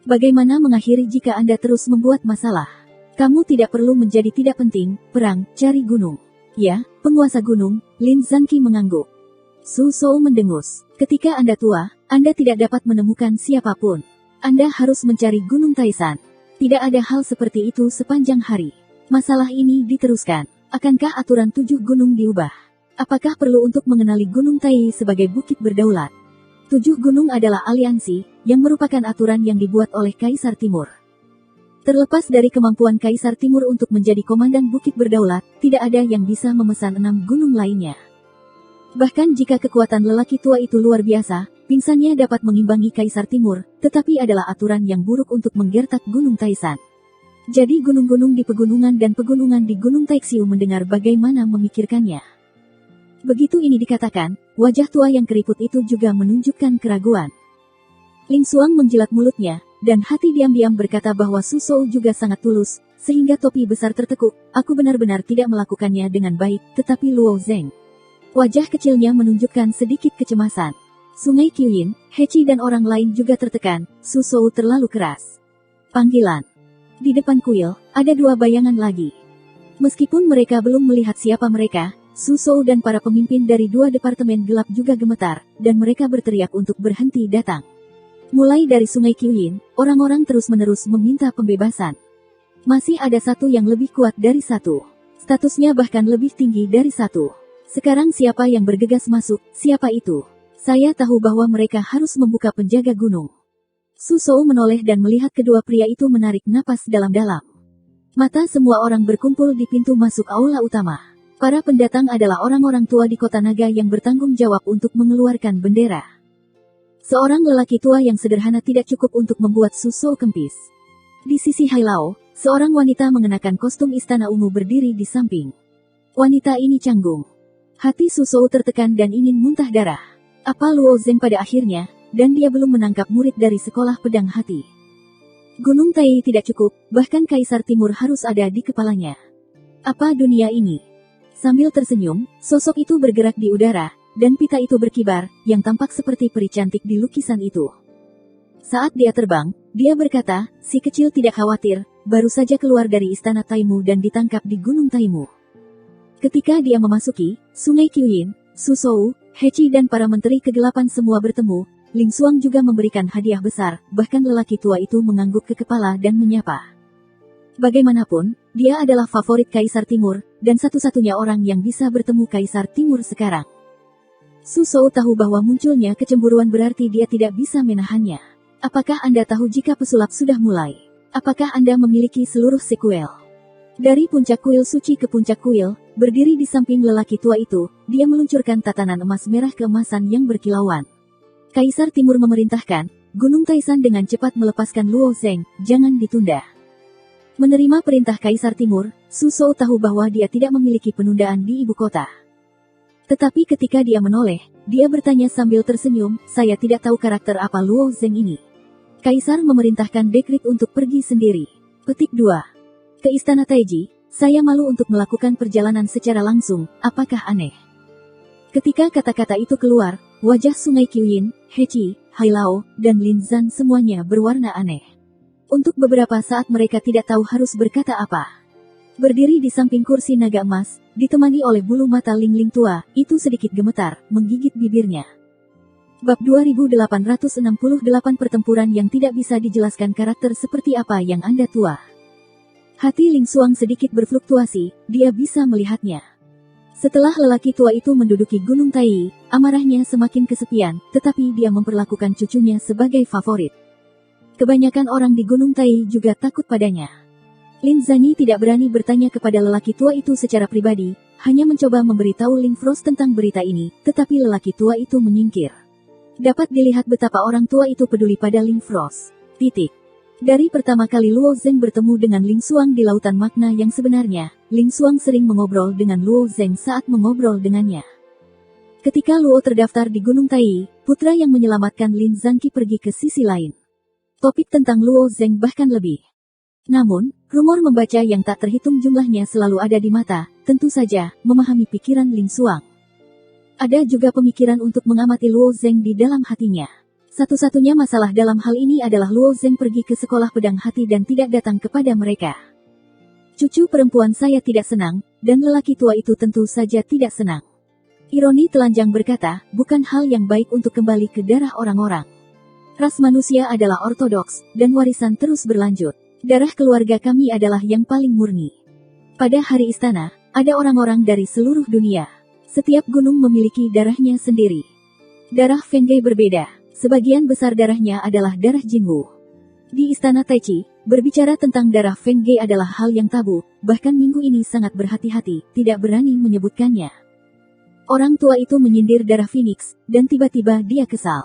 Bagaimana mengakhiri jika Anda terus membuat masalah? Kamu tidak perlu menjadi tidak penting, perang, cari gunung. Ya, penguasa gunung, Lin Zanqi mengangguk. Su Shou mendengus. Ketika Anda tua, Anda tidak dapat menemukan siapapun. Anda harus mencari Gunung Taisan. Tidak ada hal seperti itu sepanjang hari. Masalah ini diteruskan. Akankah aturan 7 gunung diubah? Apakah perlu untuk mengenali Gunung Tai sebagai bukit berdaulat? 7 gunung adalah aliansi, yang merupakan aturan yang dibuat oleh Kaisar Timur. Terlepas dari kemampuan Kaisar Timur untuk menjadi komandan Bukit Berdaulat, tidak ada yang bisa memesan 6 gunung lainnya. Bahkan jika kekuatan lelaki tua itu luar biasa, pingsannya dapat mengimbangi Kaisar Timur, tetapi adalah aturan yang buruk untuk menggertak Gunung Taisan. Jadi gunung-gunung di pegunungan dan pegunungan di Gunung Taixiu mendengar bagaimana memikirkannya. Begitu ini dikatakan, wajah tua yang keriput itu juga menunjukkan keraguan. Ling Xuang menjilat mulutnya, dan hati diam-diam berkata bahwa Su Shou juga sangat tulus, sehingga topi besar tertekuk. Aku benar-benar tidak melakukannya dengan baik, tetapi Luo Zeng. Wajah kecilnya menunjukkan sedikit kecemasan. Sungai Qiyin, Heci dan orang lain juga tertekan, Su Shou terlalu keras. Panggilan. Di depan kuil, ada 2 bayangan lagi. Meskipun mereka belum melihat siapa mereka, Su Shou dan para pemimpin dari 2 departemen gelap juga gemetar, dan mereka berteriak untuk berhenti datang. Mulai dari Sungai Qiyin, orang-orang terus-menerus meminta pembebasan. Masih ada satu yang lebih kuat dari satu. Statusnya bahkan lebih tinggi dari satu. Sekarang siapa yang bergegas masuk, siapa itu? Saya tahu bahwa mereka harus membuka penjaga gunung. Su Shou menoleh dan melihat kedua pria itu menarik napas dalam-dalam. Mata semua orang berkumpul di pintu masuk aula utama. Para pendatang adalah orang-orang tua di kota naga yang bertanggung jawab untuk mengeluarkan bendera. Seorang lelaki tua yang sederhana tidak cukup untuk membuat Su Shou kempis. Di sisi Hailao, seorang wanita mengenakan kostum istana ungu berdiri di samping. Wanita ini canggung. Hati Su Shou tertekan dan ingin muntah darah. Apa Luo Zeng pada akhirnya, dan dia belum menangkap murid dari sekolah pedang hati. Gunung Tai tidak cukup, bahkan Kaisar Timur harus ada di kepalanya. Apa dunia ini? Sambil tersenyum, sosok itu bergerak di udara, dan pita itu berkibar, yang tampak seperti peri cantik di lukisan itu. Saat dia terbang, dia berkata, si kecil tidak khawatir, baru saja keluar dari istana Taimu dan ditangkap di Gunung Taimu. Ketika dia memasuki Sungai Qiyin, Su Shou, Heci dan para menteri kegelapan semua bertemu. Ling Xuang juga memberikan hadiah besar, bahkan lelaki tua itu mengangguk ke kepala dan menyapa. Bagaimanapun, dia adalah favorit Kaisar Timur, dan satu-satunya orang yang bisa bertemu Kaisar Timur sekarang. Su Shou tahu bahwa munculnya kecemburuan berarti dia tidak bisa menahannya. Apakah Anda tahu jika pesulap sudah mulai? Apakah Anda memiliki seluruh sekuel? Dari puncak kuil suci ke puncak kuil, berdiri di samping lelaki tua itu, dia meluncurkan tatanan emas merah keemasan yang berkilauan. Kaisar Timur memerintahkan, Gunung Taisan dengan cepat melepaskan Luo Zeng, jangan ditunda. Menerima perintah Kaisar Timur, Su Shou tahu bahwa dia tidak memiliki penundaan di ibu kota. Tetapi ketika dia menoleh, dia bertanya sambil tersenyum, saya tidak tahu karakter apa Luo Zeng ini. Kaisar memerintahkan dekrit untuk pergi sendiri. Petik 2. Ke Istana Taiji, saya malu untuk melakukan perjalanan secara langsung, apakah aneh? Ketika kata-kata itu keluar, wajah Sungai Qiyin, Heci, Hailao, dan Lin Zan semuanya berwarna aneh. Untuk beberapa saat mereka tidak tahu harus berkata apa. Berdiri di samping kursi naga emas, ditemani oleh bulu mata Ling Ling tua, itu sedikit gemetar, menggigit bibirnya. Bab 2868 Pertempuran yang tidak bisa dijelaskan karakter seperti apa yang Anda tua. Hati Ling Xuang sedikit berfluktuasi, dia bisa melihatnya. Setelah lelaki tua itu menduduki Gunung Tai, amarahnya semakin kesepian, tetapi dia memperlakukan cucunya sebagai favorit. Kebanyakan orang di Gunung Tai juga takut padanya. Lin Zani tidak berani bertanya kepada lelaki tua itu secara pribadi, hanya mencoba memberitahu Ling Frost tentang berita ini, tetapi lelaki tua itu menyingkir. Dapat dilihat betapa orang tua itu peduli pada Ling Frost. Titik. Dari pertama kali Luo Zeng bertemu dengan Ling Xuang di lautan makna yang sebenarnya, Ling Xuang sering mengobrol dengan Luo Zeng saat mengobrol dengannya. Ketika Luo terdaftar di Gunung Tai, putra yang menyelamatkan Lin Zangqi pergi ke sisi lain. Topik tentang Luo Zeng bahkan lebih. Namun, rumor membaca yang tak terhitung jumlahnya selalu ada di mata, tentu saja, memahami pikiran Ling Xuang. Ada juga pemikiran untuk mengamati Luo Zeng di dalam hatinya. Satu-satunya masalah dalam hal ini adalah Luo Zeng pergi ke sekolah pedang hati dan tidak datang kepada mereka. Cucu perempuan saya tidak senang, dan lelaki tua itu tentu saja tidak senang. Ironi telanjang berkata, bukan hal yang baik untuk kembali ke darah orang-orang. Ras manusia adalah ortodoks, dan warisan terus berlanjut. Darah keluarga kami adalah yang paling murni. Pada hari istana, ada orang-orang dari seluruh dunia. Setiap gunung memiliki darahnya sendiri. Darah Feng Ge berbeda. Sebagian besar darahnya adalah darah Jinwu. Di Istana Taichi, Berbicara tentang darah Feng Ge adalah hal yang tabu, bahkan minggu ini sangat berhati-hati, tidak berani menyebutkannya. Orang tua itu menyindir darah Phoenix, dan tiba-tiba dia kesal.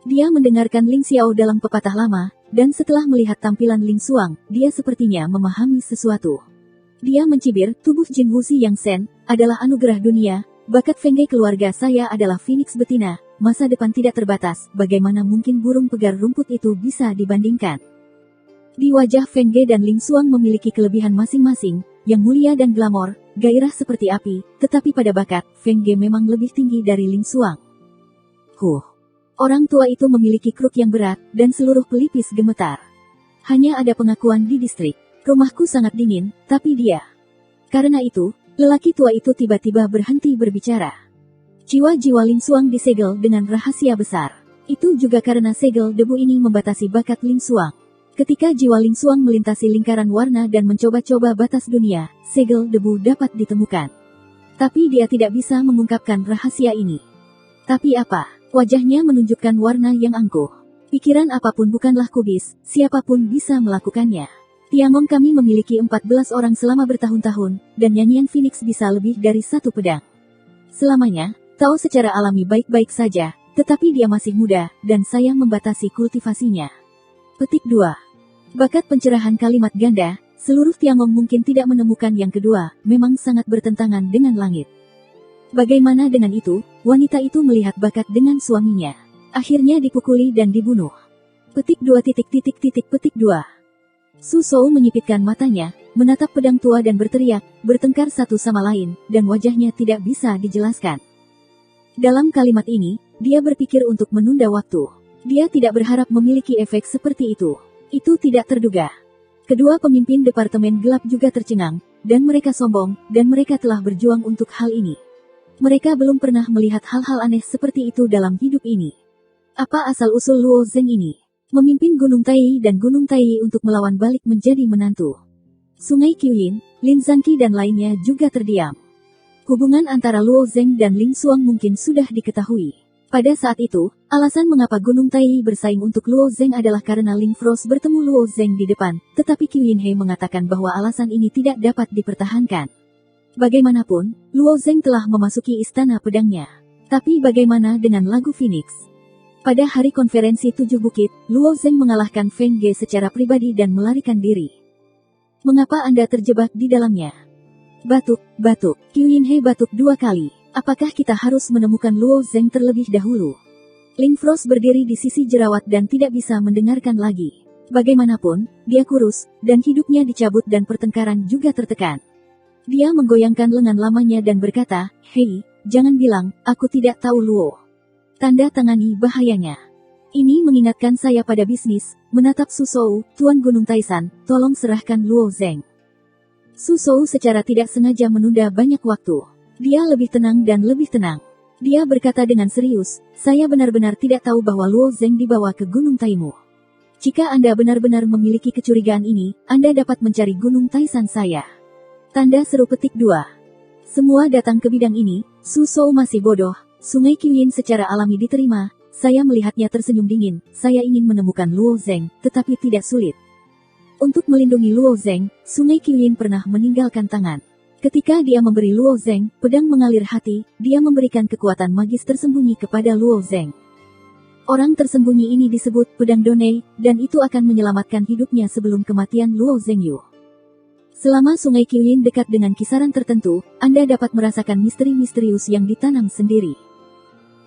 Dia mendengarkan Ling Xiao dalam pepatah lama, dan setelah melihat tampilan Ling Xuang, dia sepertinya memahami sesuatu. Dia mencibir, tubuh Jin Wuxi yang Sen, adalah anugerah dunia, bakat Feng Ge keluarga saya adalah Phoenix betina, masa depan tidak terbatas, bagaimana mungkin burung pegar rumput itu bisa dibandingkan. Di wajah Feng Ge dan Ling Xuang memiliki kelebihan masing-masing, yang mulia dan glamor, gairah seperti api, tetapi pada bakat, Feng Ge memang lebih tinggi dari Ling Xuang. Orang tua itu memiliki kruk yang berat, dan seluruh pelipis gemetar. Hanya ada pengakuan di distrik. Rumahku sangat dingin, tapi dia. Karena itu, lelaki tua itu tiba-tiba berhenti berbicara. Jiwa-jiwa Ling Xuang disegel dengan rahasia besar. Itu juga karena segel debu ini membatasi bakat Ling Xuang. Ketika jiwa Ling Xuang melintasi lingkaran warna dan mencoba-coba batas dunia, segel debu dapat ditemukan. Tapi dia tidak bisa mengungkapkan rahasia ini. Tapi apa? Wajahnya menunjukkan warna yang angkuh. Pikiran apapun bukanlah kubis, siapapun bisa melakukannya. Tiangong kami memiliki 14 orang selama bertahun-tahun, dan nyanyian Phoenix bisa lebih dari satu pedang. Selamanya, Tao secara alami baik-baik saja, tetapi dia masih muda, dan saya membatasi kultivasinya. Petik 2. Bakat pencerahan kalimat ganda, seluruh Tiangong mungkin tidak menemukan yang kedua, memang sangat bertentangan dengan langit. Bagaimana dengan itu, wanita itu melihat bakat dengan suaminya. Akhirnya dipukuli dan dibunuh. Petik 2. Petik 2. Su Shou menyipitkan matanya, menatap pedang tua dan berteriak, bertengkar satu sama lain, dan wajahnya tidak bisa dijelaskan. Dalam kalimat ini, dia berpikir untuk menunda waktu. Dia tidak berharap memiliki efek seperti itu. Itu tidak terduga. Kedua pemimpin Departemen Gelap juga tercengang, dan mereka sombong, dan mereka telah berjuang untuk hal ini. Mereka belum pernah melihat hal-hal aneh seperti itu dalam hidup ini. Apa asal-usul Luo Zeng ini? Memimpin Gunung Tai dan Gunung Tai untuk melawan balik menjadi menantu. Sungai Qiyin, Lin Zangqi dan lainnya juga terdiam. Hubungan antara Luo Zeng dan Ling Xuang mungkin sudah diketahui. Pada saat itu, alasan mengapa Gunung Tai bersaing untuk Luo Zeng adalah karena Ling Frost bertemu Luo Zeng di depan, tetapi Qiyin He mengatakan bahwa alasan ini tidak dapat dipertahankan. Bagaimanapun, Luo Zeng telah memasuki istana pedangnya. Tapi bagaimana dengan lagu Phoenix? Pada hari konferensi 7 Bukit, Luo Zeng mengalahkan Feng Ge secara pribadi dan melarikan diri. Mengapa Anda terjebak di dalamnya? Batuk. Qiyin He batuk 2 kali. Apakah kita harus menemukan Luo Zeng terlebih dahulu? Ling Frost berdiri di sisi jerawat dan tidak bisa mendengarkan lagi. Bagaimanapun, dia kurus, dan hidupnya dicabut dan pertengkaran juga tertekan. Dia menggoyangkan lengan lamanya dan berkata, "Hei, jangan bilang, aku tidak tahu Luo." Tanda tangani bahayanya. Ini mengingatkan saya pada bisnis, menatap Su Shou, Tuan Gunung Taisan, tolong serahkan Luo Zeng. Su Shou secara tidak sengaja menunda banyak waktu. Dia lebih tenang dan lebih tenang. Dia berkata dengan serius, saya benar-benar tidak tahu bahwa Luo Zeng dibawa ke Gunung Taimu. Jika Anda benar-benar memiliki kecurigaan ini, Anda dapat mencari Gunung Taisan saya. Tanda seru petik 2. Semua datang ke bidang ini, Su Shou masih bodoh, Sungai Qiyin secara alami diterima, saya melihatnya tersenyum dingin, saya ingin menemukan Luo Zeng, tetapi tidak sulit. Untuk melindungi Luo Zeng, Sungai Qiyin pernah meninggalkan tangan. Ketika dia memberi Luo Zeng pedang mengalir hati, dia memberikan kekuatan magis tersembunyi kepada Luo Zeng. Orang tersembunyi ini disebut pedang Donei, dan itu akan menyelamatkan hidupnya sebelum kematian Luo Zengyu. Selama Sungai Qiyin dekat dengan kisaran tertentu, Anda dapat merasakan misteri misterius yang ditanam sendiri.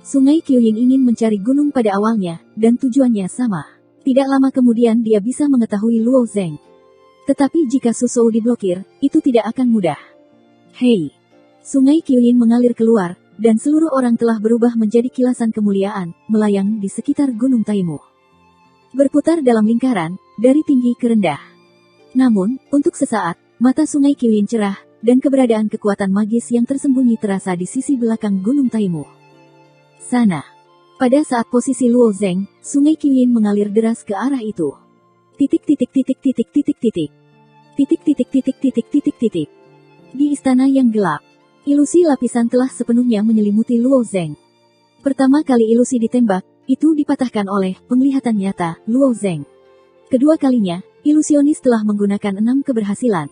Sungai Qiyin ingin mencari gunung pada awalnya, dan tujuannya sama. Tidak lama kemudian dia bisa mengetahui Luo Zeng. Tetapi jika Su Shou diblokir, itu tidak akan mudah. Hei! Sungai Qiyin mengalir keluar, dan seluruh orang telah berubah menjadi kilasan kemuliaan, melayang di sekitar Gunung Taimu. Berputar dalam lingkaran, dari tinggi ke rendah. Namun, untuk sesaat, mata Sungai Qiyin cerah, dan keberadaan kekuatan magis yang tersembunyi terasa di sisi belakang Gunung Taimu. Sana. Pada saat posisi Luo Zeng, Sungai Qiyin mengalir deras ke arah itu. Di istana yang gelap, ilusi lapisan telah sepenuhnya menyelimuti Luo Zeng. Pertama kali ilusi ditembak, itu dipatahkan oleh penglihatan nyata, Luo Zeng. Kedua kalinya, ilusionis telah menggunakan 6 keberhasilan.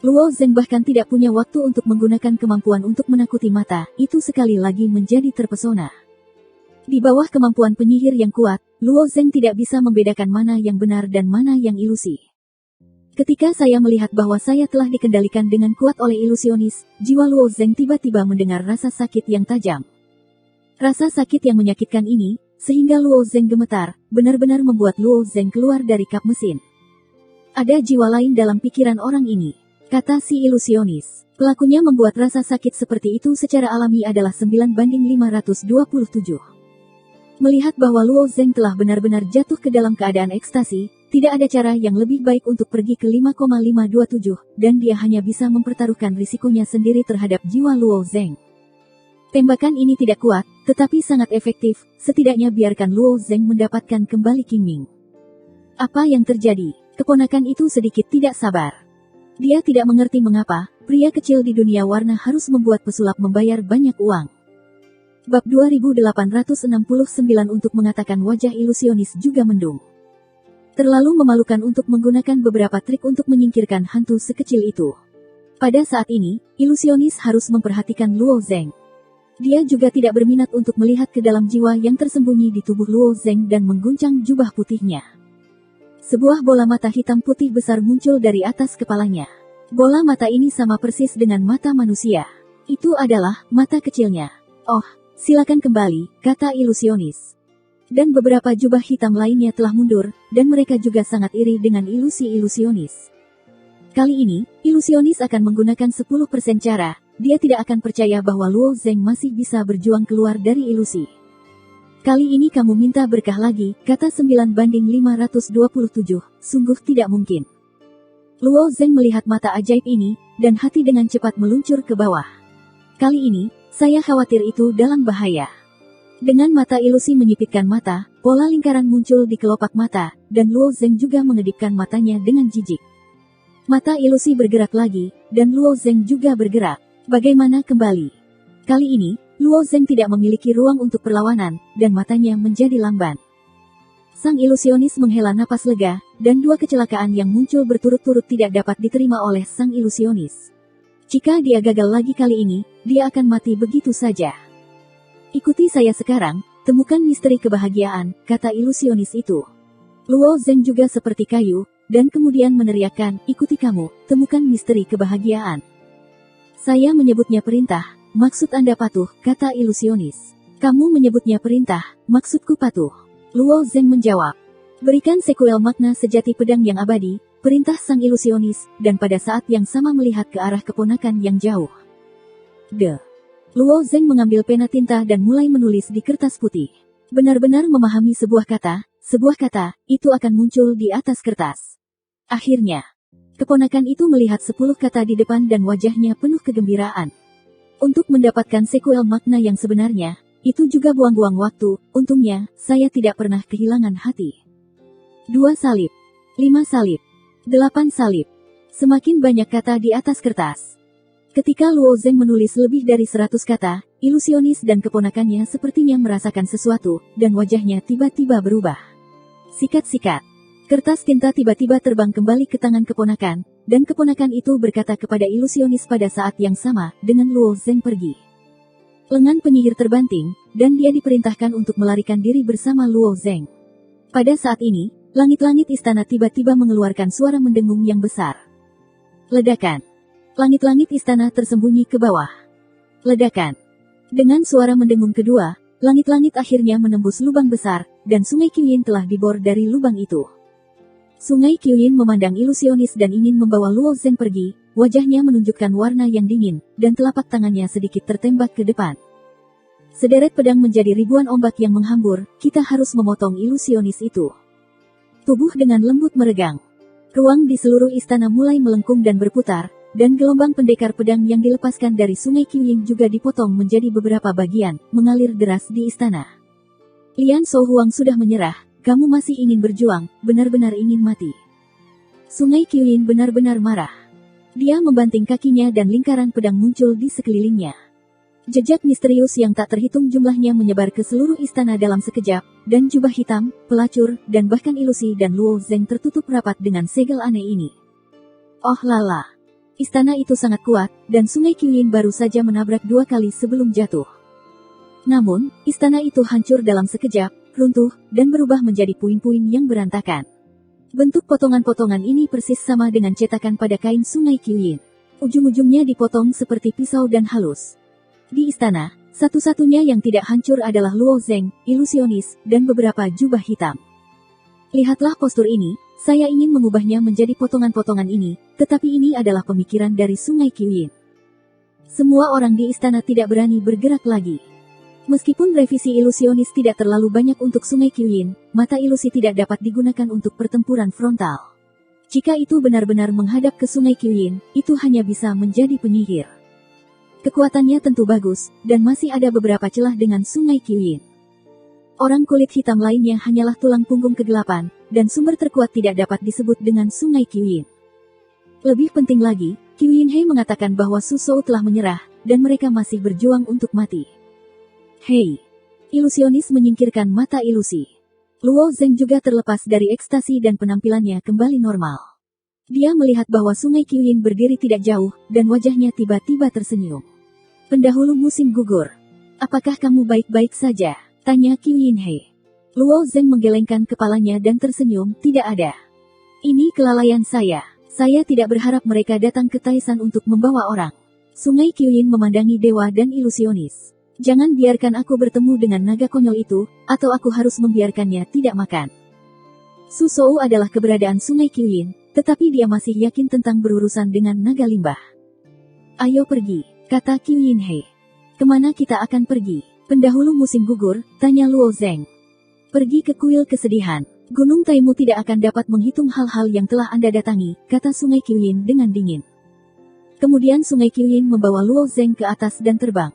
Luo Zeng bahkan tidak punya waktu untuk menggunakan kemampuan untuk menakuti mata, itu sekali lagi menjadi terpesona. Di bawah kemampuan penyihir yang kuat, Luo Zeng tidak bisa membedakan mana yang benar dan mana yang ilusi. Ketika saya melihat bahwa saya telah dikendalikan dengan kuat oleh ilusionis, jiwa Luo Zeng tiba-tiba mendengar rasa sakit yang tajam. Rasa sakit yang menyakitkan ini, sehingga Luo Zeng gemetar, benar-benar membuat Luo Zeng keluar dari kap mesin. Ada jiwa lain dalam pikiran orang ini, kata si ilusionis. Pelakunya membuat rasa sakit seperti itu secara alami adalah 9/527. Melihat bahwa Luo Zeng telah benar-benar jatuh ke dalam keadaan ekstasi, tidak ada cara yang lebih baik untuk pergi ke 5,527, dan dia hanya bisa mempertaruhkan risikonya sendiri terhadap jiwa Luo Zeng. Tembakan ini tidak kuat, tetapi sangat efektif, setidaknya biarkan Luo Zeng mendapatkan kembali Qingming. Apa yang terjadi? Keponakan itu sedikit tidak sabar. Dia tidak mengerti mengapa, pria kecil di dunia warna harus membuat pesulap membayar banyak uang. Bab 2869 untuk mengatakan wajah ilusionis juga mendung. Terlalu memalukan untuk menggunakan beberapa trik untuk menyingkirkan hantu sekecil itu. Pada saat ini, ilusionis harus memperhatikan Luo Zeng. Dia juga tidak berminat untuk melihat ke dalam jiwa yang tersembunyi di tubuh Luo Zeng dan mengguncang jubah putihnya. Sebuah bola mata hitam putih besar muncul dari atas kepalanya. Bola mata ini sama persis dengan mata manusia. Itu adalah mata kecilnya. Oh, silakan kembali, kata ilusionis. Dan beberapa jubah hitam lainnya telah mundur, dan mereka juga sangat iri dengan ilusi ilusionis. Kali ini, ilusionis akan menggunakan 10% cara, dia tidak akan percaya bahwa Luo Zeng masih bisa berjuang keluar dari ilusi. Kali ini kamu minta berkah lagi, kata 9/527, sungguh tidak mungkin. Luo Zeng melihat mata ajaib ini, dan hati dengan cepat meluncur ke bawah. Kali ini, saya khawatir itu dalam bahaya. Dengan mata ilusi menyipitkan mata, pola lingkaran muncul di kelopak mata, dan Luo Zeng juga mengedipkan matanya dengan jijik. Mata ilusi bergerak lagi, dan Luo Zeng juga bergerak. Bagaimana kembali? Kali ini, Luo Zeng tidak memiliki ruang untuk perlawanan, dan matanya menjadi lamban. Sang ilusionis menghela napas lega, dan dua kecelakaan yang muncul berturut-turut tidak dapat diterima oleh sang ilusionis. Jika dia gagal lagi kali ini, dia akan mati begitu saja. Ikuti saya sekarang, temukan misteri kebahagiaan, kata ilusionis itu. Luo Zeng juga seperti kayu, dan kemudian meneriakkan, ikuti kamu, temukan misteri kebahagiaan. Saya menyebutnya perintah, maksud Anda patuh, kata ilusionis. Kamu menyebutnya perintah, maksudku patuh. Luo Zeng menjawab. Berikan sekuel makna sejati pedang yang abadi, perintah sang ilusionis, dan pada saat yang sama melihat ke arah keponakan yang jauh. Luo Zeng mengambil pena tinta dan mulai menulis di kertas putih. Benar-benar memahami sebuah kata, itu akan muncul di atas kertas. Akhirnya, keponakan itu melihat 10 kata di depan dan wajahnya penuh kegembiraan. Untuk mendapatkan sekuel makna yang sebenarnya, itu juga buang-buang waktu, untungnya, saya tidak pernah kehilangan hati. 2 salib, 5 salib, 8 salib. Semakin banyak kata di atas kertas. Ketika Luo Zeng menulis lebih dari 100 kata, ilusionis dan keponakannya sepertinya merasakan sesuatu, dan wajahnya tiba-tiba berubah. Sikat-sikat. Kertas tinta tiba-tiba terbang kembali ke tangan keponakan, dan keponakan itu berkata kepada ilusionis pada saat yang sama, dengan Luo Zeng pergi. Lengan penyihir terbanting, dan dia diperintahkan untuk melarikan diri bersama Luo Zeng. Pada saat ini, langit-langit istana tiba-tiba mengeluarkan suara mendengung yang besar. Ledakan. Langit-langit istana tersembunyi ke bawah. Ledakan. Dengan suara mendengung kedua, langit-langit akhirnya menembus lubang besar, dan Sungai Qiyin telah dibor dari lubang itu. Sungai Qiyin memandang ilusionis dan ingin membawa Luo Zeng pergi, wajahnya menunjukkan warna yang dingin, dan telapak tangannya sedikit tertembak ke depan. Sederet pedang menjadi ribuan ombak yang menghambur, kita harus memotong ilusionis itu. Tubuh dengan lembut meregang. Ruang di seluruh istana mulai melengkung dan berputar, dan gelombang pendekar pedang yang dilepaskan dari Sungai Qiyin juga dipotong menjadi beberapa bagian, mengalir deras di istana. Lian Souhuang sudah menyerah, kamu masih ingin berjuang, benar-benar ingin mati. Sungai Qiyin benar-benar marah. Dia membanting kakinya dan lingkaran pedang muncul di sekelilingnya. Jejak misterius yang tak terhitung jumlahnya menyebar ke seluruh istana dalam sekejap, dan jubah hitam, pelacur, dan bahkan ilusi dan Luo Zeng tertutup rapat dengan segel aneh ini. Oh lala. Istana itu sangat kuat, dan Sungai Qiyin baru saja menabrak 2 kali sebelum jatuh. Namun, istana itu hancur dalam sekejap, runtuh, dan berubah menjadi puing-puing yang berantakan. Bentuk potongan-potongan ini persis sama dengan cetakan pada kain Sungai Qiyin. Ujung-ujungnya dipotong seperti pisau dan halus. Di istana, satu-satunya yang tidak hancur adalah Luo Zeng, ilusionis, dan beberapa jubah hitam. Lihatlah postur ini, saya ingin mengubahnya menjadi potongan-potongan ini, tetapi ini adalah pemikiran dari Sungai Qiyin. Semua orang di istana tidak berani bergerak lagi. Meskipun revisi ilusionis tidak terlalu banyak untuk Sungai Qiyin, mata ilusi tidak dapat digunakan untuk pertempuran frontal. Jika itu benar-benar menghadap ke Sungai Qiyin, itu hanya bisa menjadi penyihir. Kekuatannya tentu bagus, dan masih ada beberapa celah dengan Sungai Qiyin. Orang kulit hitam lainnya hanyalah tulang punggung kegelapan, dan sumber terkuat tidak dapat disebut dengan Sungai Qiyin. Lebih penting lagi, Qiyin He mengatakan bahwa Su Shou telah menyerah, dan mereka masih berjuang untuk mati. Hei! Ilusionis menyingkirkan mata ilusi. Luo Zeng juga terlepas dari ekstasi dan penampilannya kembali normal. Dia melihat bahwa Sungai Qiyin berdiri tidak jauh, dan wajahnya tiba-tiba tersenyum. Pendahulu musim gugur. Apakah kamu baik-baik saja? Tanya Qiyin He. Luo Zeng menggelengkan kepalanya dan tersenyum, tidak ada. Ini kelalaian saya. Saya tidak berharap mereka datang ke Taisan untuk membawa orang. Sungai Qiyin memandangi dewa dan ilusionis. Jangan biarkan aku bertemu dengan naga konyol itu, atau aku harus membiarkannya tidak makan. Su Shou adalah keberadaan Sungai Qiyin, tetapi dia masih yakin tentang berurusan dengan naga limbah. Ayo pergi, kata Qiyin He. Kemana kita akan pergi? Pendahulu musim gugur, tanya Luo Zeng. Pergi ke kuil kesedihan. Gunung Taimu tidak akan dapat menghitung hal-hal yang telah Anda datangi, kata Sungai Qiyin dengan dingin. Kemudian Sungai Qiyin membawa Luo Zeng ke atas dan terbang.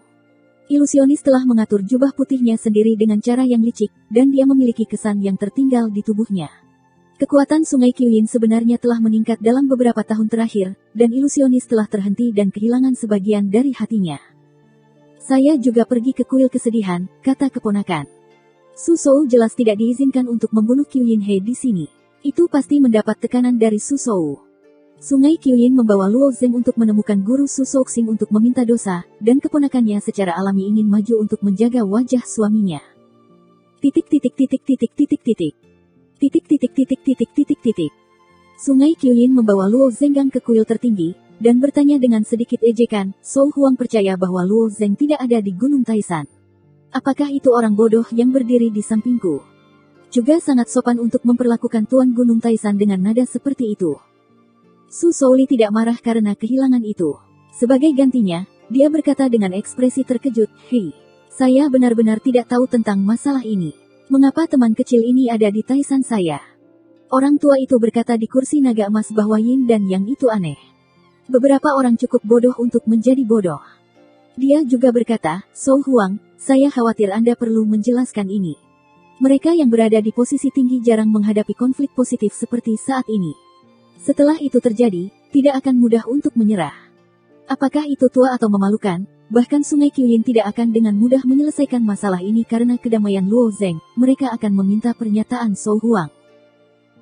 Ilusionis telah mengatur jubah putihnya sendiri dengan cara yang licik, dan dia memiliki kesan yang tertinggal di tubuhnya. Kekuatan Sungai Qiyin sebenarnya telah meningkat dalam beberapa tahun terakhir, dan ilusionis telah terhenti dan kehilangan sebagian dari hatinya. Saya juga pergi ke kuil kesedihan, kata keponakan. Su Shou jelas tidak diizinkan untuk membunuh Qiyin He di sini. Itu pasti mendapat tekanan dari Su Shou. Sungai Qiyin membawa Luo Zeng untuk menemukan guru Su Shouxing untuk meminta dosa, dan keponakannya secara alami ingin maju untuk menjaga wajah suaminya. Sungai Qiyin membawa Luo Zenggang ke kuil tertinggi, dan bertanya dengan sedikit ejekan, Shou Huang percaya bahwa Luo Zeng tidak ada di Gunung Taisan. Apakah itu orang bodoh yang berdiri di sampingku? Juga sangat sopan untuk memperlakukan Tuan Gunung Taisan dengan nada seperti itu. Su Shou tidak marah karena kehilangan itu. Sebagai gantinya, dia berkata dengan ekspresi terkejut, Hei, saya benar-benar tidak tahu tentang masalah ini. Mengapa teman kecil ini ada di Taisan saya? Orang tua itu berkata di kursi naga emas bahwa Yin dan Yang itu aneh. Beberapa orang cukup bodoh untuk menjadi bodoh. Dia juga berkata, Shou Huang, saya khawatir Anda perlu menjelaskan ini. Mereka yang berada di posisi tinggi jarang menghadapi konflik positif seperti saat ini. Setelah itu terjadi, tidak akan mudah untuk menyerah. Apakah itu tua atau memalukan? Bahkan Sungai Qiyin tidak akan dengan mudah menyelesaikan masalah ini karena kedamaian Luo Zeng. Mereka akan meminta pernyataan Shou Huang.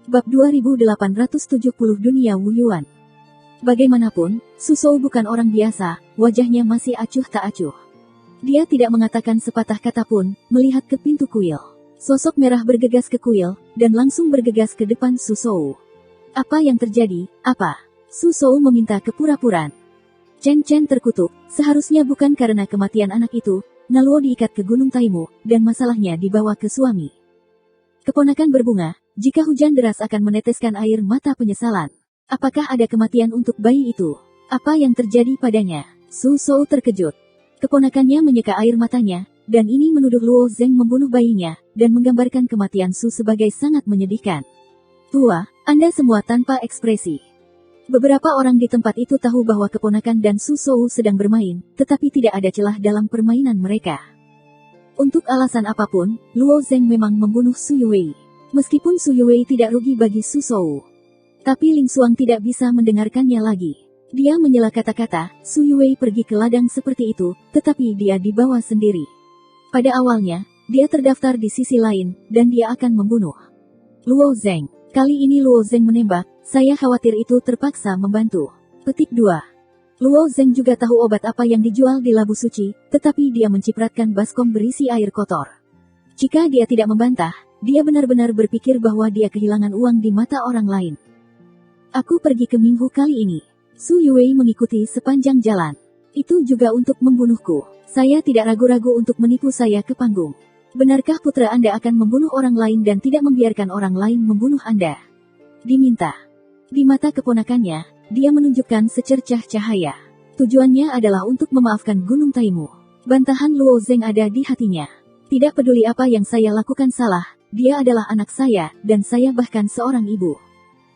Bab 2870 Dunia Wu Yuan. Bagaimanapun, Su Shou bukan orang biasa, wajahnya masih acuh tak acuh. Dia tidak mengatakan sepatah kata pun, melihat ke pintu kuil. Sosok merah bergegas ke kuil, dan langsung bergegas ke depan Su Shou. Apa yang terjadi? Apa? Su Shou meminta kepura-puraan. Chen Chen terkutuk, seharusnya bukan karena kematian anak itu, Naluo diikat ke Gunung Taimu, dan masalahnya dibawa ke suami. Keponakan berbunga, jika hujan deras akan meneteskan air mata penyesalan. Apakah ada kematian untuk bayi itu? Apa yang terjadi padanya? Su Shou terkejut. Keponakannya menyeka air matanya, dan ini menuduh Luo Zeng membunuh bayinya, dan menggambarkan kematian Su sebagai sangat menyedihkan. Tua, Anda semua tanpa ekspresi. Beberapa orang di tempat itu tahu bahwa keponakan dan Su Shou sedang bermain, tetapi tidak ada celah dalam permainan mereka. Untuk alasan apapun, Luo Zeng memang membunuh Su Yuwei. Meskipun Su Yuwei tidak rugi bagi Su Shou. Tapi Ling Xuang tidak bisa mendengarkannya lagi. Dia menyela kata-kata, Su Yuwei pergi ke ladang seperti itu, tetapi dia dibawa sendiri. Pada awalnya, dia terdaftar di sisi lain, dan dia akan membunuh Luo Zeng. Kali ini Luo Zeng menembak, saya khawatir itu terpaksa membantu. Petik 2. Luo Zeng juga tahu obat apa yang dijual di Labu Suci, tetapi dia mencipratkan baskom berisi air kotor. Jika dia tidak membantah, dia benar-benar berpikir bahwa dia kehilangan uang di mata orang lain. Aku pergi ke Minghu kali ini. Su Yuwei mengikuti sepanjang jalan. Itu juga untuk membunuhku. Saya tidak ragu-ragu untuk menipu saya ke panggung. Benarkah putra Anda akan membunuh orang lain dan tidak membiarkan orang lain membunuh Anda? Diminta. Di mata keponakannya, dia menunjukkan secercah cahaya. Tujuannya adalah untuk memaafkan Gunung Taimu. Bantahan Luo Zeng ada di hatinya. Tidak peduli apa yang saya lakukan salah, dia adalah anak saya, dan saya bahkan seorang ibu.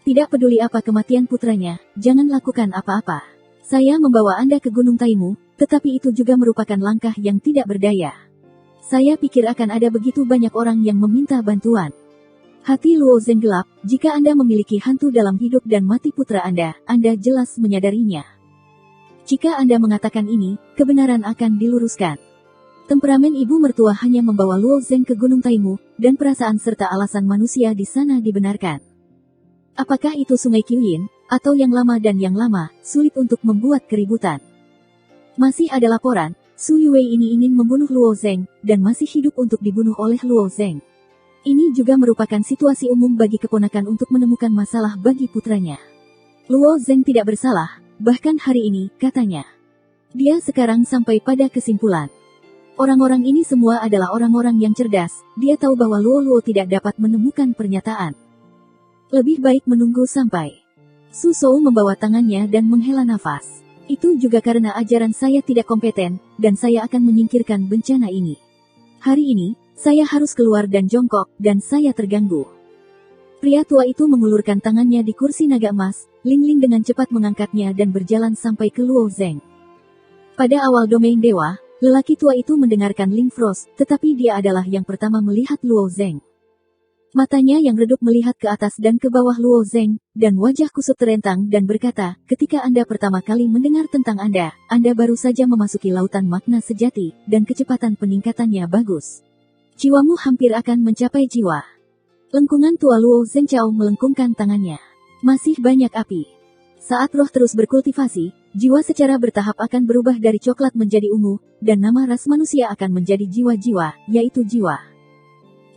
Tidak peduli apa kematian putranya, jangan lakukan apa-apa. Saya membawa Anda ke Gunung Taimu, tetapi itu juga merupakan langkah yang tidak berdaya. Saya pikir akan ada begitu banyak orang yang meminta bantuan. Hati Luo Zeng gelap, jika Anda memiliki hantu dalam hidup dan mati putra Anda jelas menyadarinya. Jika Anda mengatakan ini, kebenaran akan diluruskan. Temperamen ibu mertua hanya membawa Luo Zeng ke Gunung Taimu, dan perasaan serta alasan manusia di sana dibenarkan. Apakah itu Sungai Qiyin, atau yang lama dan yang lama, sulit untuk membuat keributan. Masih ada laporan, Su Yuwei ini ingin membunuh Luo Zeng, dan masih hidup untuk dibunuh oleh Luo Zeng. Ini juga merupakan situasi umum bagi keponakan untuk menemukan masalah bagi putranya. Luo Zeng tidak bersalah, bahkan hari ini, katanya. Dia sekarang sampai pada kesimpulan. Orang-orang ini semua adalah orang-orang yang cerdas, dia tahu bahwa Luo tidak dapat menemukan pernyataan. Lebih baik menunggu sampai. Su Shou membawa tangannya dan menghela nafas. Itu juga karena ajaran saya tidak kompeten, dan saya akan menyingkirkan bencana ini. Hari ini, saya harus keluar dan jongkok, dan saya terganggu. Pria tua itu mengulurkan tangannya di kursi naga emas, Ling Ling dengan cepat mengangkatnya dan berjalan sampai ke Luo Zeng. Pada awal domain dewa, lelaki tua itu mendengarkan Ling Frost, tetapi dia adalah yang pertama melihat Luo Zeng. Matanya yang redup melihat ke atas dan ke bawah Luo Zeng, dan wajah kusut terentang dan berkata, ketika Anda pertama kali mendengar tentang Anda baru saja memasuki lautan makna sejati, dan kecepatan peningkatannya bagus. Jiwamu hampir akan mencapai jiwa. Lengkungan tua Luo Zeng Chao melengkungkan tangannya. Masih banyak api. Saat roh terus berkultivasi, jiwa secara bertahap akan berubah dari coklat menjadi ungu, dan nama ras manusia akan menjadi jiwa-jiwa, yaitu jiwa.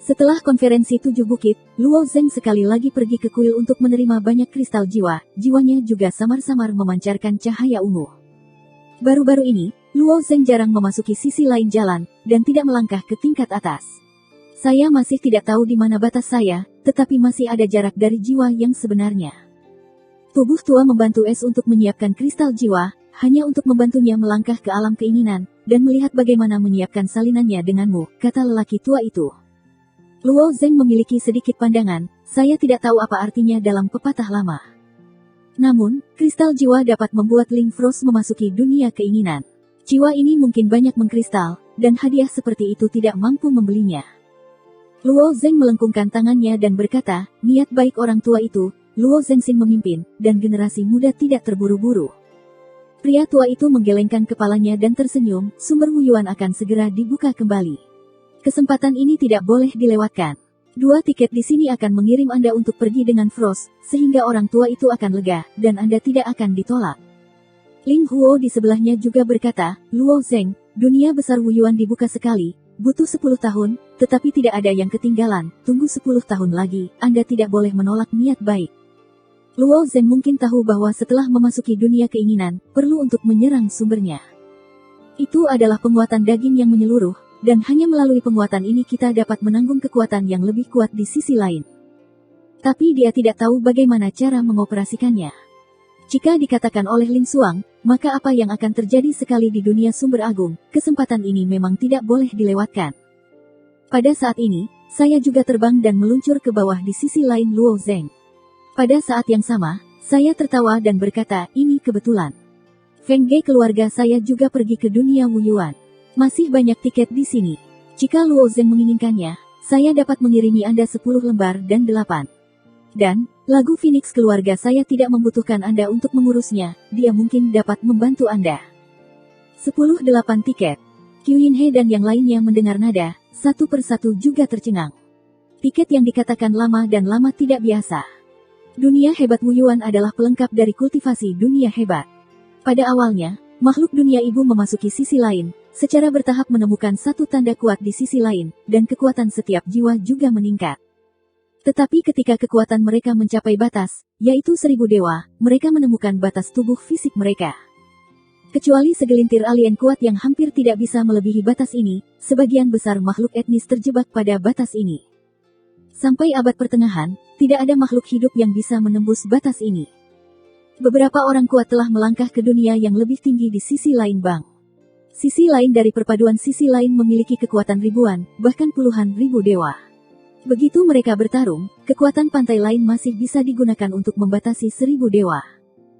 Setelah konferensi 7 bukit, Luo Zeng sekali lagi pergi ke kuil untuk menerima banyak kristal jiwa, jiwanya juga samar-samar memancarkan cahaya ungu. Baru-baru ini, Luo Zeng jarang memasuki sisi lain jalan, dan tidak melangkah ke tingkat atas. Saya masih tidak tahu di mana batas saya, tetapi masih ada jarak dari jiwa yang sebenarnya. Tubuh tua membantu Es untuk menyiapkan kristal jiwa, hanya untuk membantunya melangkah ke alam keinginan, dan melihat bagaimana menyiapkan salinannya denganmu, kata lelaki tua itu. Luo Zeng memiliki sedikit pandangan, saya tidak tahu apa artinya dalam pepatah lama. Namun, kristal jiwa dapat membuat Ling Frost memasuki dunia keinginan. Jiwa ini mungkin banyak mengkristal, dan hadiah seperti itu tidak mampu membelinya. Luo Zeng melengkungkan tangannya dan berkata, niat baik orang tua itu, Luo Zengxin memimpin, dan generasi muda tidak terburu-buru. Pria tua itu menggelengkan kepalanya dan tersenyum, sumber wuyuan akan segera dibuka kembali. Kesempatan ini tidak boleh dilewatkan. 2 tiket di sini akan mengirim Anda untuk pergi dengan Frost, sehingga orang tua itu akan lega, dan Anda tidak akan ditolak. Ling Huo di sebelahnya juga berkata, Luo Zeng, dunia besar wuyuan dibuka sekali, butuh 10 tahun, tetapi tidak ada yang ketinggalan, tunggu 10 tahun lagi, Anda tidak boleh menolak niat baik. Luo Zeng mungkin tahu bahwa setelah memasuki dunia keinginan, perlu untuk menyerang sumbernya. Itu adalah penguatan daging yang menyeluruh, dan hanya melalui penguatan ini kita dapat menanggung kekuatan yang lebih kuat di sisi lain. Tapi dia tidak tahu bagaimana cara mengoperasikannya. Jika dikatakan oleh Ling Xuang, maka apa yang akan terjadi sekali di dunia sumber agung, kesempatan ini memang tidak boleh dilewatkan. Pada saat ini, saya juga terbang dan meluncur ke bawah di sisi lain Luo Zeng. Pada saat yang sama, saya tertawa dan berkata, ini kebetulan. Feng Ge keluarga saya juga pergi ke dunia wuyuan. Masih banyak tiket di sini. Jika Luo Zeng menginginkannya, saya dapat mengirimi Anda 10 lembar dan 8. Dan, Lagu Phoenix keluarga saya tidak membutuhkan Anda untuk mengurusnya, dia mungkin dapat membantu Anda. 10-8 tiket. Kyunhee dan yang lainnya mendengar nada, satu persatu juga tercengang. Tiket yang dikatakan lama dan lama tidak biasa. Dunia hebat Wuyuan adalah pelengkap dari kultivasi dunia hebat. Pada awalnya, makhluk dunia ibu memasuki sisi lain, secara bertahap menemukan satu tanda kuat di sisi lain, dan kekuatan setiap jiwa juga meningkat. Tetapi ketika kekuatan mereka mencapai batas, yaitu 1000 dewa, mereka menemukan batas tubuh fisik mereka. Kecuali segelintir alien kuat yang hampir tidak bisa melebihi batas ini, sebagian besar makhluk etnis terjebak pada batas ini. Sampai abad pertengahan, tidak ada makhluk hidup yang bisa menembus batas ini. Beberapa orang kuat telah melangkah ke dunia yang lebih tinggi di sisi lain Bang. Sisi lain dari perpaduan sisi lain memiliki kekuatan ribuan, bahkan puluhan ribu dewa. Begitu mereka bertarung, kekuatan pantai lain masih bisa digunakan untuk membatasi 1000 dewa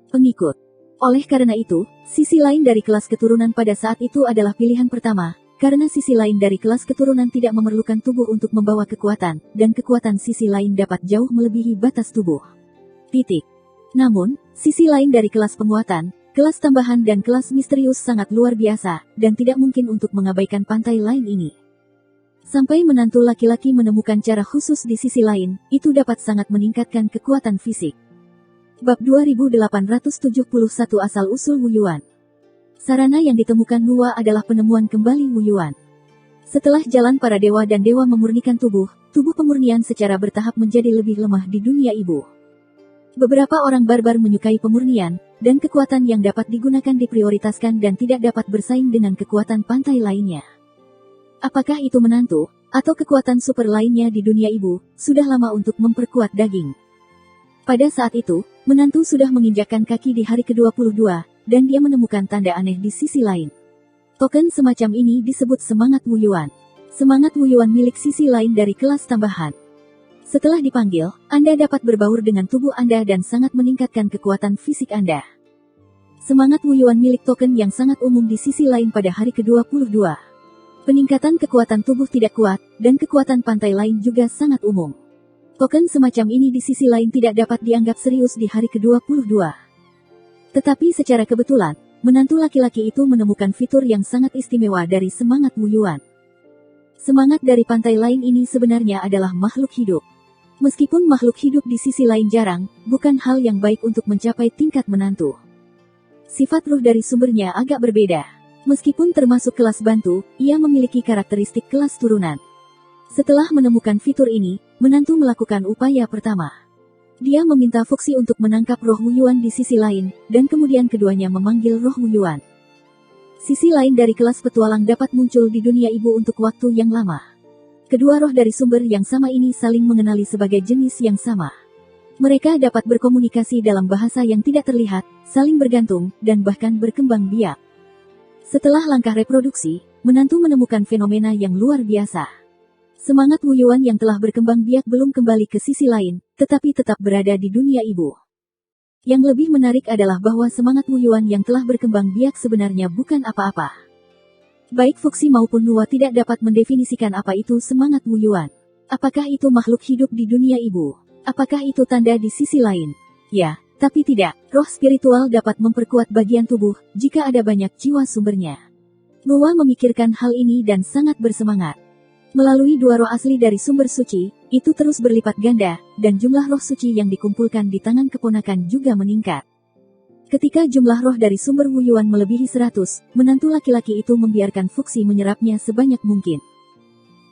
pengikut. Oleh karena itu, sisi lain dari kelas keturunan pada saat itu adalah pilihan pertama, karena sisi lain dari kelas keturunan tidak memerlukan tubuh untuk membawa kekuatan, dan kekuatan sisi lain dapat jauh melebihi batas tubuh. Titik. Namun, sisi lain dari kelas penguatan, kelas tambahan dan kelas misterius sangat luar biasa, dan tidak mungkin untuk mengabaikan pantai lain ini. Sampai menantu laki-laki menemukan cara khusus di sisi lain, itu dapat sangat meningkatkan kekuatan fisik. Bab 2871 Asal-usul Wuyuan. Sarana yang ditemukan Nuwa adalah penemuan kembali Wuyuan. Setelah jalan para dewa dan dewa memurnikan tubuh pemurnian secara bertahap menjadi lebih lemah di dunia ibu. Beberapa orang barbar menyukai pemurnian, dan kekuatan yang dapat digunakan diprioritaskan dan tidak dapat bersaing dengan kekuatan pantai lainnya. Apakah itu menantu, atau kekuatan super lainnya di dunia ibu, sudah lama untuk memperkuat daging. Pada saat itu, menantu sudah menginjakkan kaki di hari ke-22, dan dia menemukan tanda aneh di sisi lain. Token semacam ini disebut semangat Wuyuan. Semangat Wuyuan milik sisi lain dari kelas tambahan. Setelah dipanggil, Anda dapat berbaur dengan tubuh Anda dan sangat meningkatkan kekuatan fisik Anda. Semangat Wuyuan milik token yang sangat umum di sisi lain pada hari ke-22. Peningkatan kekuatan tubuh tidak kuat, dan kekuatan pantai lain juga sangat umum. Token semacam ini di sisi lain tidak dapat dianggap serius di hari ke-22. Tetapi secara kebetulan, menantu laki-laki itu menemukan fitur yang sangat istimewa dari semangat Wuyuan. Semangat dari pantai lain ini sebenarnya adalah makhluk hidup. Meskipun makhluk hidup di sisi lain jarang, bukan hal yang baik untuk mencapai tingkat menantu. Sifat ruh dari sumbernya agak berbeda. Meskipun termasuk kelas bantu, ia memiliki karakteristik kelas turunan. Setelah menemukan fitur ini, menantu melakukan upaya pertama. Dia meminta Fuxi untuk menangkap roh Wuyuan di sisi lain, dan kemudian keduanya memanggil roh Wuyuan. Sisi lain dari kelas petualang dapat muncul di dunia ibu untuk waktu yang lama. Kedua roh dari sumber yang sama ini saling mengenali sebagai jenis yang sama. Mereka dapat berkomunikasi dalam bahasa yang tidak terlihat, saling bergantung, dan bahkan berkembang biak. Setelah langkah reproduksi, menantu menemukan fenomena yang luar biasa. Semangat Wuyuan yang telah berkembang biak belum kembali ke sisi lain, tetapi tetap berada di dunia ibu. Yang lebih menarik adalah bahwa semangat Wuyuan yang telah berkembang biak sebenarnya bukan apa-apa. Baik Fuxi maupun Nuwa tidak dapat mendefinisikan apa itu semangat Wuyuan. Apakah itu makhluk hidup di dunia ibu? Apakah itu tanda di sisi lain? Ya. Tapi tidak, roh spiritual dapat memperkuat bagian tubuh, jika ada banyak jiwa sumbernya. Nuwa memikirkan hal ini dan sangat bersemangat. Melalui dua roh asli dari sumber suci, itu terus berlipat ganda, dan jumlah roh suci yang dikumpulkan di tangan keponakan juga meningkat. Ketika jumlah roh dari sumber Wuyuan melebihi 100, menantu laki-laki itu membiarkan Fuxi menyerapnya sebanyak mungkin.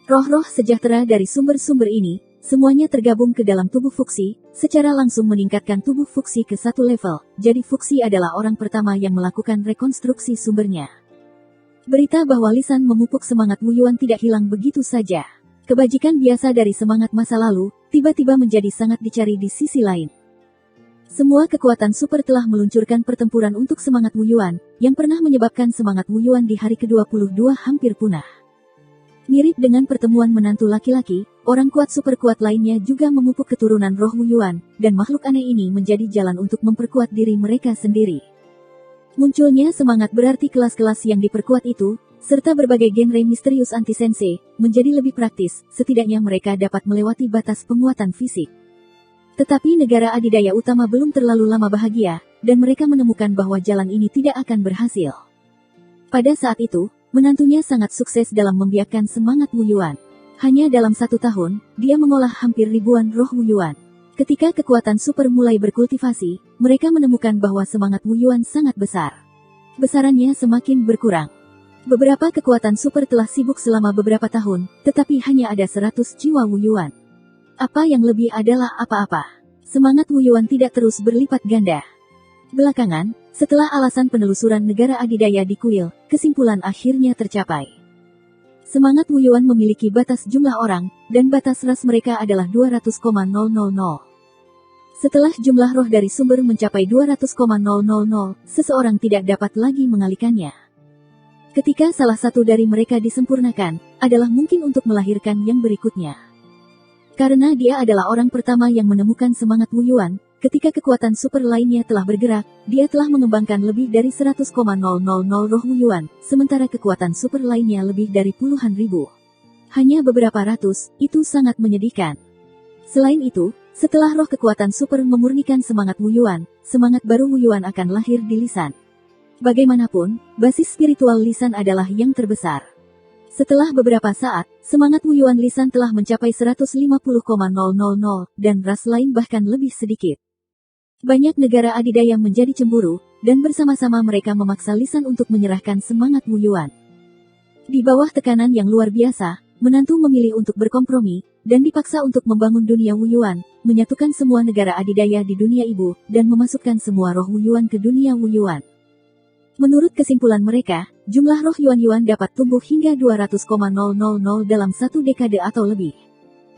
Roh-roh sejahtera dari sumber-sumber ini, semuanya tergabung ke dalam tubuh Fuxi, secara langsung meningkatkan tubuh Fuxi ke satu level, jadi Fuxi adalah orang pertama yang melakukan rekonstruksi sumbernya. Berita bahwa lisan memupuk semangat Wuyuan tidak hilang begitu saja. Kebajikan biasa dari semangat masa lalu, tiba-tiba menjadi sangat dicari di sisi lain. Semua kekuatan super telah meluncurkan pertempuran untuk semangat Wuyuan, yang pernah menyebabkan semangat Wuyuan di hari ke-22 hampir punah. Mirip dengan pertemuan menantu laki-laki, orang kuat super kuat lainnya juga memupuk keturunan roh Wuyuan, dan makhluk aneh ini menjadi jalan untuk memperkuat diri mereka sendiri. Munculnya semangat berarti kelas-kelas yang diperkuat itu, serta berbagai genre misterius anti-sensei, menjadi lebih praktis, setidaknya mereka dapat melewati batas penguatan fisik. Tetapi negara adidaya utama belum terlalu lama bahagia, dan mereka menemukan bahwa jalan ini tidak akan berhasil. Pada saat itu, menantunya sangat sukses dalam membiakkan semangat Wu Yuan. Hanya dalam 1 tahun, dia mengolah hampir ribuan roh Wu Yuan. Ketika kekuatan super mulai berkultivasi, mereka menemukan bahwa semangat Wu Yuan sangat besar. Besarannya semakin berkurang. Beberapa kekuatan super telah sibuk selama beberapa tahun, tetapi hanya ada 100 jiwa Wu Yuan. Apa yang lebih adalah apa-apa. Semangat Wu Yuan tidak terus berlipat ganda. Belakangan, setelah alasan penelusuran negara adidaya di kuil, kesimpulan akhirnya tercapai. Semangat Wu Yuan memiliki batas jumlah orang, dan batas ras mereka adalah 200,000. Setelah jumlah roh dari sumber mencapai 200,000, seseorang tidak dapat lagi mengalihkannya. Ketika salah satu dari mereka disempurnakan, adalah mungkin untuk melahirkan yang berikutnya. Karena dia adalah orang pertama yang menemukan semangat Wu Yuan, ketika kekuatan super lainnya telah bergerak, dia telah mengembangkan lebih dari 100,000 roh Wu Yuan, sementara kekuatan super lainnya lebih dari puluhan ribu. Hanya beberapa ratus, itu sangat menyedihkan. Selain itu, setelah roh kekuatan super memurnikan semangat Wu Yuan, semangat baru Wu Yuan akan lahir di lisan. Bagaimanapun, basis spiritual lisan adalah yang terbesar. Setelah beberapa saat, semangat Wu Yuan lisan telah mencapai 150,000 dan ras lain bahkan lebih sedikit. Banyak negara adidaya menjadi cemburu, dan bersama-sama mereka memaksa lisan untuk menyerahkan semangat Wu Yuan. Di bawah tekanan yang luar biasa, menantu memilih untuk berkompromi, dan dipaksa untuk membangun dunia Wu Yuan, menyatukan semua negara adidaya di dunia ibu, dan memasukkan semua roh Wu Yuan ke dunia Wu Yuan. Menurut kesimpulan mereka, jumlah roh Yuan dapat tumbuh hingga 200,000 dalam 1 dekade atau lebih.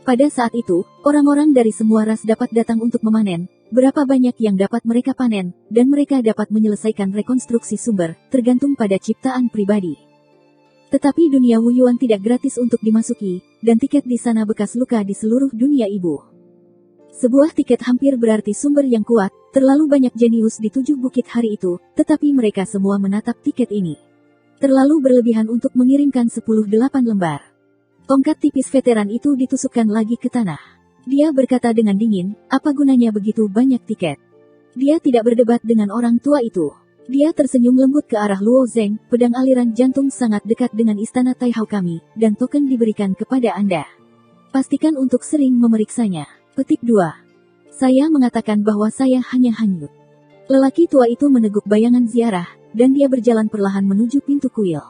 Pada saat itu, orang-orang dari semua ras dapat datang untuk memanen, berapa banyak yang dapat mereka panen, dan mereka dapat menyelesaikan rekonstruksi sumber, tergantung pada ciptaan pribadi. Tetapi dunia Wu Yuan tidak gratis untuk dimasuki, dan tiket di sana bekas luka di seluruh dunia ibu. Sebuah tiket hampir berarti sumber yang kuat, terlalu banyak jenius di 7 bukit hari itu, tetapi mereka semua menatap tiket ini. Terlalu berlebihan untuk mengirimkan 10-8 lembar. Tongkat tipis veteran itu ditusukkan lagi ke tanah. Dia berkata dengan dingin, apa gunanya begitu banyak tiket? Dia tidak berdebat dengan orang tua itu. Dia tersenyum lembut ke arah Luo Zeng, pedang aliran jantung sangat dekat dengan istana Taihao kami, dan token diberikan kepada Anda. Pastikan untuk sering memeriksanya. Petik 2. Saya mengatakan bahwa saya hanya hanyut. Lelaki tua itu meneguk bayangan ziarah, dan dia berjalan perlahan menuju pintu kuil.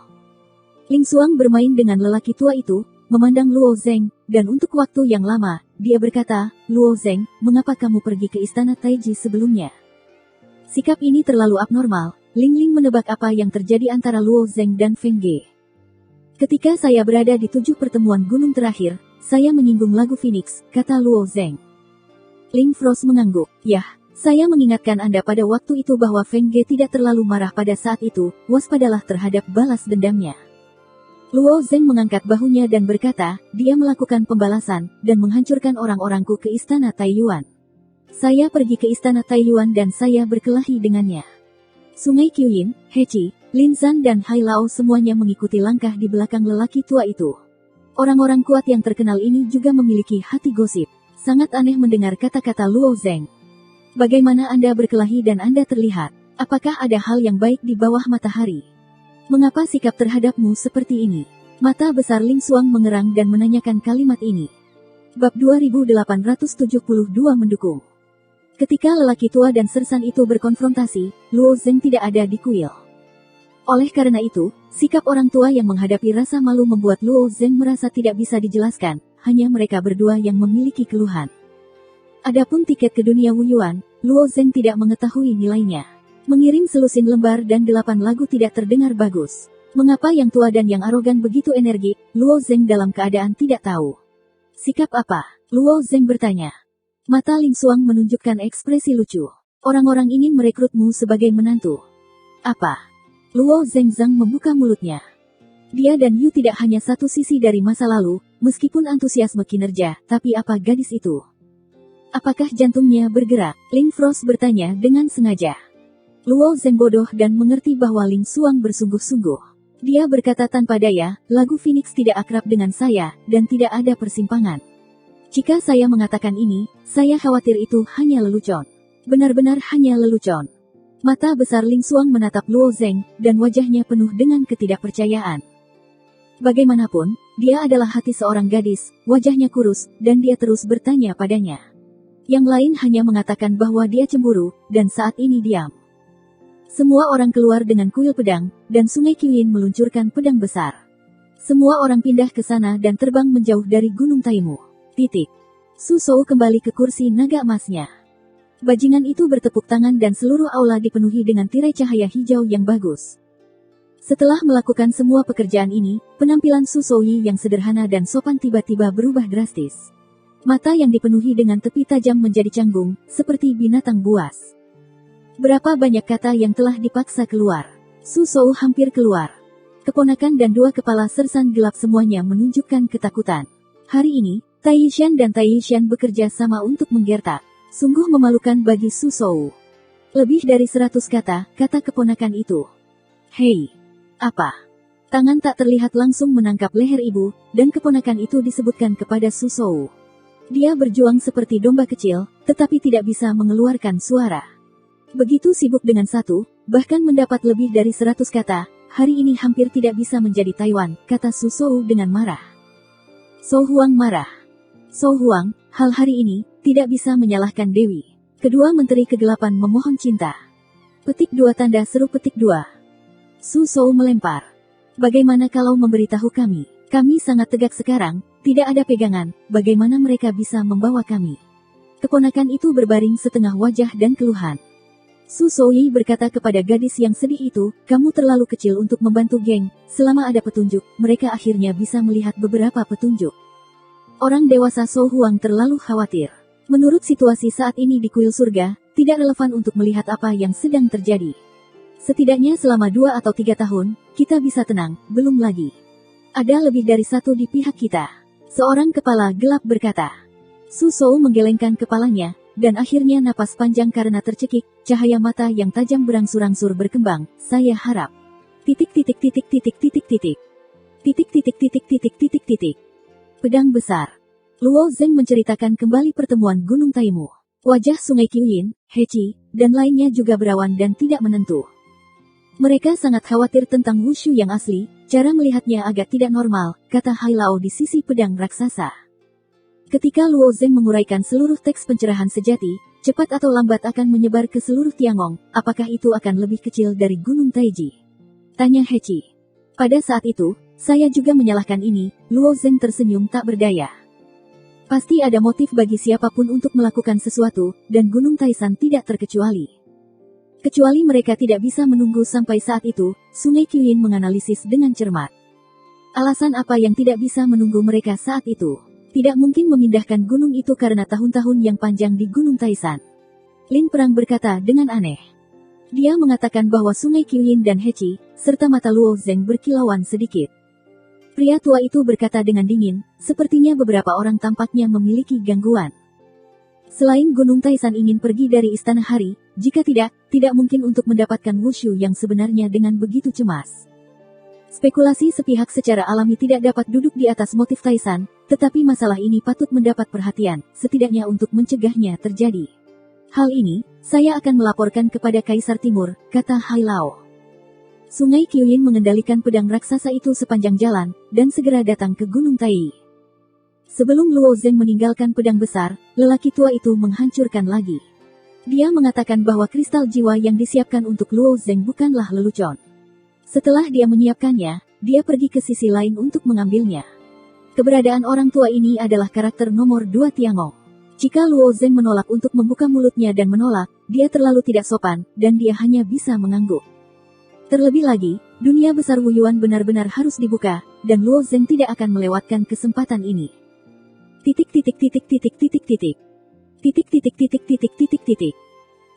Ling Xuang bermain dengan lelaki tua itu, memandang Luo Zeng, dan untuk waktu yang lama, dia berkata, Luo Zeng, mengapa kamu pergi ke istana Taiji sebelumnya? Sikap ini terlalu abnormal. Ling Ling menebak apa yang terjadi antara Luo Zeng dan Feng Ge. Ketika saya berada di 7 pertemuan gunung terakhir, saya menyinggung lagu Phoenix, kata Luo Zeng. Ling Frost mengangguk. Yah, saya mengingatkan Anda pada waktu itu bahwa Feng Ge tidak terlalu marah pada saat itu, waspadalah terhadap balas dendamnya. Luo Zeng mengangkat bahunya dan berkata, dia melakukan pembalasan, dan menghancurkan orang-orangku ke istana Taiyuan. Saya pergi ke istana Taiyuan dan saya berkelahi dengannya. Sungai Qiuyin, Hechi, Lin Zan dan Hai Lao semuanya mengikuti langkah di belakang lelaki tua itu. Orang-orang kuat yang terkenal ini juga memiliki hati gosip. Sangat aneh mendengar kata-kata Luo Zeng. Bagaimana Anda berkelahi dan Anda terlihat? Apakah ada hal yang baik di bawah matahari? Mengapa sikap terhadapmu seperti ini? Mata besar Ling Xuang mengerang dan menanyakan kalimat ini. Bab 2872 mendukung. Ketika lelaki tua dan sersan itu berkonfrontasi, Luo Zeng tidak ada di kuil. Oleh karena itu, sikap orang tua yang menghadapi rasa malu membuat Luo Zeng merasa tidak bisa dijelaskan, hanya mereka berdua yang memiliki keluhan. Adapun tiket ke dunia Wu Yuan, Luo Zeng tidak mengetahui nilainya. Mengirim selusin lembar dan 8 lagu tidak terdengar bagus. Mengapa yang tua dan yang arogan begitu energik, Luo Zeng dalam keadaan tidak tahu. Sikap apa? Luo Zeng bertanya. Mata Ling Xuang menunjukkan ekspresi lucu. Orang-orang ingin merekrutmu sebagai menantu. Apa? Luo Zengzang membuka mulutnya. Dia dan Yu tidak hanya satu sisi dari masa lalu, meskipun antusiasme kinerja, tapi apa gadis itu? Apakah jantungnya bergerak? Ling Frost bertanya dengan sengaja. Luo Zeng bodoh dan mengerti bahwa Ling Xuang bersungguh-sungguh. Dia berkata tanpa daya, lagu Phoenix tidak akrab dengan saya, dan tidak ada persimpangan. Jika saya mengatakan ini, saya khawatir itu hanya lelucon. Benar-benar hanya lelucon. Mata besar Ling Xuang menatap Luo Zeng, dan wajahnya penuh dengan ketidakpercayaan. Bagaimanapun, dia adalah hati seorang gadis, wajahnya kurus, dan dia terus bertanya padanya. Yang lain hanya mengatakan bahwa dia cemburu, dan saat ini diam. Semua orang keluar dengan kuil pedang, dan Sungai Qiyin meluncurkan pedang besar. Semua orang pindah ke sana dan terbang menjauh dari Gunung Taimu. Su Shou kembali ke kursi naga emasnya. Bajingan itu bertepuk tangan dan seluruh aula dipenuhi dengan tirai cahaya hijau yang bagus. Setelah melakukan semua pekerjaan ini, penampilan Su Shouyi yang sederhana dan sopan tiba-tiba berubah drastis. Mata yang dipenuhi dengan tepi tajam menjadi canggung, seperti binatang buas. Berapa banyak kata yang telah dipaksa keluar. Su Shou hampir keluar. Keponakan dan dua kepala sersan gelap semuanya menunjukkan ketakutan. Hari ini, Tai Yishan dan Tai Yishan bekerja sama untuk menggertak. Sungguh memalukan bagi Su Shou. Lebih dari 100 kata, kata keponakan itu. Hei, apa? Tangan tak terlihat langsung menangkap leher ibu, dan keponakan itu disebutkan kepada Su Shou. Dia berjuang seperti domba kecil, tetapi tidak bisa mengeluarkan suara. Begitu sibuk dengan satu, bahkan mendapat lebih dari 100 kata, hari ini hampir tidak bisa menjadi Taiwan, kata Su Shou dengan marah. Shou Huang marah. Shou Huang, hal hari ini, tidak bisa menyalahkan Dewi. Kedua menteri kegelapan memohon cinta. Petik 2 tanda seru petik 2. Su Shou melempar. Bagaimana kalau memberitahu kami? Kami sangat tegak sekarang, tidak ada pegangan, bagaimana mereka bisa membawa kami? Keponakan itu berbaring setengah wajah dan keluhan. Su Shouyi berkata kepada gadis yang sedih itu, kamu terlalu kecil untuk membantu geng, selama ada petunjuk, mereka akhirnya bisa melihat beberapa petunjuk. Orang dewasa Shou Huang terlalu khawatir. Menurut situasi saat ini di kuil surga, tidak relevan untuk melihat apa yang sedang terjadi. Setidaknya selama 2 atau 3 tahun, kita bisa tenang, belum lagi. Ada lebih dari satu di pihak kita. Seorang kepala gelap berkata. Su Shou menggelengkan kepalanya, dan akhirnya napas panjang karena tercekik, cahaya mata yang tajam berangsur-angsur berkembang, saya harap. Pedang besar. Luo Zeng menceritakan kembali pertemuan Gunung Taimu. Wajah Sungai Qiyin, Heci, dan lainnya juga berawan dan tidak menentu. Mereka sangat khawatir tentang wushu yang asli, cara melihatnya agak tidak normal, kata Hai Lao di sisi pedang raksasa. Ketika Luo Zeng menguraikan seluruh teks pencerahan sejati, cepat atau lambat akan menyebar ke seluruh Tiangong, apakah itu akan lebih kecil dari Gunung Taiji? Tanya Heci. Pada saat itu, saya juga menyalahkan ini, Luo Zeng tersenyum tak berdaya. Pasti ada motif bagi siapapun untuk melakukan sesuatu, dan Gunung Taisan tidak terkecuali. Kecuali mereka tidak bisa menunggu sampai saat itu, Sungai Qiyin menganalisis dengan cermat. Alasan apa yang tidak bisa menunggu mereka saat itu? Tidak mungkin memindahkan gunung itu karena tahun-tahun yang panjang di Gunung Taisan. Lin Perang berkata dengan aneh. Dia mengatakan bahwa Sungai Qiyin dan Heci, serta mata Luo Zeng berkilauan sedikit. Pria tua itu berkata dengan dingin, sepertinya beberapa orang tampaknya memiliki gangguan. Selain Gunung Taisan ingin pergi dari Istana Hari, jika tidak mungkin untuk mendapatkan wushu yang sebenarnya dengan begitu cemas. Spekulasi sepihak secara alami tidak dapat duduk di atas motif Taisan, tetapi masalah ini patut mendapat perhatian, setidaknya untuk mencegahnya terjadi. Hal ini, saya akan melaporkan kepada Kaisar Timur, kata Hai Lao. Sungai Qiyin mengendalikan pedang raksasa itu sepanjang jalan, dan segera datang ke Gunung Tai. Sebelum Luo Zeng meninggalkan pedang besar, lelaki tua itu menghancurkan lagi. Dia mengatakan bahwa kristal jiwa yang disiapkan untuk Luo Zeng bukanlah lelucon. Setelah dia menyiapkannya, dia pergi ke sisi lain untuk mengambilnya. Keberadaan orang tua ini adalah karakter nomor 2 Tiangong. Jika Luo Zeng menolak untuk membuka mulutnya dan menolak, dia terlalu tidak sopan, dan dia hanya bisa mengangguk. Terlebih lagi, dunia besar Wuyuan benar-benar harus dibuka, dan Luo Zeng tidak akan melewatkan kesempatan ini.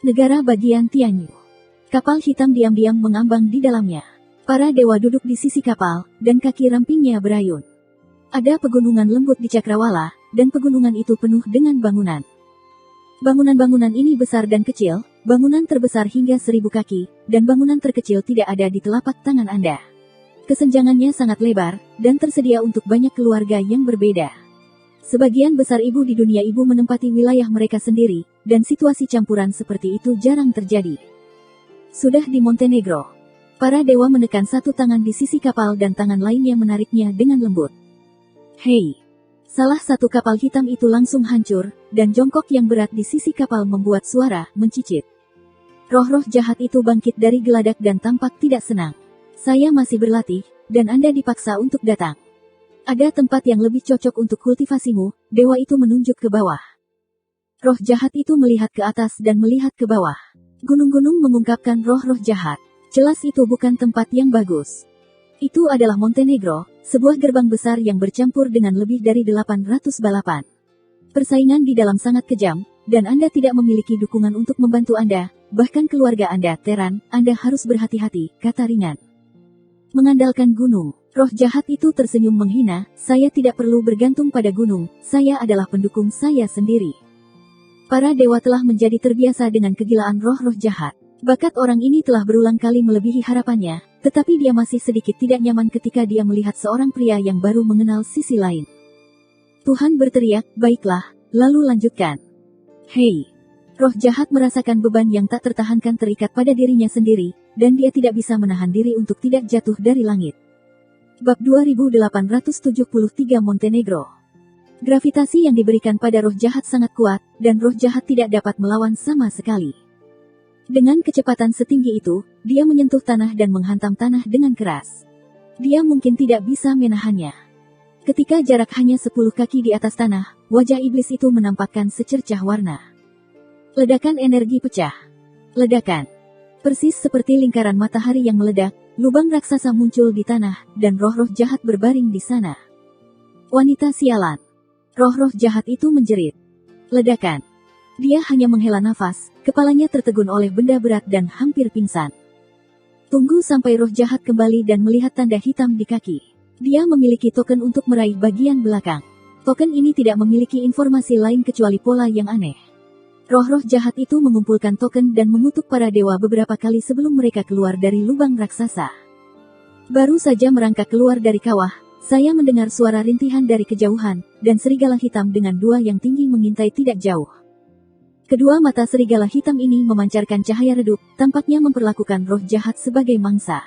Negara bagian Tianyu. Kapal hitam diam-diam mengambang di dalamnya. Para dewa duduk di sisi kapal, dan kaki rampingnya berayun. Ada pegunungan lembut di Cakrawala, dan pegunungan itu penuh dengan bangunan. Bangunan-bangunan ini besar dan kecil, bangunan terbesar hingga 1000 kaki, dan bangunan terkecil tidak ada di telapak tangan Anda. Kesenjangannya sangat lebar, dan tersedia untuk banyak keluarga yang berbeda. Sebagian besar ibu di dunia ibu menempati wilayah mereka sendiri, dan situasi campuran seperti itu jarang terjadi. Sudah di Montenegro, para dewa menekan satu tangan di sisi kapal dan tangan lainnya menariknya dengan lembut. Hei! Salah satu kapal hitam itu langsung hancur, dan jongkok yang berat di sisi kapal membuat suara mencicit. Roh-roh jahat itu bangkit dari geladak dan tampak tidak senang. Saya masih berlatih, dan Anda dipaksa untuk datang. Ada tempat yang lebih cocok untuk kultivasimu, dewa itu menunjuk ke bawah. Roh jahat itu melihat ke atas dan melihat ke bawah. Gunung-gunung mengungkapkan roh-roh jahat. Jelas itu bukan tempat yang bagus. Itu adalah Montenegro, sebuah gerbang besar yang bercampur dengan lebih dari 800 balapan. Persaingan di dalam sangat kejam, dan Anda tidak memiliki dukungan untuk membantu Anda, bahkan keluarga Anda, Teran, Anda harus berhati-hati, kata ringan. Mengandalkan gunung, roh jahat itu tersenyum menghina, saya tidak perlu bergantung pada gunung, saya adalah pendukung saya sendiri. Para dewa telah menjadi terbiasa dengan kegilaan roh-roh jahat. Bakat orang ini telah berulang kali melebihi harapannya, tetapi dia masih sedikit tidak nyaman ketika dia melihat seorang pria yang baru mengenal sisi lain. Tuhan berteriak, baiklah, lalu lanjutkan. Hei! Roh jahat merasakan beban yang tak tertahankan terikat pada dirinya sendiri, dan dia tidak bisa menahan diri untuk tidak jatuh dari langit. Bab 2873 Montenegro. Gravitasi yang diberikan pada roh jahat sangat kuat, dan roh jahat tidak dapat melawan sama sekali. Dengan kecepatan setinggi itu, dia menyentuh tanah dan menghantam tanah dengan keras. Dia mungkin tidak bisa menahannya. Ketika jarak hanya 10 kaki di atas tanah, wajah iblis itu menampakkan secercah warna. Ledakan energi pecah. Ledakan. Persis seperti lingkaran matahari yang meledak, lubang raksasa muncul di tanah, dan roh-roh jahat berbaring di sana. Wanita sialan. Roh-roh jahat itu menjerit. Ledakan. Dia hanya menghela nafas, kepalanya tertegun oleh benda berat dan hampir pingsan. Tunggu sampai roh jahat kembali dan melihat tanda hitam di kaki. Dia memiliki token untuk meraih bagian belakang. Token ini tidak memiliki informasi lain kecuali pola yang aneh. Roh-roh jahat itu mengumpulkan token dan mengutuk para dewa beberapa kali sebelum mereka keluar dari lubang raksasa. Baru saja merangkak keluar dari kawah, saya mendengar suara rintihan dari kejauhan, dan serigala hitam dengan dua yang tinggi mengintai tidak jauh. Kedua mata serigala hitam ini memancarkan cahaya redup, tampaknya memperlakukan roh jahat sebagai mangsa.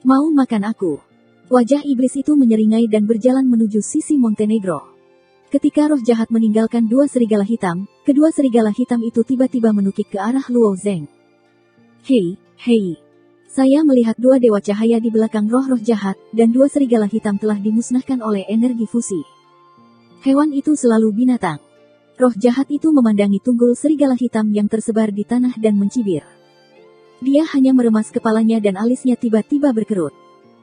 Mau makan aku? Wajah iblis itu menyeringai dan berjalan menuju sisi Montenegro. Ketika roh jahat meninggalkan dua serigala hitam, kedua serigala hitam itu tiba-tiba menukik ke arah Luo Zeng. Hei, hei. Saya melihat dua dewa cahaya di belakang roh-roh jahat, dan dua serigala hitam telah dimusnahkan oleh energi fusi. Hewan itu selalu binatang. Roh jahat itu memandangi tunggul serigala hitam yang tersebar di tanah dan mencibir. Dia hanya meremas kepalanya dan alisnya tiba-tiba berkerut.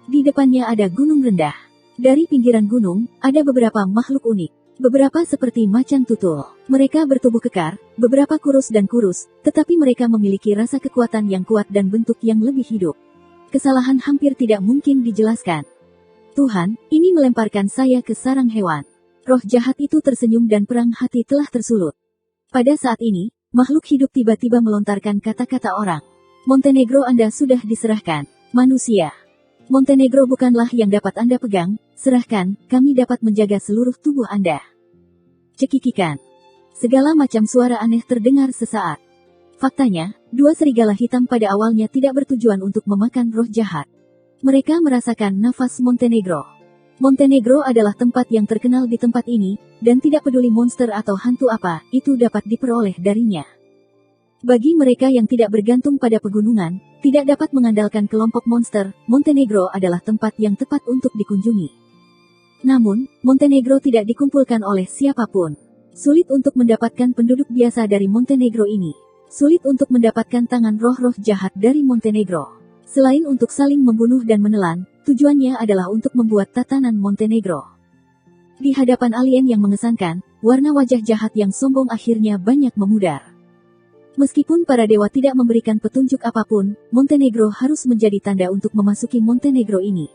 Di depannya ada gunung rendah. Dari pinggiran gunung, ada beberapa makhluk unik. Beberapa seperti macan tutul. Mereka bertubuh kekar, beberapa kurus dan kurus, tetapi mereka memiliki rasa kekuatan yang kuat dan bentuk yang lebih hidup. Kesalahan hampir tidak mungkin dijelaskan. Tuhan, ini melemparkan saya ke sarang hewan. Roh jahat itu tersenyum dan perang hati telah tersulut. Pada saat ini, makhluk hidup tiba-tiba melontarkan kata-kata orang. Montenegro Anda sudah diserahkan, manusia. Montenegro bukanlah yang dapat Anda pegang, serahkan, kami dapat menjaga seluruh tubuh Anda. Cekikikan. Segala macam suara aneh terdengar sesaat. Faktanya, dua serigala hitam pada awalnya tidak bertujuan untuk memakan roh jahat. Mereka merasakan nafas Montenegro. Montenegro adalah tempat yang terkenal di tempat ini, dan tidak peduli monster atau hantu apa, itu dapat diperoleh darinya. Bagi mereka yang tidak bergantung pada pegunungan, tidak dapat mengandalkan kelompok monster, Montenegro adalah tempat yang tepat untuk dikunjungi. Namun, Montenegro tidak dikumpulkan oleh siapapun. Sulit untuk mendapatkan penduduk biasa dari Montenegro ini. Sulit untuk mendapatkan tangan roh-roh jahat dari Montenegro. Selain untuk saling membunuh dan menelan, tujuannya adalah untuk membuat tatanan Montenegro. Di hadapan alien yang mengesankan, warna wajah jahat yang sombong akhirnya banyak memudar. Meskipun para dewa tidak memberikan petunjuk apapun, Montenegro harus menjadi tanda untuk memasuki Montenegro ini.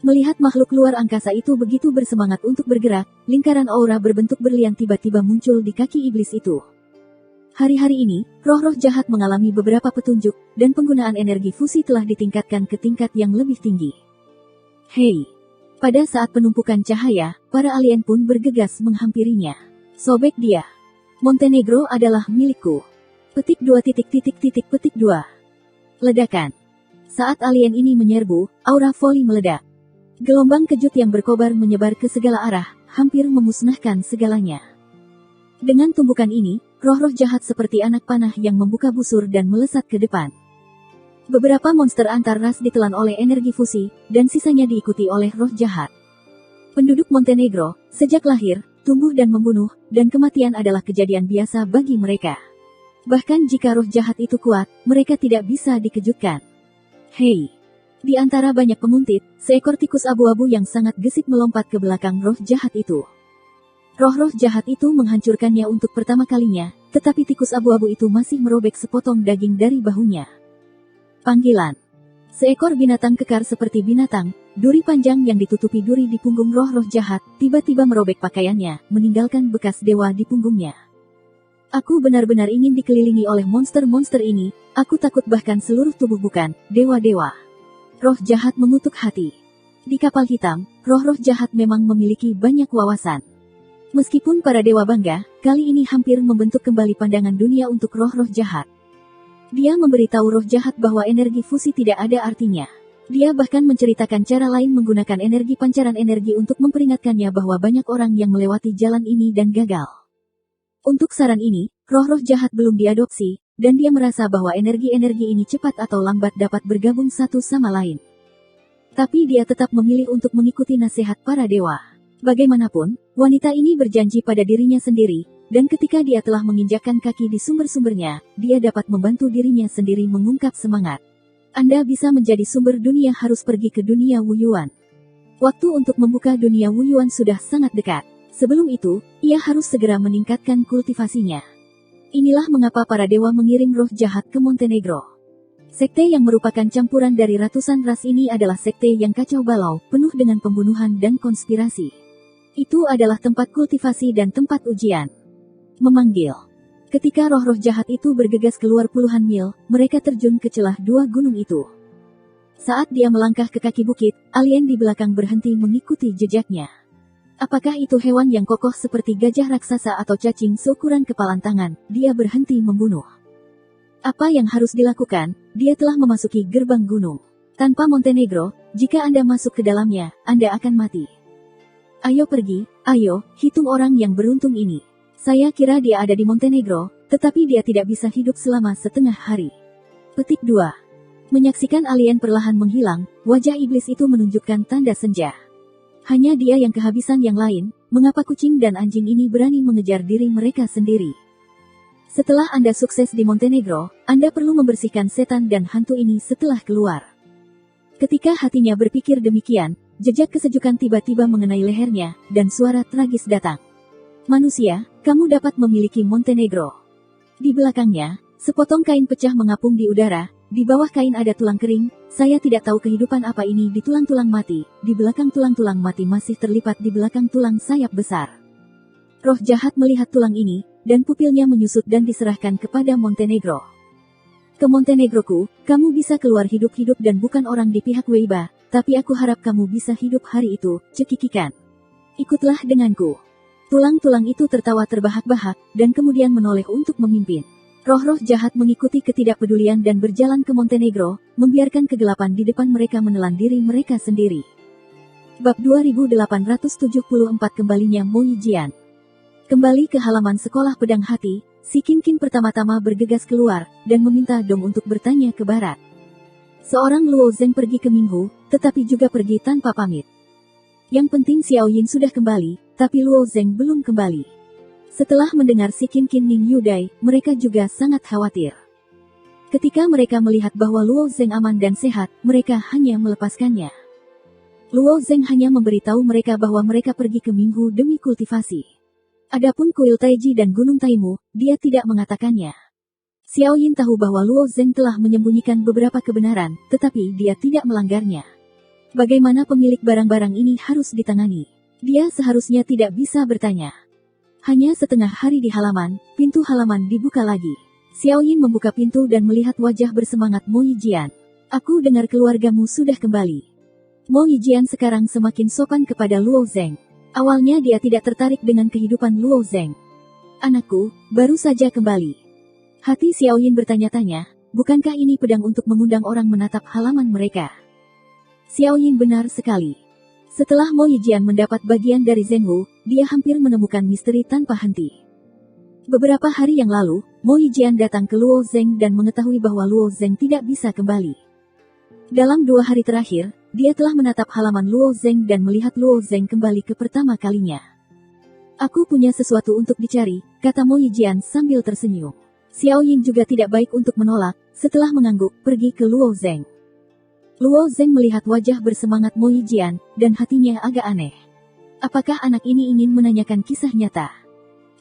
Melihat makhluk luar angkasa itu begitu bersemangat untuk bergerak, lingkaran aura berbentuk berlian tiba-tiba muncul di kaki iblis itu. Hari-hari ini, roh-roh jahat mengalami beberapa petunjuk, dan penggunaan energi fusi telah ditingkatkan ke tingkat yang lebih tinggi. Hei! Pada saat penumpukan cahaya, para alien pun bergegas menghampirinya. Sobek dia. Montenegro adalah milikku. Petik 2 titik titik titik petik 2. Ledakan. Saat alien ini menyerbu, aura voli meledak. Gelombang kejut yang berkobar menyebar ke segala arah, hampir memusnahkan segalanya. Dengan tumbukan ini, roh-roh jahat seperti anak panah yang membuka busur dan melesat ke depan. Beberapa monster antar ras ditelan oleh energi fusi, dan sisanya diikuti oleh roh jahat. Penduduk Montenegro, sejak lahir, tumbuh dan membunuh, dan kematian adalah kejadian biasa bagi mereka. Bahkan jika roh jahat itu kuat, mereka tidak bisa dikejutkan. Hei! Di antara banyak penguntit, seekor tikus abu-abu yang sangat gesit melompat ke belakang roh jahat itu. Roh-roh jahat itu menghancurkannya untuk pertama kalinya, tetapi tikus abu-abu itu masih merobek sepotong daging dari bahunya. Panggilan. Seekor binatang kekar seperti binatang, duri panjang yang ditutupi duri di punggung roh-roh jahat, tiba-tiba merobek pakaiannya, meninggalkan bekas dewa di punggungnya. Aku benar-benar ingin dikelilingi oleh monster-monster ini, aku takut bahkan seluruh tubuh bukan, dewa-dewa. Roh jahat mengutuk hati. Di kapal hitam, roh-roh jahat memang memiliki banyak wawasan. Meskipun para dewa bangga, kali ini hampir membentuk kembali pandangan dunia untuk roh-roh jahat. Dia memberitahu roh jahat bahwa energi fusi tidak ada artinya. Dia bahkan menceritakan cara lain menggunakan energi pancaran energi untuk memperingatkannya bahwa banyak orang yang melewati jalan ini dan gagal. Untuk saran ini, roh-roh jahat belum diadopsi, dan dia merasa bahwa energi-energi ini cepat atau lambat dapat bergabung satu sama lain. Tapi dia tetap memilih untuk mengikuti nasihat para dewa. Bagaimanapun, wanita ini berjanji pada dirinya sendiri, dan ketika dia telah menginjakkan kaki di sumber-sumbernya, dia dapat membantu dirinya sendiri mengungkap semangat. Anda bisa menjadi sumber dunia harus pergi ke dunia Wuyuan. Waktu untuk membuka dunia Wuyuan sudah sangat dekat. Sebelum itu, ia harus segera meningkatkan kultivasinya. Inilah mengapa para dewa mengirim roh jahat ke Montenegro. Sekte yang merupakan campuran dari ratusan ras ini adalah sekte yang kacau balau, penuh dengan pembunuhan dan konspirasi. Itu adalah tempat kultivasi dan tempat ujian. Memanggil. Ketika roh-roh jahat itu bergegas keluar puluhan mil, mereka terjun ke celah dua gunung itu. Saat dia melangkah ke kaki bukit, alien di belakang berhenti mengikuti jejaknya. Apakah itu hewan yang kokoh seperti gajah raksasa atau cacing seukuran kepalan tangan? Dia berhenti membunuh. Apa yang harus dilakukan? Dia telah memasuki gerbang gunung. Tanpa Montenegro, jika Anda masuk ke dalamnya, Anda akan mati. Ayo pergi, ayo, hitung orang yang beruntung ini. Saya kira dia ada di Montenegro, tetapi dia tidak bisa hidup selama setengah hari. Petik 2. Menyaksikan alien perlahan menghilang, wajah iblis itu menunjukkan tanda senja. Hanya dia yang kehabisan yang lain, mengapa kucing dan anjing ini berani mengejar diri mereka sendiri? Setelah Anda sukses di Montenegro, Anda perlu membersihkan setan dan hantu ini setelah keluar. Ketika hatinya berpikir demikian, jejak kesejukan tiba-tiba mengenai lehernya, dan suara tragis datang. Manusia, kamu dapat memiliki Montenegro. Di belakangnya, sepotong kain pecah mengapung di udara, di bawah kain ada tulang kering, saya tidak tahu kehidupan apa ini di tulang-tulang mati, di belakang tulang-tulang mati masih terlipat di belakang tulang sayap besar. Roh jahat melihat tulang ini, dan pupilnya menyusut dan diserahkan kepada Montenegro. Ke Montenegroku, kamu bisa keluar hidup-hidup dan bukan orang di pihak Weiba, tapi aku harap kamu bisa hidup hari itu, cekikikan. Ikutlah denganku. Tulang-tulang itu tertawa terbahak-bahak, dan kemudian menoleh untuk memimpin. Roh-roh jahat mengikuti ketidakpedulian dan berjalan ke Montenegro, membiarkan kegelapan di depan mereka menelan diri mereka sendiri. Bab 2874 Kembalinya Mo Yijian. Kembali ke halaman sekolah pedang hati, si Kinkin pertama-tama bergegas keluar, dan meminta Dong untuk bertanya ke barat. Seorang Luo Zeng pergi ke Minghu, tetapi juga pergi tanpa pamit. Yang penting Xiao Yin sudah kembali, tapi Luo Zeng belum kembali. Setelah mendengar si Kinkin Ning Yudai, mereka juga sangat khawatir. Ketika mereka melihat bahwa Luo Zeng aman dan sehat, mereka hanya melepaskannya. Luo Zeng hanya memberitahu mereka bahwa mereka pergi ke Minghu demi kultivasi. Adapun kuil Taiji dan Gunung Taimu, dia tidak mengatakannya. Xiao Yin tahu bahwa Luo Zeng telah menyembunyikan beberapa kebenaran, tetapi dia tidak melanggarnya. Bagaimana pemilik barang-barang ini harus ditangani? Dia seharusnya tidak bisa bertanya. Hanya setengah hari di halaman, pintu halaman dibuka lagi. Xiao Yin membuka pintu dan melihat wajah bersemangat Mo Yijian. Aku dengar keluargamu sudah kembali. Mo Yijian sekarang semakin sopan kepada Luo Zeng. Awalnya dia tidak tertarik dengan kehidupan Luo Zeng. Anakku, baru saja kembali. Hati Xiao Yin bertanya-tanya, bukankah ini pedang untuk mengundang orang menatap halaman mereka? Xiao Yin benar sekali. Setelah Mo Yijian mendapat bagian dari Zeng Wu, dia hampir menemukan misteri tanpa henti. Beberapa hari yang lalu, Mo Yijian datang ke Luo Zeng dan mengetahui bahwa Luo Zeng tidak bisa kembali. Dalam 2 hari terakhir, dia telah menatap halaman Luo Zeng dan melihat Luo Zeng kembali ke pertama kalinya. Aku punya sesuatu untuk dicari, kata Mo Yijian sambil tersenyum. Xiao Yin juga tidak baik untuk menolak, setelah mengangguk, pergi ke Luo Zeng. Luo Zeng melihat wajah bersemangat Mo Yijian, dan hatinya agak aneh. Apakah anak ini ingin menanyakan kisah nyata?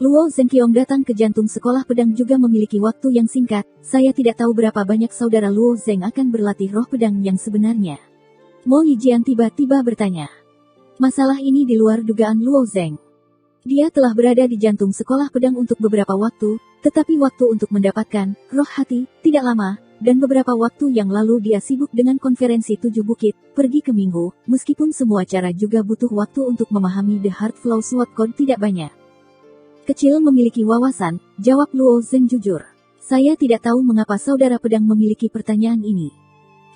Luo Zengqiong datang ke jantung sekolah pedang juga memiliki waktu yang singkat, saya tidak tahu berapa banyak saudara Luo Zeng akan berlatih roh pedang yang sebenarnya. Mo Yijian tiba-tiba bertanya. Masalah ini di luar dugaan Luo Zeng. Dia telah berada di jantung sekolah pedang untuk beberapa waktu, tetapi waktu untuk mendapatkan roh hati tidak lama, dan beberapa waktu yang lalu dia sibuk dengan konferensi 7 bukit, pergi ke Minggu, meskipun semua cara juga butuh waktu untuk memahami The Heart Flow Sword Code tidak banyak. Kecil memiliki wawasan, jawab Luo Zeng jujur. Saya tidak tahu mengapa saudara pedang memiliki pertanyaan ini.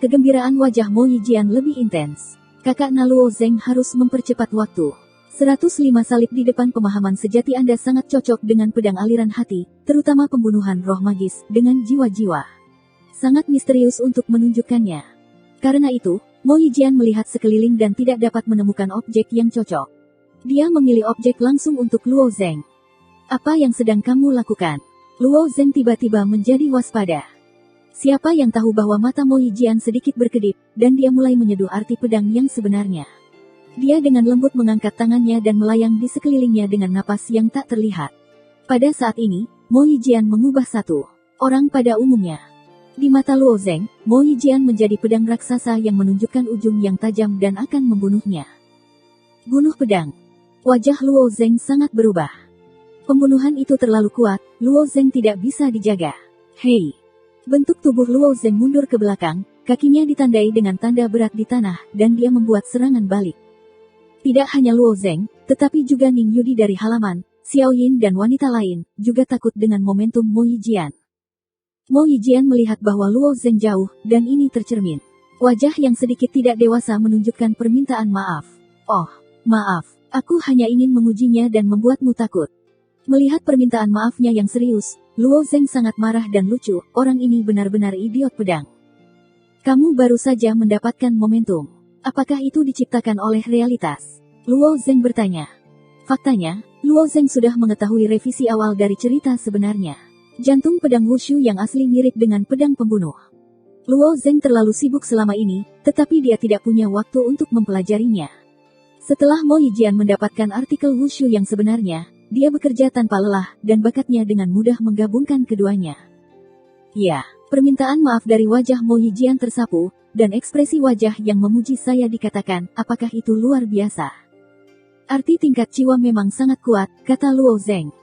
Kegembiraan wajah Mo Yijian lebih intens. Kakak Luo Zeng harus mempercepat waktu. 105 salib di depan pemahaman sejati Anda sangat cocok dengan pedang aliran hati, terutama pembunuhan roh magis, dengan jiwa-jiwa. Sangat misterius untuk menunjukkannya. Karena itu, Mo Yijian melihat sekeliling dan tidak dapat menemukan objek yang cocok. Dia memilih objek langsung untuk Luo Zeng. Apa yang sedang kamu lakukan? Luo Zeng tiba-tiba menjadi waspada. Siapa yang tahu bahwa mata Mo Yijian sedikit berkedip, dan dia mulai menyeduh arti pedang yang sebenarnya. Dia dengan lembut mengangkat tangannya dan melayang di sekelilingnya dengan napas yang tak terlihat. Pada saat ini, Mo Yijian mengubah satu orang pada umumnya. Di mata Luo Zeng, Mo Yijian menjadi pedang raksasa yang menunjukkan ujung yang tajam dan akan membunuhnya. Bunuh pedang. Wajah Luo Zeng sangat berubah. Pembunuhan itu terlalu kuat, Luo Zeng tidak bisa dijaga. Hei! Bentuk tubuh Luo Zeng mundur ke belakang, kakinya ditandai dengan tanda berat di tanah, dan dia membuat serangan balik. Tidak hanya Luo Zeng, tetapi juga Ning Yudi dari halaman, Xiao Yin dan wanita lain, juga takut dengan momentum Mo Yijian. Mo Yijian melihat bahwa Luo Zeng jauh, dan ini tercermin. Wajah yang sedikit tidak dewasa menunjukkan permintaan maaf. Oh, maaf, aku hanya ingin mengujinya dan membuatmu takut. Melihat permintaan maafnya yang serius, Luo Zeng sangat marah dan lucu, orang ini benar-benar idiot pedang. Kamu baru saja mendapatkan momentum. Apakah itu diciptakan oleh realitas? Luo Zeng bertanya. Faktanya, Luo Zeng sudah mengetahui revisi awal dari cerita sebenarnya. Jantung pedang wushu yang asli mirip dengan pedang pembunuh. Luo Zeng terlalu sibuk selama ini, tetapi dia tidak punya waktu untuk mempelajarinya. Setelah Mo Yijian mendapatkan artikel wushu yang sebenarnya, dia bekerja tanpa lelah, dan bakatnya dengan mudah menggabungkan keduanya. Ya, permintaan maaf dari wajah Mo Yijian tersapu, dan ekspresi wajah yang memuji saya dikatakan, apakah itu luar biasa? Arti tingkat jiwa memang sangat kuat, kata Luo Zeng.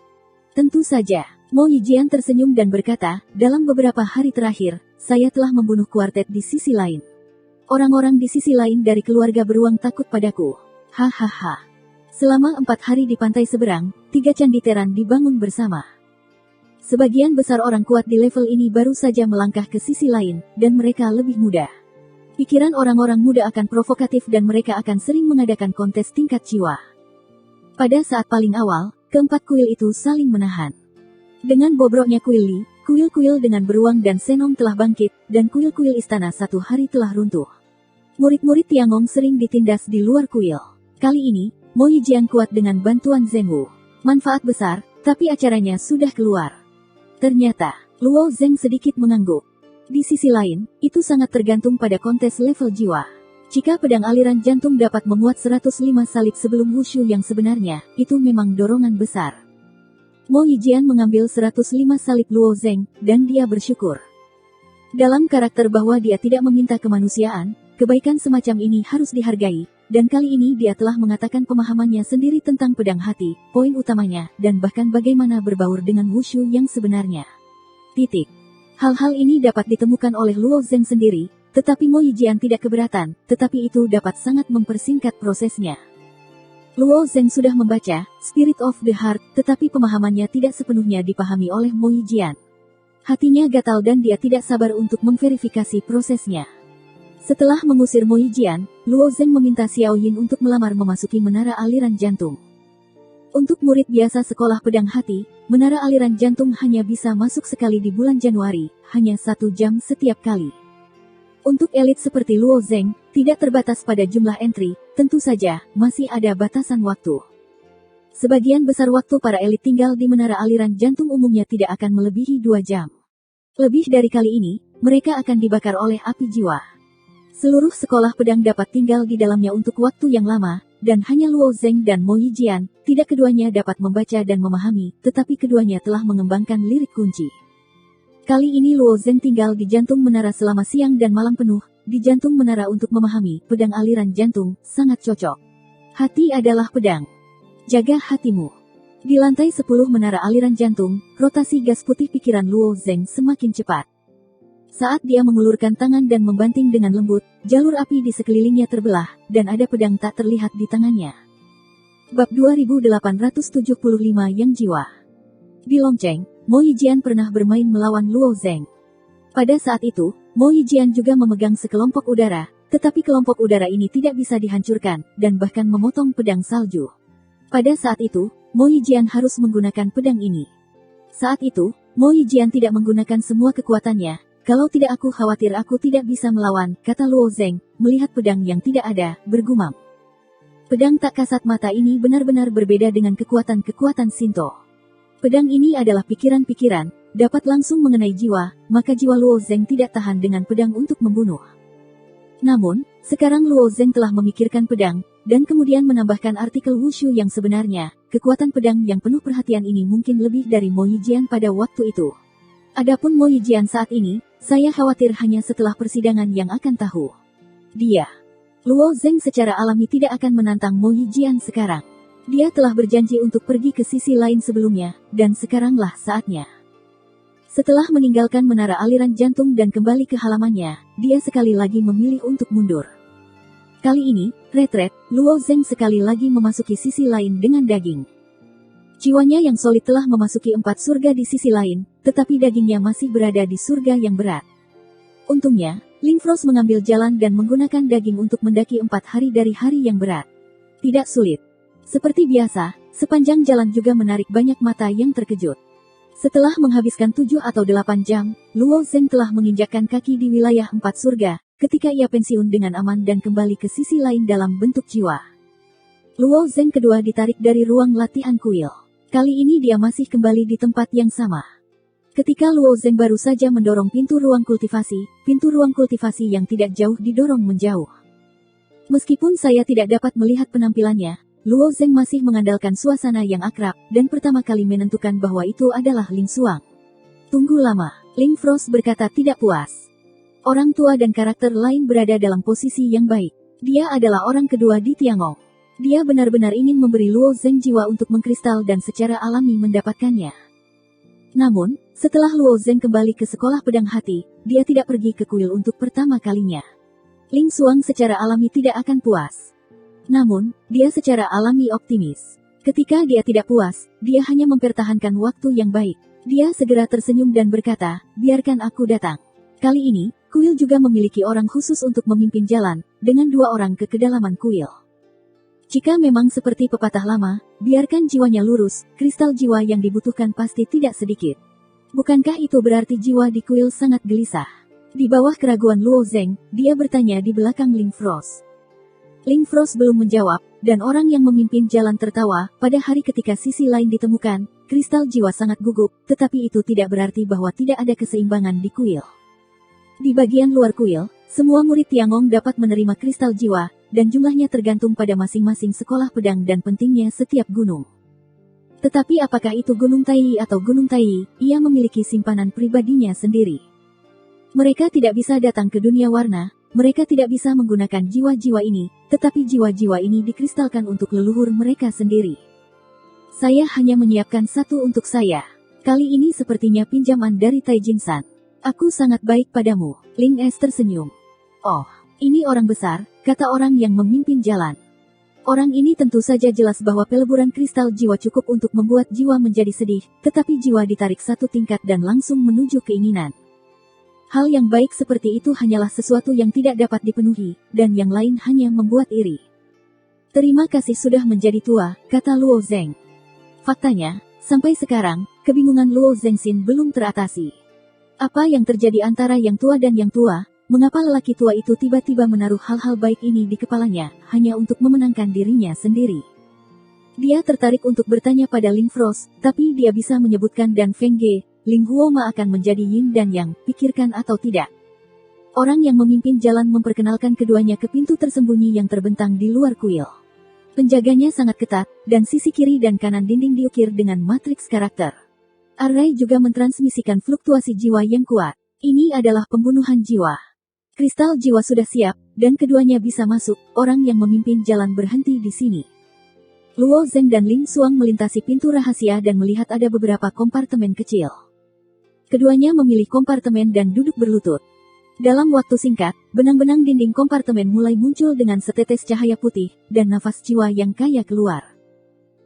Tentu saja, Mo Yijian tersenyum dan berkata, dalam beberapa hari terakhir, saya telah membunuh kuartet di sisi lain. Orang-orang di sisi lain dari keluarga beruang takut padaku. Hahaha. Selama 4 hari di pantai seberang, 3 candi Teran dibangun bersama. Sebagian besar orang kuat di level ini baru saja melangkah ke sisi lain, dan mereka lebih mudah. Pikiran orang-orang muda akan provokatif dan mereka akan sering mengadakan kontes tingkat jiwa. Pada saat paling awal, keempat kuil itu saling menahan. Dengan bobroknya kuil Li, kuil-kuil dengan beruang dan senong telah bangkit, dan kuil-kuil istana 1 hari telah runtuh. Murid-murid Tiangong sering ditindas di luar kuil. Kali ini, Mo Yijian kuat dengan bantuan Zeng Wu. Manfaat besar, tapi acaranya sudah keluar. Ternyata, Luo Zeng sedikit mengangguk. Di sisi lain, itu sangat tergantung pada kontes level jiwa. Jika pedang aliran jantung dapat memuat 105 salib sebelum wushu yang sebenarnya, itu memang dorongan besar. Mo Yijian mengambil 105 salib Luo Zeng, dan dia bersyukur. Dalam karakter bahwa dia tidak meminta kemanusiaan, kebaikan semacam ini harus dihargai, dan kali ini dia telah mengatakan pemahamannya sendiri tentang pedang hati, poin utamanya, dan bahkan bagaimana berbaur dengan wushu yang sebenarnya. Hal-hal ini dapat ditemukan oleh Luo Zeng sendiri, tetapi Mo Yijian tidak keberatan, tetapi itu dapat sangat mempersingkat prosesnya. Luo Zeng sudah membaca Spirit of the Heart, tetapi pemahamannya tidak sepenuhnya dipahami oleh Mo Yijian. Hatinya gatal dan dia tidak sabar untuk memverifikasi prosesnya. Setelah mengusir Mo Yijian, Luo Zeng meminta Xiao Yin untuk melamar memasuki menara aliran jantung. Untuk murid biasa sekolah pedang hati, menara aliran jantung hanya bisa masuk sekali di bulan Januari, hanya 1 jam setiap kali. Untuk elit seperti Luo Zeng, tidak terbatas pada jumlah entry, tentu saja, masih ada batasan waktu. Sebagian besar waktu para elit tinggal di menara aliran jantung umumnya tidak akan melebihi 2 jam. Lebih dari kali ini, mereka akan dibakar oleh api jiwa. Seluruh sekolah pedang dapat tinggal di dalamnya untuk waktu yang lama, dan hanya Luo Zeng dan Mo Yijian, tidak keduanya dapat membaca dan memahami, tetapi keduanya telah mengembangkan lirik kunci. Kali ini Luo Zeng tinggal di jantung menara selama siang dan malam penuh, di jantung menara untuk memahami pedang aliran jantung, sangat cocok. Hati adalah pedang. Jaga hatimu. Di lantai 10 menara aliran jantung, rotasi gas putih pikiran Luo Zeng semakin cepat. Saat dia mengulurkan tangan dan membanting dengan lembut, jalur api di sekelilingnya terbelah, dan ada pedang tak terlihat di tangannya. Bab 2875 Yang Jiwa. Di Longcheng, Mo Yijian pernah bermain melawan Luo Zeng. Pada saat itu, Mo Yijian juga memegang sekelompok udara, tetapi kelompok udara ini tidak bisa dihancurkan, dan bahkan memotong pedang salju. Pada saat itu, Mo Yijian harus menggunakan pedang ini. Saat itu, Mo Yijian tidak menggunakan semua kekuatannya. Kalau tidak aku khawatir aku tidak bisa melawan, kata Luo Zeng, melihat pedang yang tidak ada, bergumam. Pedang tak kasat mata ini benar-benar berbeda dengan kekuatan-kekuatan Shinto. Pedang ini adalah pikiran-pikiran, dapat langsung mengenai jiwa, maka jiwa Luo Zeng tidak tahan dengan pedang untuk membunuh. Namun, sekarang Luo Zeng telah memikirkan pedang, dan kemudian menambahkan artikel wushu yang sebenarnya, kekuatan pedang yang penuh perhatian ini mungkin lebih dari Mo Yijian pada waktu itu. Adapun Mo Yijian saat ini, saya khawatir hanya setelah persidangan yang akan tahu. Dia, Luo Zeng secara alami tidak akan menantang Mo Yijian sekarang. Dia telah berjanji untuk pergi ke sisi lain sebelumnya, dan sekaranglah saatnya. Setelah meninggalkan menara aliran jantung dan kembali ke halamannya, dia sekali lagi memilih untuk mundur. Kali ini, retret, Luo Zeng sekali lagi memasuki sisi lain dengan daging. Jiwanya yang solid telah memasuki 4 surga di sisi lain, tetapi dagingnya masih berada di surga yang berat. Untungnya, Ling Frost mengambil jalan dan menggunakan daging untuk mendaki 4 hari dari hari yang berat. Tidak sulit. Seperti biasa, sepanjang jalan juga menarik banyak mata yang terkejut. Setelah menghabiskan 7 atau 8 jam, Luo Zeng telah menginjakkan kaki di wilayah 4 surga, ketika ia pensiun dengan aman dan kembali ke sisi lain dalam bentuk jiwa. Luo Zeng kedua ditarik dari ruang latihan kuil. Kali ini dia masih kembali di tempat yang sama. Ketika Luo Zeng baru saja mendorong pintu ruang kultivasi yang tidak jauh didorong menjauh. Meskipun saya tidak dapat melihat penampilannya, Luo Zeng masih mengandalkan suasana yang akrab, dan pertama kali menentukan bahwa itu adalah Ling Xuang. Tunggu lama, Ling Frost berkata tidak puas. Orang tua dan karakter lain berada dalam posisi yang baik. Dia adalah orang kedua di Tiangong. Dia benar-benar ingin memberi Luo Zeng jiwa untuk mengkristal dan secara alami mendapatkannya. Namun, setelah Luo Zeng kembali ke sekolah pedang hati, dia tidak pergi ke kuil untuk pertama kalinya. Ling Xuang secara alami tidak akan puas. Namun, dia secara alami optimis. Ketika dia tidak puas, dia hanya mempertahankan waktu yang baik. Dia segera tersenyum dan berkata, biarkan aku datang. Kali ini, kuil juga memiliki orang khusus untuk memimpin jalan, dengan 2 orang ke kedalaman kuil. Jika memang seperti pepatah lama, biarkan jiwanya lurus, kristal jiwa yang dibutuhkan pasti tidak sedikit. Bukankah itu berarti jiwa di kuil sangat gelisah? Di bawah keraguan Luo Zeng, dia bertanya di belakang Ling Frost. Ling Frost belum menjawab, dan orang yang memimpin jalan tertawa. Pada hari ketika sisi lain ditemukan, kristal jiwa sangat gugup, tetapi itu tidak berarti bahwa tidak ada keseimbangan di kuil. Di bagian luar kuil, semua murid Tiangong dapat menerima kristal jiwa, dan jumlahnya tergantung pada masing-masing sekolah pedang dan pentingnya setiap gunung. Tetapi apakah itu Gunung Tai atau Gunung Tai, ia memiliki simpanan pribadinya sendiri. Mereka tidak bisa datang ke dunia warna. Mereka tidak bisa menggunakan jiwa-jiwa ini, tetapi jiwa-jiwa ini dikristalkan untuk leluhur mereka sendiri. Saya hanya menyiapkan 1 untuk saya. Kali ini sepertinya pinjaman dari Tai Jin San. Aku sangat baik padamu, Ling Es tersenyum. Oh, ini orang besar, kata orang yang memimpin jalan. Orang ini tentu saja jelas bahwa peleburan kristal jiwa cukup untuk membuat jiwa menjadi sedih, tetapi jiwa ditarik satu tingkat dan langsung menuju keinginan. Hal yang baik seperti itu hanyalah sesuatu yang tidak dapat dipenuhi, dan yang lain hanya membuat iri. Terima kasih sudah menjadi tua, kata Luo Zeng. Faktanya, sampai sekarang, kebingungan Luo Zengxin belum teratasi. Apa yang terjadi antara yang tua dan yang tua? Mengapa lelaki tua itu tiba-tiba menaruh hal-hal baik ini di kepalanya, hanya untuk memenangkan dirinya sendiri? Dia tertarik untuk bertanya pada Ling Frost, tapi dia bisa menyebutkan dan Feng Ge, Ling Huoma akan menjadi yin dan yang, pikirkan atau tidak. Orang yang memimpin jalan memperkenalkan keduanya ke pintu tersembunyi yang terbentang di luar kuil. Penjaganya sangat ketat, dan sisi kiri dan kanan dinding diukir dengan matriks karakter. Array juga mentransmisikan fluktuasi jiwa yang kuat. Ini adalah pembunuhan jiwa. Kristal jiwa sudah siap, dan keduanya bisa masuk. Orang yang memimpin jalan berhenti di sini. Luo Zeng dan Ling Xuang melintasi pintu rahasia dan melihat ada beberapa kompartemen kecil. Keduanya memilih kompartemen dan duduk berlutut. Dalam waktu singkat, benang-benang dinding kompartemen mulai muncul dengan setetes cahaya putih, dan nafas jiwa yang kaya keluar.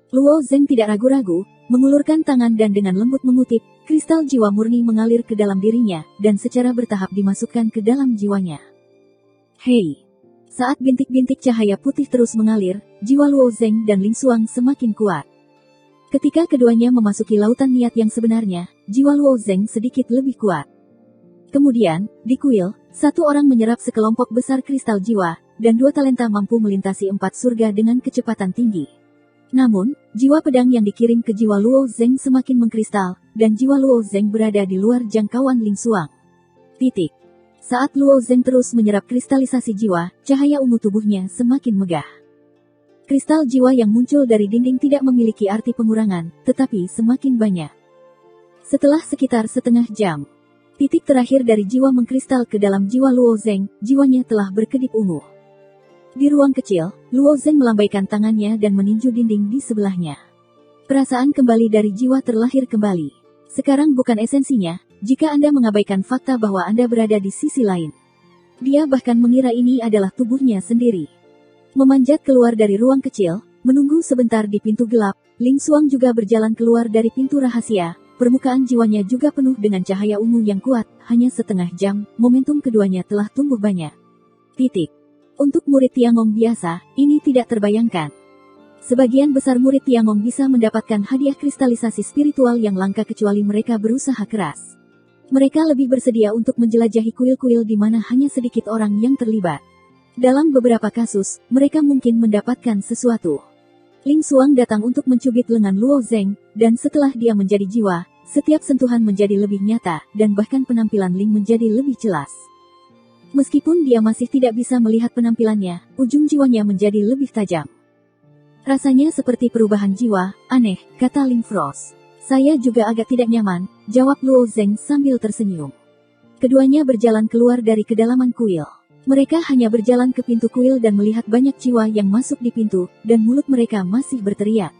Luo Zeng tidak ragu-ragu, mengulurkan tangan dan dengan lembut mengutip, kristal jiwa murni mengalir ke dalam dirinya, dan secara bertahap dimasukkan ke dalam jiwanya. Hei! Saat bintik-bintik cahaya putih terus mengalir, jiwa Luo Zeng dan Ling Xuang semakin kuat. Ketika keduanya memasuki lautan niat yang sebenarnya, jiwa Luo Zeng sedikit lebih kuat. Kemudian, di kuil, satu orang menyerap sekelompok besar kristal jiwa, dan dua talenta mampu melintasi 4 surga dengan kecepatan tinggi. Namun, jiwa pedang yang dikirim ke jiwa Luo Zeng semakin mengkristal, dan jiwa Luo Zeng berada di luar jangkauan Ling Xuang. Titik. Saat Luo Zeng terus menyerap kristalisasi jiwa, cahaya ungu tubuhnya semakin megah. Kristal jiwa yang muncul dari dinding tidak memiliki arti pengurangan, tetapi semakin banyak. Setelah sekitar setengah jam, titik terakhir dari jiwa mengkristal ke dalam jiwa Luo Zeng, jiwanya telah berkedip ungu. Di ruang kecil, Luo Zeng melambaikan tangannya dan meninju dinding di sebelahnya. Perasaan kembali dari jiwa terlahir kembali. Sekarang bukan esensinya, jika Anda mengabaikan fakta bahwa Anda berada di sisi lain. Dia bahkan mengira ini adalah tubuhnya sendiri. Memanjat keluar dari ruang kecil, menunggu sebentar di pintu gelap, Ling Xuang juga berjalan keluar dari pintu rahasia. Permukaan jiwanya juga penuh dengan cahaya ungu yang kuat, hanya setengah jam, momentum keduanya telah tumbuh banyak. Titik. Untuk murid Tiangong biasa, ini tidak terbayangkan. Sebagian besar murid Tiangong bisa mendapatkan hadiah kristalisasi spiritual yang langka kecuali mereka berusaha keras. Mereka lebih bersedia untuk menjelajahi kuil-kuil di mana hanya sedikit orang yang terlibat. Dalam beberapa kasus, mereka mungkin mendapatkan sesuatu. Ling Xuang datang untuk mencubit lengan Luo Zeng, dan setelah dia menjadi jiwa, setiap sentuhan menjadi lebih nyata, dan bahkan penampilan Ling menjadi lebih jelas. Meskipun dia masih tidak bisa melihat penampilannya, ujung jiwanya menjadi lebih tajam. Rasanya seperti perubahan jiwa, aneh, kata Ling Frost. Saya juga agak tidak nyaman, jawab Luo Zeng sambil tersenyum. Keduanya berjalan keluar dari kedalaman kuil. Mereka hanya berjalan ke pintu kuil dan melihat banyak jiwa yang masuk di pintu, dan mulut mereka masih berteriak.